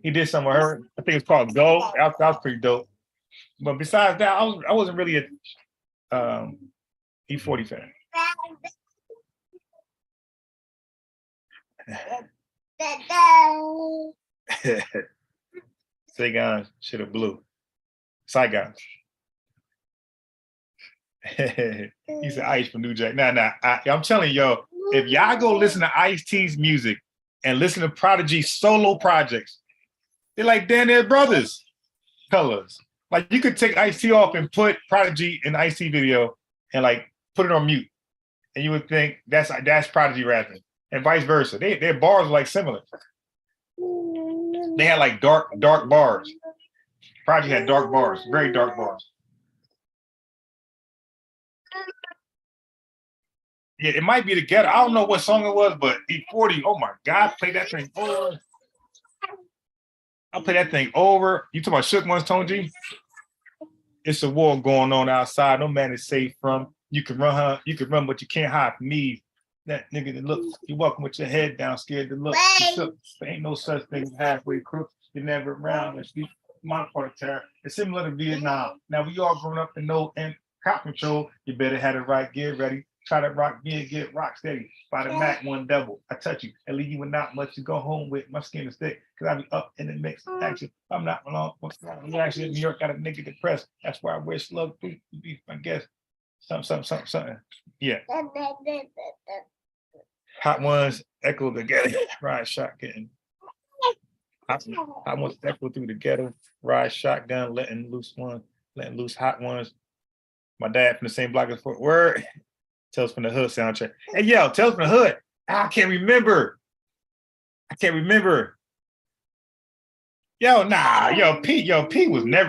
Speaker 2: He did some with her. I think it's called Go. That was pretty dope. But besides that, I wasn't really a E40 fan. Saigon should have blew. Saigon. He said Ice from New Jack. Nah. I'm telling yo, if y'all go listen to Ice-T's music and listen to Prodigy solo projects, they're like they're brothers. Colors. Like you could take Ice-T off and put Prodigy in the Ice-T video and like put it on mute, and you would think that's Prodigy rapping, and vice versa. Their bars were like similar. They had like dark bars. Prodigy had dark bars, very dark bars. Yeah, it might be the Ghetto. I don't know what song it was, but E40. Oh my God, play that thing over. I'll play that thing over. You talking about Shook Ones, Tone G? It's a war going on outside. No man is safe from. You can run, but you can't hide from me. That nigga that look, you walking with your head down, scared to look. There ain't no such thing as halfway crook. You're never around. Let's be my part of terror. It's similar to Vietnam. Now we all grown up and know and cop control. You better have the right gear ready. Try to rock gear, get rock steady. By the Mac, one double. I touch you and leave you with not much to go home with. My skin is thick because I be up in the mix. Action. I'm not alone. Actually, in New York got a nigga depressed. That's why I wear slug beef. I guess something. Yeah. Hot Ones echo together. Ride shotgun. Hot Ones echo through the ghetto. Ride shotgun. Letting loose Hot Ones. My dad from the same block as Fort Worth. Tales from the Hood soundtrack. Hey, yo, Tales from the Hood. I can't remember. P was never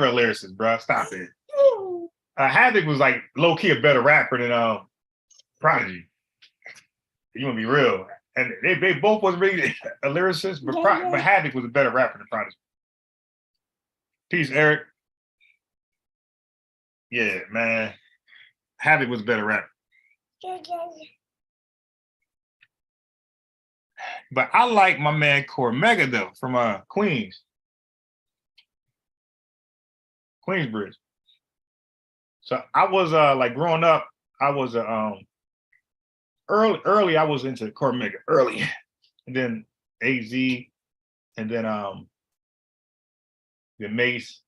Speaker 2: a lyricist, bro. Stop it. Havoc was like low key a better rapper than Prodigy. You wanna be real? And they both wasn't really a lyricist, but Havoc was a better rapper than Prodigy. Peace, Eric. Yeah, man. Havoc was a better rapper. But I like my man Cormega though, from Queensbridge. So I was like growing up, I was early I was into Cormega early, and then AZ, and then the Mace.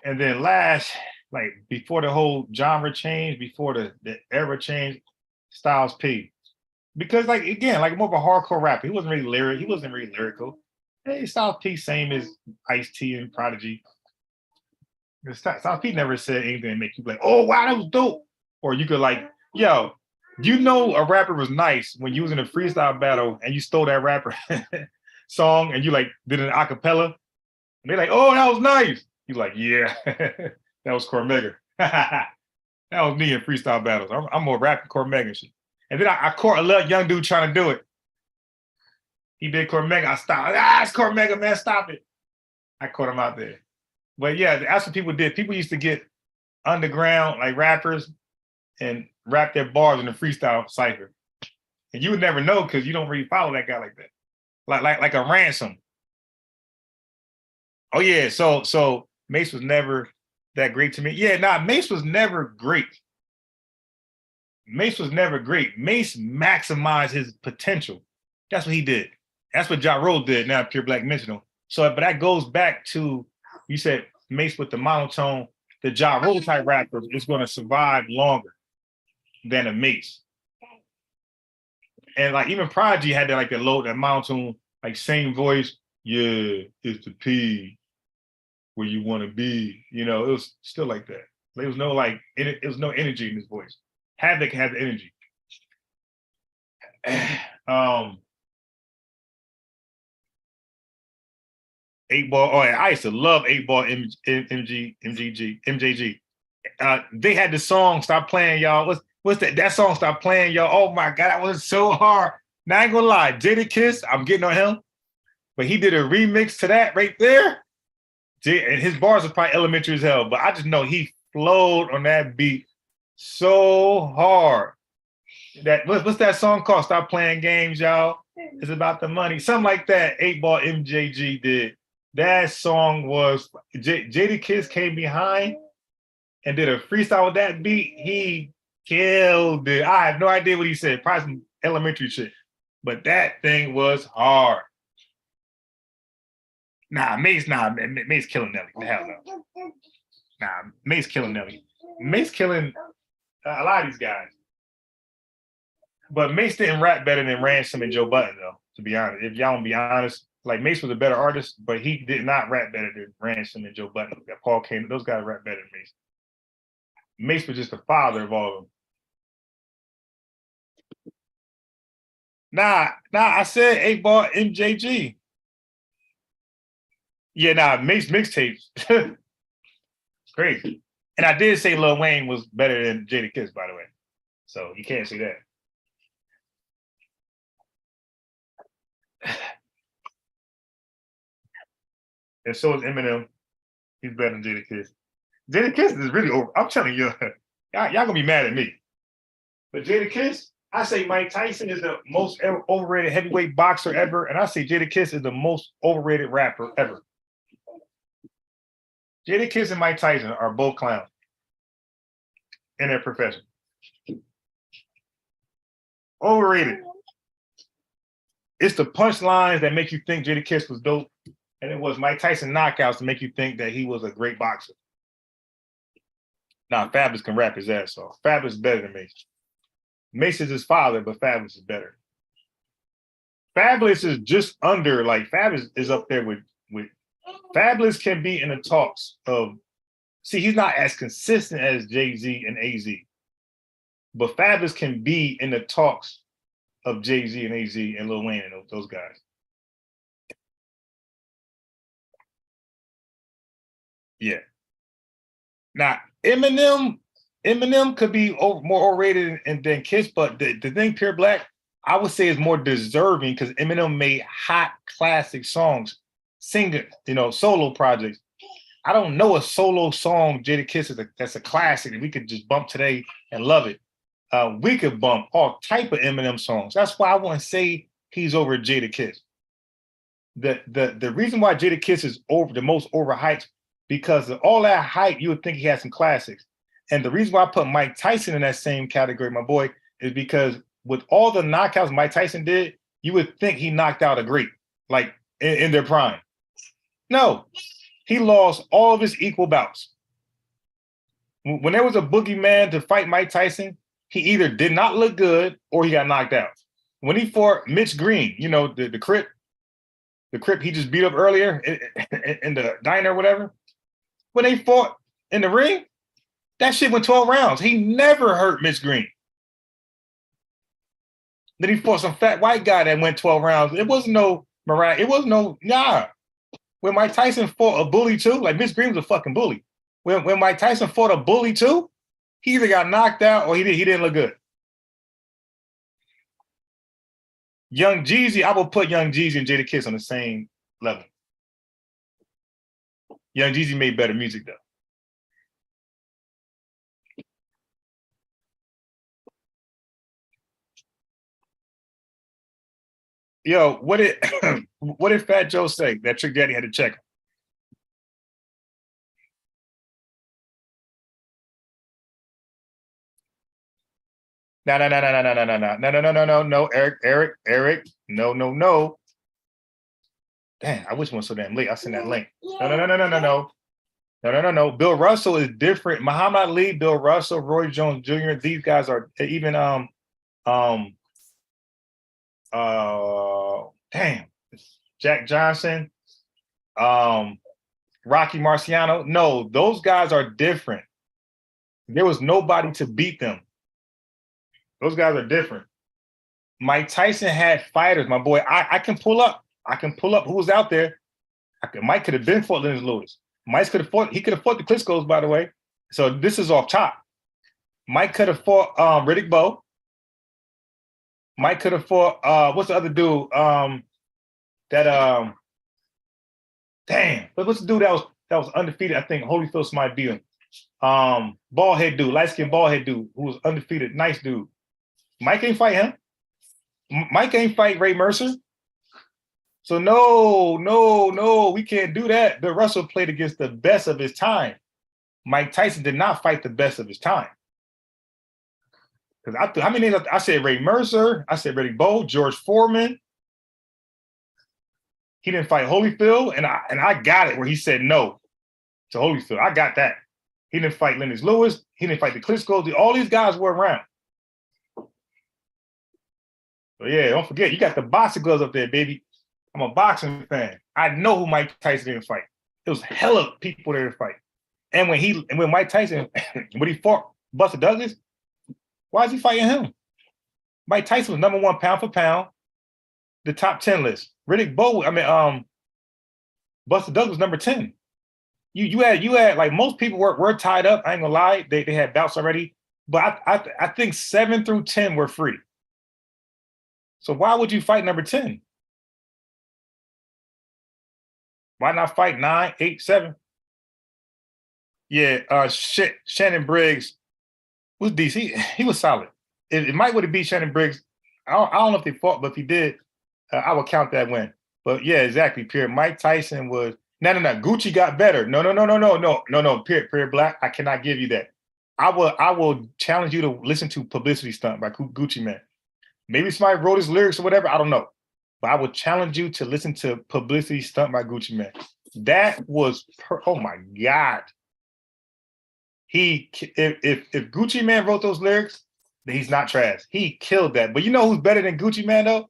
Speaker 2: And then last, like before the whole genre change, before the era change, Styles P. Because like again, like more of a hardcore rapper. He wasn't really lyrical. Hey, Styles P, same as Ice-T and Prodigy. Styles P never said anything to make you like, oh wow, that was dope. Or you could like, yo, you know a rapper was nice when you was in a freestyle battle and you stole that rapper song and you like did an acapella. And they're like, oh, that was nice. You like, yeah, that was Cormega. That was me in freestyle battles. I'm more rapping Cormega shit. And then I caught a little young dude trying to do it. He did Cormega. I stopped. It's Cormega, man. Stop it. I caught him out there. But yeah, that's what people did. People used to get underground, like rappers, and rap their bars in a freestyle cipher. And you would never know because you don't really follow that guy like that. Like a Ransom. Oh yeah, so Mace was never that great to me. Yeah, Mace was never great. Mace maximized his potential. That's what he did. That's what Ja Rule did. Now Pure Black mentioned him. So, but that goes back to, you said Mace with the monotone. The Ja Rule type rapper is going to survive longer than a Mace. And like even Prodigy had that like that monotone, like same voice. Yeah, it's the P. Where you want to be, it was still like that. There was no it was no energy in his voice. Havoc had the energy. Eight Ball. Oh, yeah, I used to love 8 Ball MJG. They had the song "Stop Playing," y'all. What's that? That song "Stop Playing," y'all. Oh my god, that was so hard. Now I ain't gonna lie, Jadakiss, I'm getting on him, but he did a remix to that right there. And his bars are probably elementary as hell, but I just know he flowed on that beat so hard. That what's that song called? "Stop Playing Games," y'all. It's about the money, something like that. 8 Ball MJG did. That song was Jadakiss came behind and did a freestyle with that beat. He killed it. I have no idea what he said. Probably some elementary shit, but that thing was hard. Mace killing Nelly. The hell no. Mace killing Nelly. Mace killing a lot of these guys. But Mace didn't rap better than Ransom and Joe Budden, though, to be honest. If y'all want to be honest, like Mace was a better artist, but he did not rap better than Ransom and Joe Budden. Paul Kane, those guys rap better than Mace. Mace was just the father of all of them. I said 8 Ball MJG. Yeah, Mace mixtapes. Crazy. And I did say Lil Wayne was better than Jadakiss, by the way. So you can't say that. And so is Eminem. He's better than Jadakiss. Jadakiss is really over. I'm telling you, y'all gonna be mad at me. But Jadakiss, I say Mike Tyson is the most overrated heavyweight boxer ever, and I say Jadakiss is the most overrated rapper ever. Jadakiss and Mike Tyson are both clowns in their profession. Overrated. It's the punchlines that make you think Jadakiss was dope, and it was Mike Tyson knockouts to make you think that he was a great boxer. Now, Fabulous can rap his ass off. Fabulous is better than Mace. Mace is his father, but Fabulous is better. Fabulous is just under, like, Fabulous is up there with Fabulous can be in the talks of, see, he's not as consistent as Jay-Z and AZ, but Fabulous can be in the talks of Jay-Z and AZ and Lil Wayne and those guys. Yeah. Now, Eminem could be more overrated than Kiss, but the thing, Pure Black, I would say is more deserving because Eminem made hot classic songs, singing, solo projects. I don't know a solo song Jadakiss that's a classic that we could just bump today and love it. We could bump all type of Eminem songs. That's why I wouldn't say he's over Jadakiss. The reason why Jadakiss is the most overhyped, because of all that hype, you would think he had some classics. And the reason why I put Mike Tyson in that same category, my boy, is because with all the knockouts Mike Tyson did, you would think he knocked out a great, like in their prime. No, he lost all of his equal bouts. When there was a boogeyman to fight Mike Tyson, he either did not look good or he got knocked out. When he fought Mitch Green, the Crip he just beat up earlier in the diner or whatever, when they fought in the ring, that shit went 12 rounds. He never hurt Mitch Green. Then he fought some fat white guy that went 12 rounds. It wasn't no Mariah. It wasn't no, nah. When Mike Tyson fought a bully too, like Mitch Green was a fucking bully. When Mike Tyson fought a bully too, he either got knocked out or he didn't look good. Young Jeezy, I will put Young Jeezy and Jadakiss on the same level. Young Jeezy made better music though. Yo, what did Fat Joe say that Trick Daddy had to check him? No, Eric, no. Damn, I wish one so damn late. I sent that link. No. Bill Russell is different. Muhammad Ali, Bill Russell, Roy Jones Jr. These guys are even Jack Johnson, Rocky Marciano. No, those guys are different. There was nobody to beat them. Those guys are different. Mike Tyson had fighters, my boy. I can pull up who was out there. Mike could have been fought Lennox Lewis. Mike could have fought. He could have fought the Klitschko's, by the way. So this is off top. Mike could have fought Riddick Bowe. Mike could have fought what's the other dude? Damn, what's the dude that was undefeated? I think Holyfield might be him. Bald head dude, light skinned bald head dude who was undefeated, nice dude. Mike ain't fight him. Mike ain't fight Ray Mercer. So no, we can't do that. Bill Russell played against the best of his time. Mike Tyson did not fight the best of his time. Because how many names I said? Ray Mercer, I said Riddick Bowe, George Foreman. He didn't fight Holyfield, and I got it where he said no to Holyfield. I got that. He didn't fight Lennox Lewis. He didn't fight the Klitschko's. All these guys were around. But yeah, don't forget, you got the boxing gloves up there, baby. I'm a boxing fan. I know who Mike Tyson didn't fight. It was hella people there to fight. And when Mike Tyson, when he fought Buster Douglas, why is he fighting him? Mike Tyson was number 1 pound for pound, the top 10 list. Riddick Bowe, Buster Douglas number 10. You had like most people were tied up. I ain't gonna lie, they had bouts already, but I think 7 through 10 were free. So why would you fight number 10? Why not fight 9, 8, 7? Yeah, Shannon Briggs was decent. He was solid. If Mike would have beat Shannon Briggs, I don't know if they fought, but if he did, I would count that win. But yeah, exactly. Pierre Mike Tyson was no. Gucci got better. No. Pierre Black, I cannot give you that. I will challenge you to listen to Publicity Stunt by Gucci Mane. Maybe somebody wrote his lyrics or whatever. I don't know. But I would challenge you to listen to Publicity Stunt by Gucci Mane. That was oh my God. If Gucci Mane wrote those lyrics, then he's not trash. He killed that. But you know who's better than Gucci Mane though?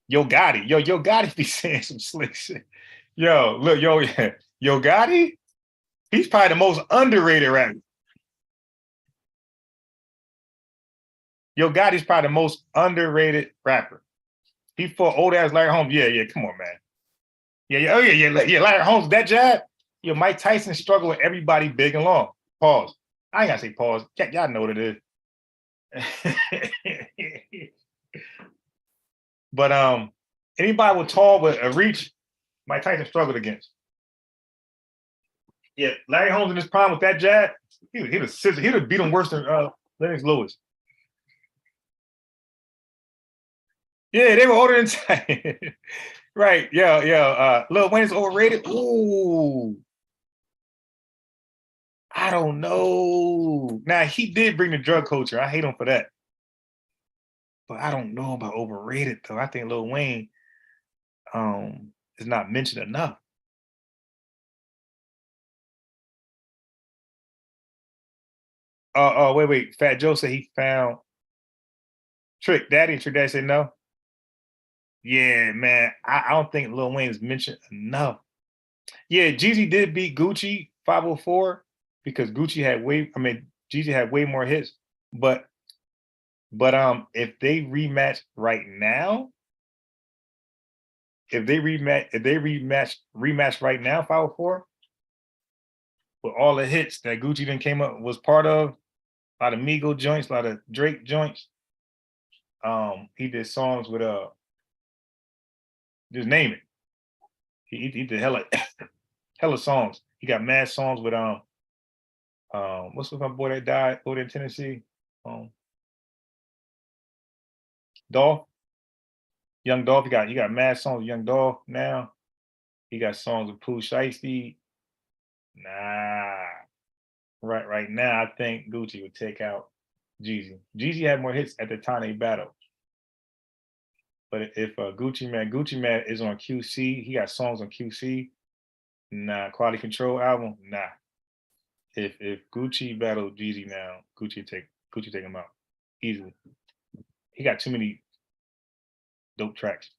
Speaker 2: Yo Gotti. Yo Gotti be saying some slick shit. Yo Gotti, he's probably the most underrated rapper. Yo Gotti's probably the most underrated rapper. He fought old ass Larry Holmes. Yeah, come on, man. Yeah, Larry Holmes, that jab. Yo, Mike Tyson struggled with everybody big and long. Pause. I ain't gotta say pause. Y'all know what it is. But anybody with tall with a reach, Mike Tyson struggled against. Yeah, Larry Holmes in his prime with that jab, he'd have beat him worse than Lennox Lewis. Yeah, they were older than Tyson. Right, yeah. Lil Wayne's overrated. Ooh. I don't know. Now, he did bring the drug culture. I hate him for that. But I don't know about overrated, though. I think Lil Wayne is not mentioned enough. Wait. Fat Joe said he found Trick Daddy. Trick Daddy said no. Yeah, man. I don't think Lil Wayne is mentioned enough. Yeah, Jeezy did beat Gucci 504 because Jeezy had way more hits. But if they rematch right now, rematch right now, 504, with all the hits that Gucci then came up was part of, a lot of Migo joints, a lot of Drake joints. He did songs with just name it. He did hella songs. He got mad songs with what's with my boy that died over in Tennessee? Dolph. Young Dolph. He got mad songs with Young Dolph now. He got songs with Pooh Shiesty. Nah. Right now, I think Gucci would take out Jeezy. Jeezy had more hits at the time they battled. But if Gucci Mane is on QC, he got songs on QC. Nah, Quality Control album, nah. If Gucci battled Jeezy now, Gucci take him out easily. He got too many dope tracks.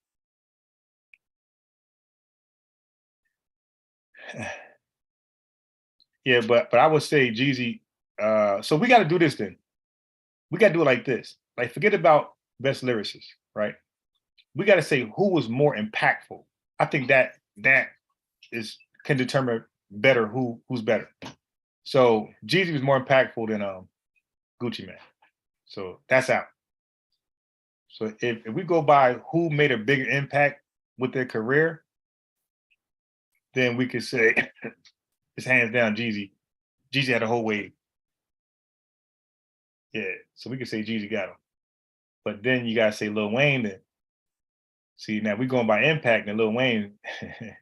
Speaker 2: Yeah, but I would say Jeezy. So we got to do this then. We got to do it like this. Like, forget about best lyricist, right? We got to say who was more impactful. I think that can determine better who's better. So Jeezy was more impactful than Gucci Mane. So that's out. So if we go by who made a bigger impact with their career, then we could say it's hands down Jeezy. Jeezy had a whole wave. Yeah, so we could say Jeezy got him. But then you gotta say Lil Wayne then. See, now we going by impact, and Lil Wayne is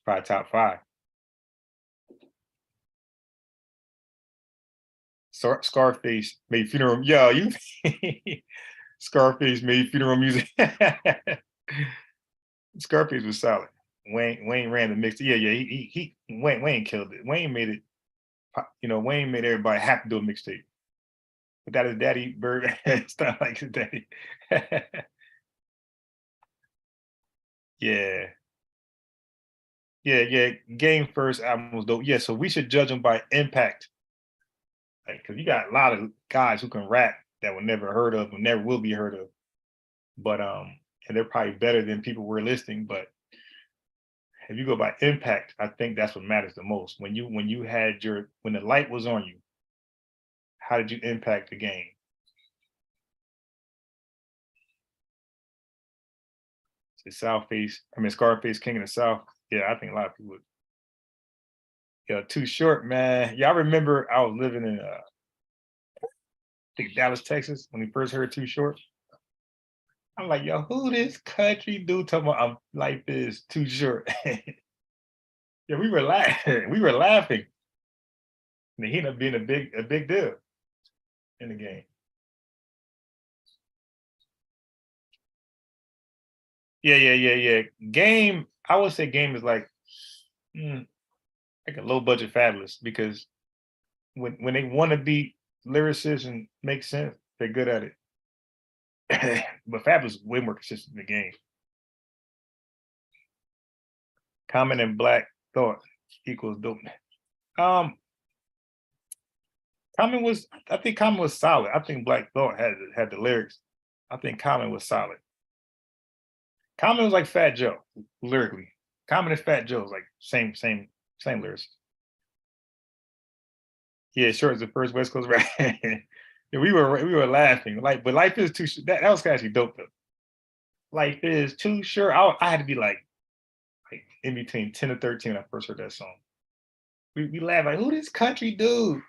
Speaker 2: probably top 5. Scarface made funeral. Yo, you Scarface made funeral music. Scarface was solid. Wayne ran the mix. Yeah, Wayne killed it. Wayne made it. Wayne made everybody have to do a mixtape. But that is Daddy Bird. It's not like his daddy. Yeah. Game First album was dope. Yeah, so we should judge them by impact. Like, cause you got a lot of guys who can rap that were never heard of and never will be heard of. But and they're probably better than people were listening. But if you go by impact, I think that's what matters the most. When the light was on you, how did you impact the game? Scarface, King of the South. Yeah, I think a lot of people would. Yeah, Too Short, man. Yeah, I remember I was living in I think Dallas, Texas, when we first heard Too Short. I'm like, yo, who this country dude talking about life is too short? Yeah, we were laughing. We were laughing. And he ended up being a big deal in the game. Yeah. Game, I would say Game is like a low budget Fabulous, because when they want to be lyricists and make sense, they're good at it. But Fabulous is way more consistent in the game. Common and Black Thought equals dope. I think Common was solid. I think Black Thought had the lyrics. I think Common was solid. Common was like Fat Joe, lyrically. Common and Fat Joe was like same lyrics. Yeah, Short is the first West Coast rap. Yeah, we were laughing. But Life is Too Short. That was actually dope though. Life is Too Short. I had to be like in between 10 and 13 when I first heard that song. We laughed like, who this country dude?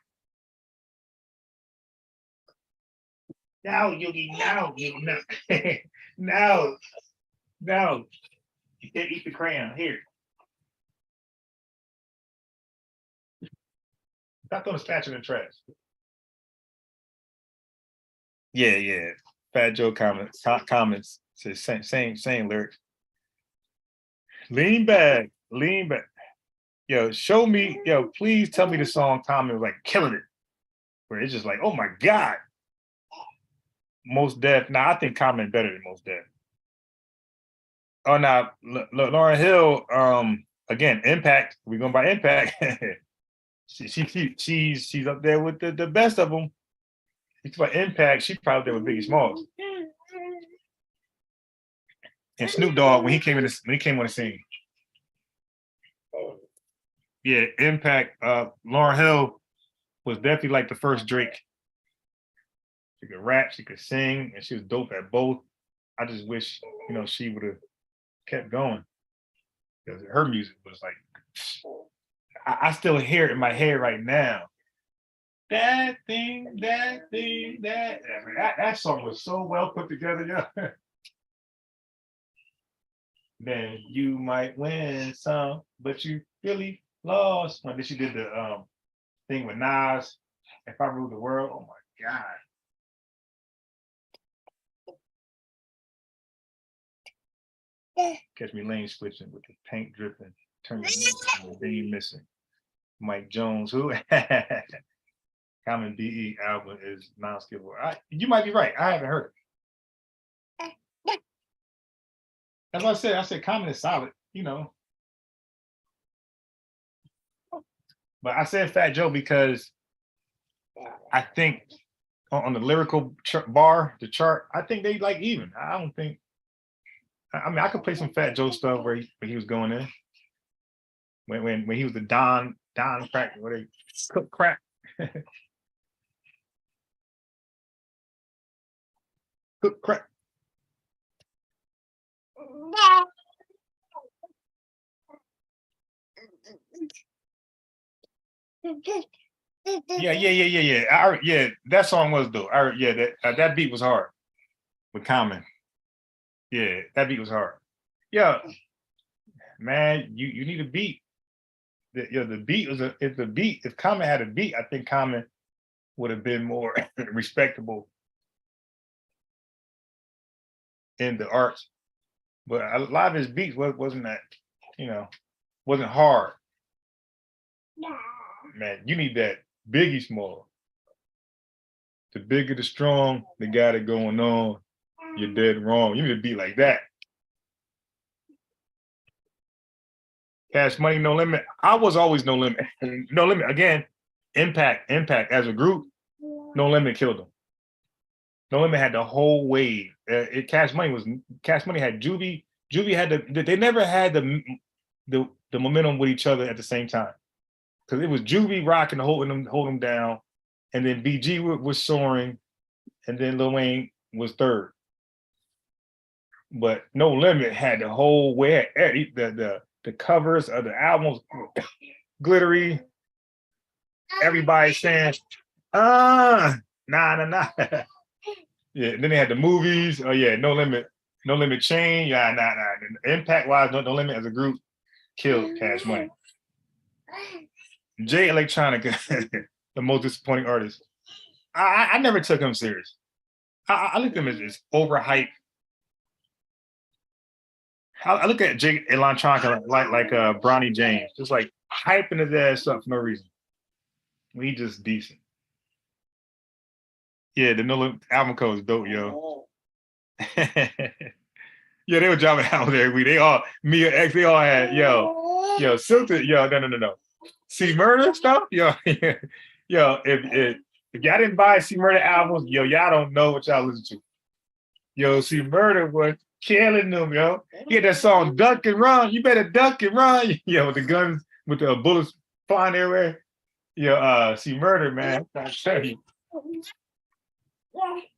Speaker 2: Now, Yogi, now. No. You can't eat the crayon. Here. Stop throwing the spatula in the trash. Yeah. Fat Joe comments says same lyrics. Lean back. Yo, show me, please tell me the song Common was like killing it. Where it's just like, oh my God. Mos Def. Nah, I think Common better than Mos Def. Oh, now Lauryn Hill, again, impact. We're going by impact. she's up there with the best of them. It's about impact. She's probably up there with Biggie Smalls. And Snoop Dogg, when he came on the scene. Yeah, impact. Lauryn Hill was definitely like the first Drake. She could rap, she could sing, and she was dope at both. I just wish, she would have kept going, because her music was like, I still hear it in my head right now. That song was so well put together, yeah. Then you might win some, but you really lost. When she did the thing with Nas, If I Rule the World, oh my God. Catch me lane switching with the paint dripping, turn your beam missing. Mike Jones, who? Common DE album is non-skippable. You might be right. I haven't heard it. That's what I said. I said Common is solid, But I said Fat Joe because I think on the lyrical bar, the chart, I think they like even. I don't think. I mean, I could play some Fat Joe stuff where he was going in when he was the Don crack, where they cook crack. Cook crack. Yeah. That song was dope. That beat was hard with Common. Yeah, that beat was hard. Yeah, man, you need a beat. The beat was if Common had a beat, I think Common would have been more respectable in the arts. But a lot of his beats wasn't that, wasn't hard. Man, you need that Biggie Small. The bigger the strong, the guy that going on, you're dead wrong. You need to be like that. Cash Money, No Limit. I was always No Limit. No Limit. Again, Impact as a group, No Limit killed them. No Limit had the whole wave. Cash Money had Juvie. Juvie had they never had the momentum with each other at the same time. Because it was Juvie rocking, holding them down, and then BG was soaring, and then Lil Wayne was third. But No Limit had the whole way. The covers of the albums, glittery. Everybody saying, nah. Yeah, then they had the movies. Oh yeah, No Limit Chain. Yeah, nah. Impact wise, No Limit as a group killed Cash Money. Jay Electronica, the most disappointing artist. I never took him serious. I look at him as overhyped. I look at Jay Electronica like Bronny James, just like hyping his ass up for no reason. He just decent. Yeah, the No Limit album cover is dope, yo. Yeah, they were dropping albums every week. They all, me and X, they all had, yo, Silk, no. C Murder stuff, yo, if y'all didn't buy C Murder albums, yo, y'all don't know what y'all listen to. Yo, C Murder was killing them, yo. He had that song Duck and Run. You better duck and run. Yo, with the guns, with the bullets flying everywhere. Yo, C Murder, man. I tell you.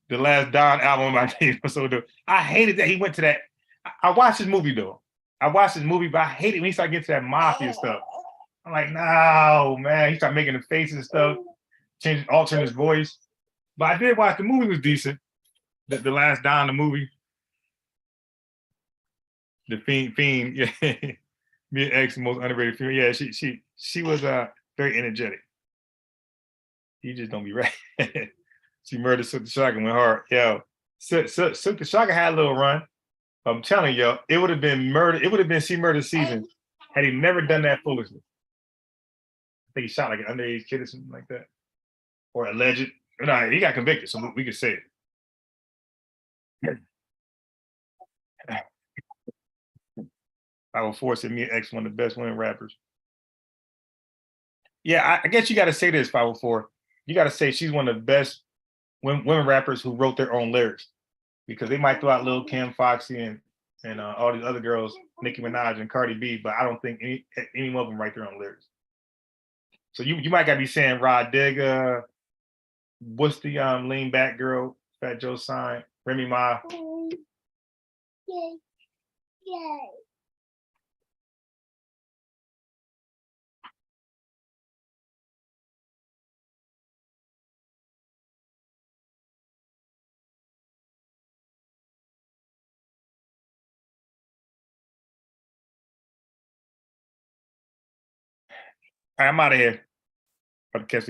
Speaker 2: The last Don album I think was so dope. I hated that he went to that. I watched his movie though. But I hated when he started getting to that mafia stuff. I'm like, no, man. He started making the faces and stuff, altering his voice. But I did watch the movie, was decent. The last Don, the movie. The Fiend, yeah. Me and X, the most underrated female. Yeah, she was very energetic. He just don't be right. She murdered Silk the Shocker, went hard. Yo, Silk the Shocker had a little run. I'm telling you, it would have been murder. It would have been C Murder season had he never done that foolishly. I think he shot like an underage kid or something like that, or alleged. No, he got convicted, so we could say it. I will force it. Me and X, one of the best women rappers. Yeah, I guess you got to say this, 504. You got to say she's one of the best women rappers who wrote their own lyrics, because they might throw out Lil Kim, Foxy, and all these other girls, Nicki Minaj and Cardi B, but I don't think any one of them write their own lyrics. So you might gotta be saying Rod Digger, what's the lean back girl, Fat Joe Sign, Remy Ma. I'm out of here. About to catch the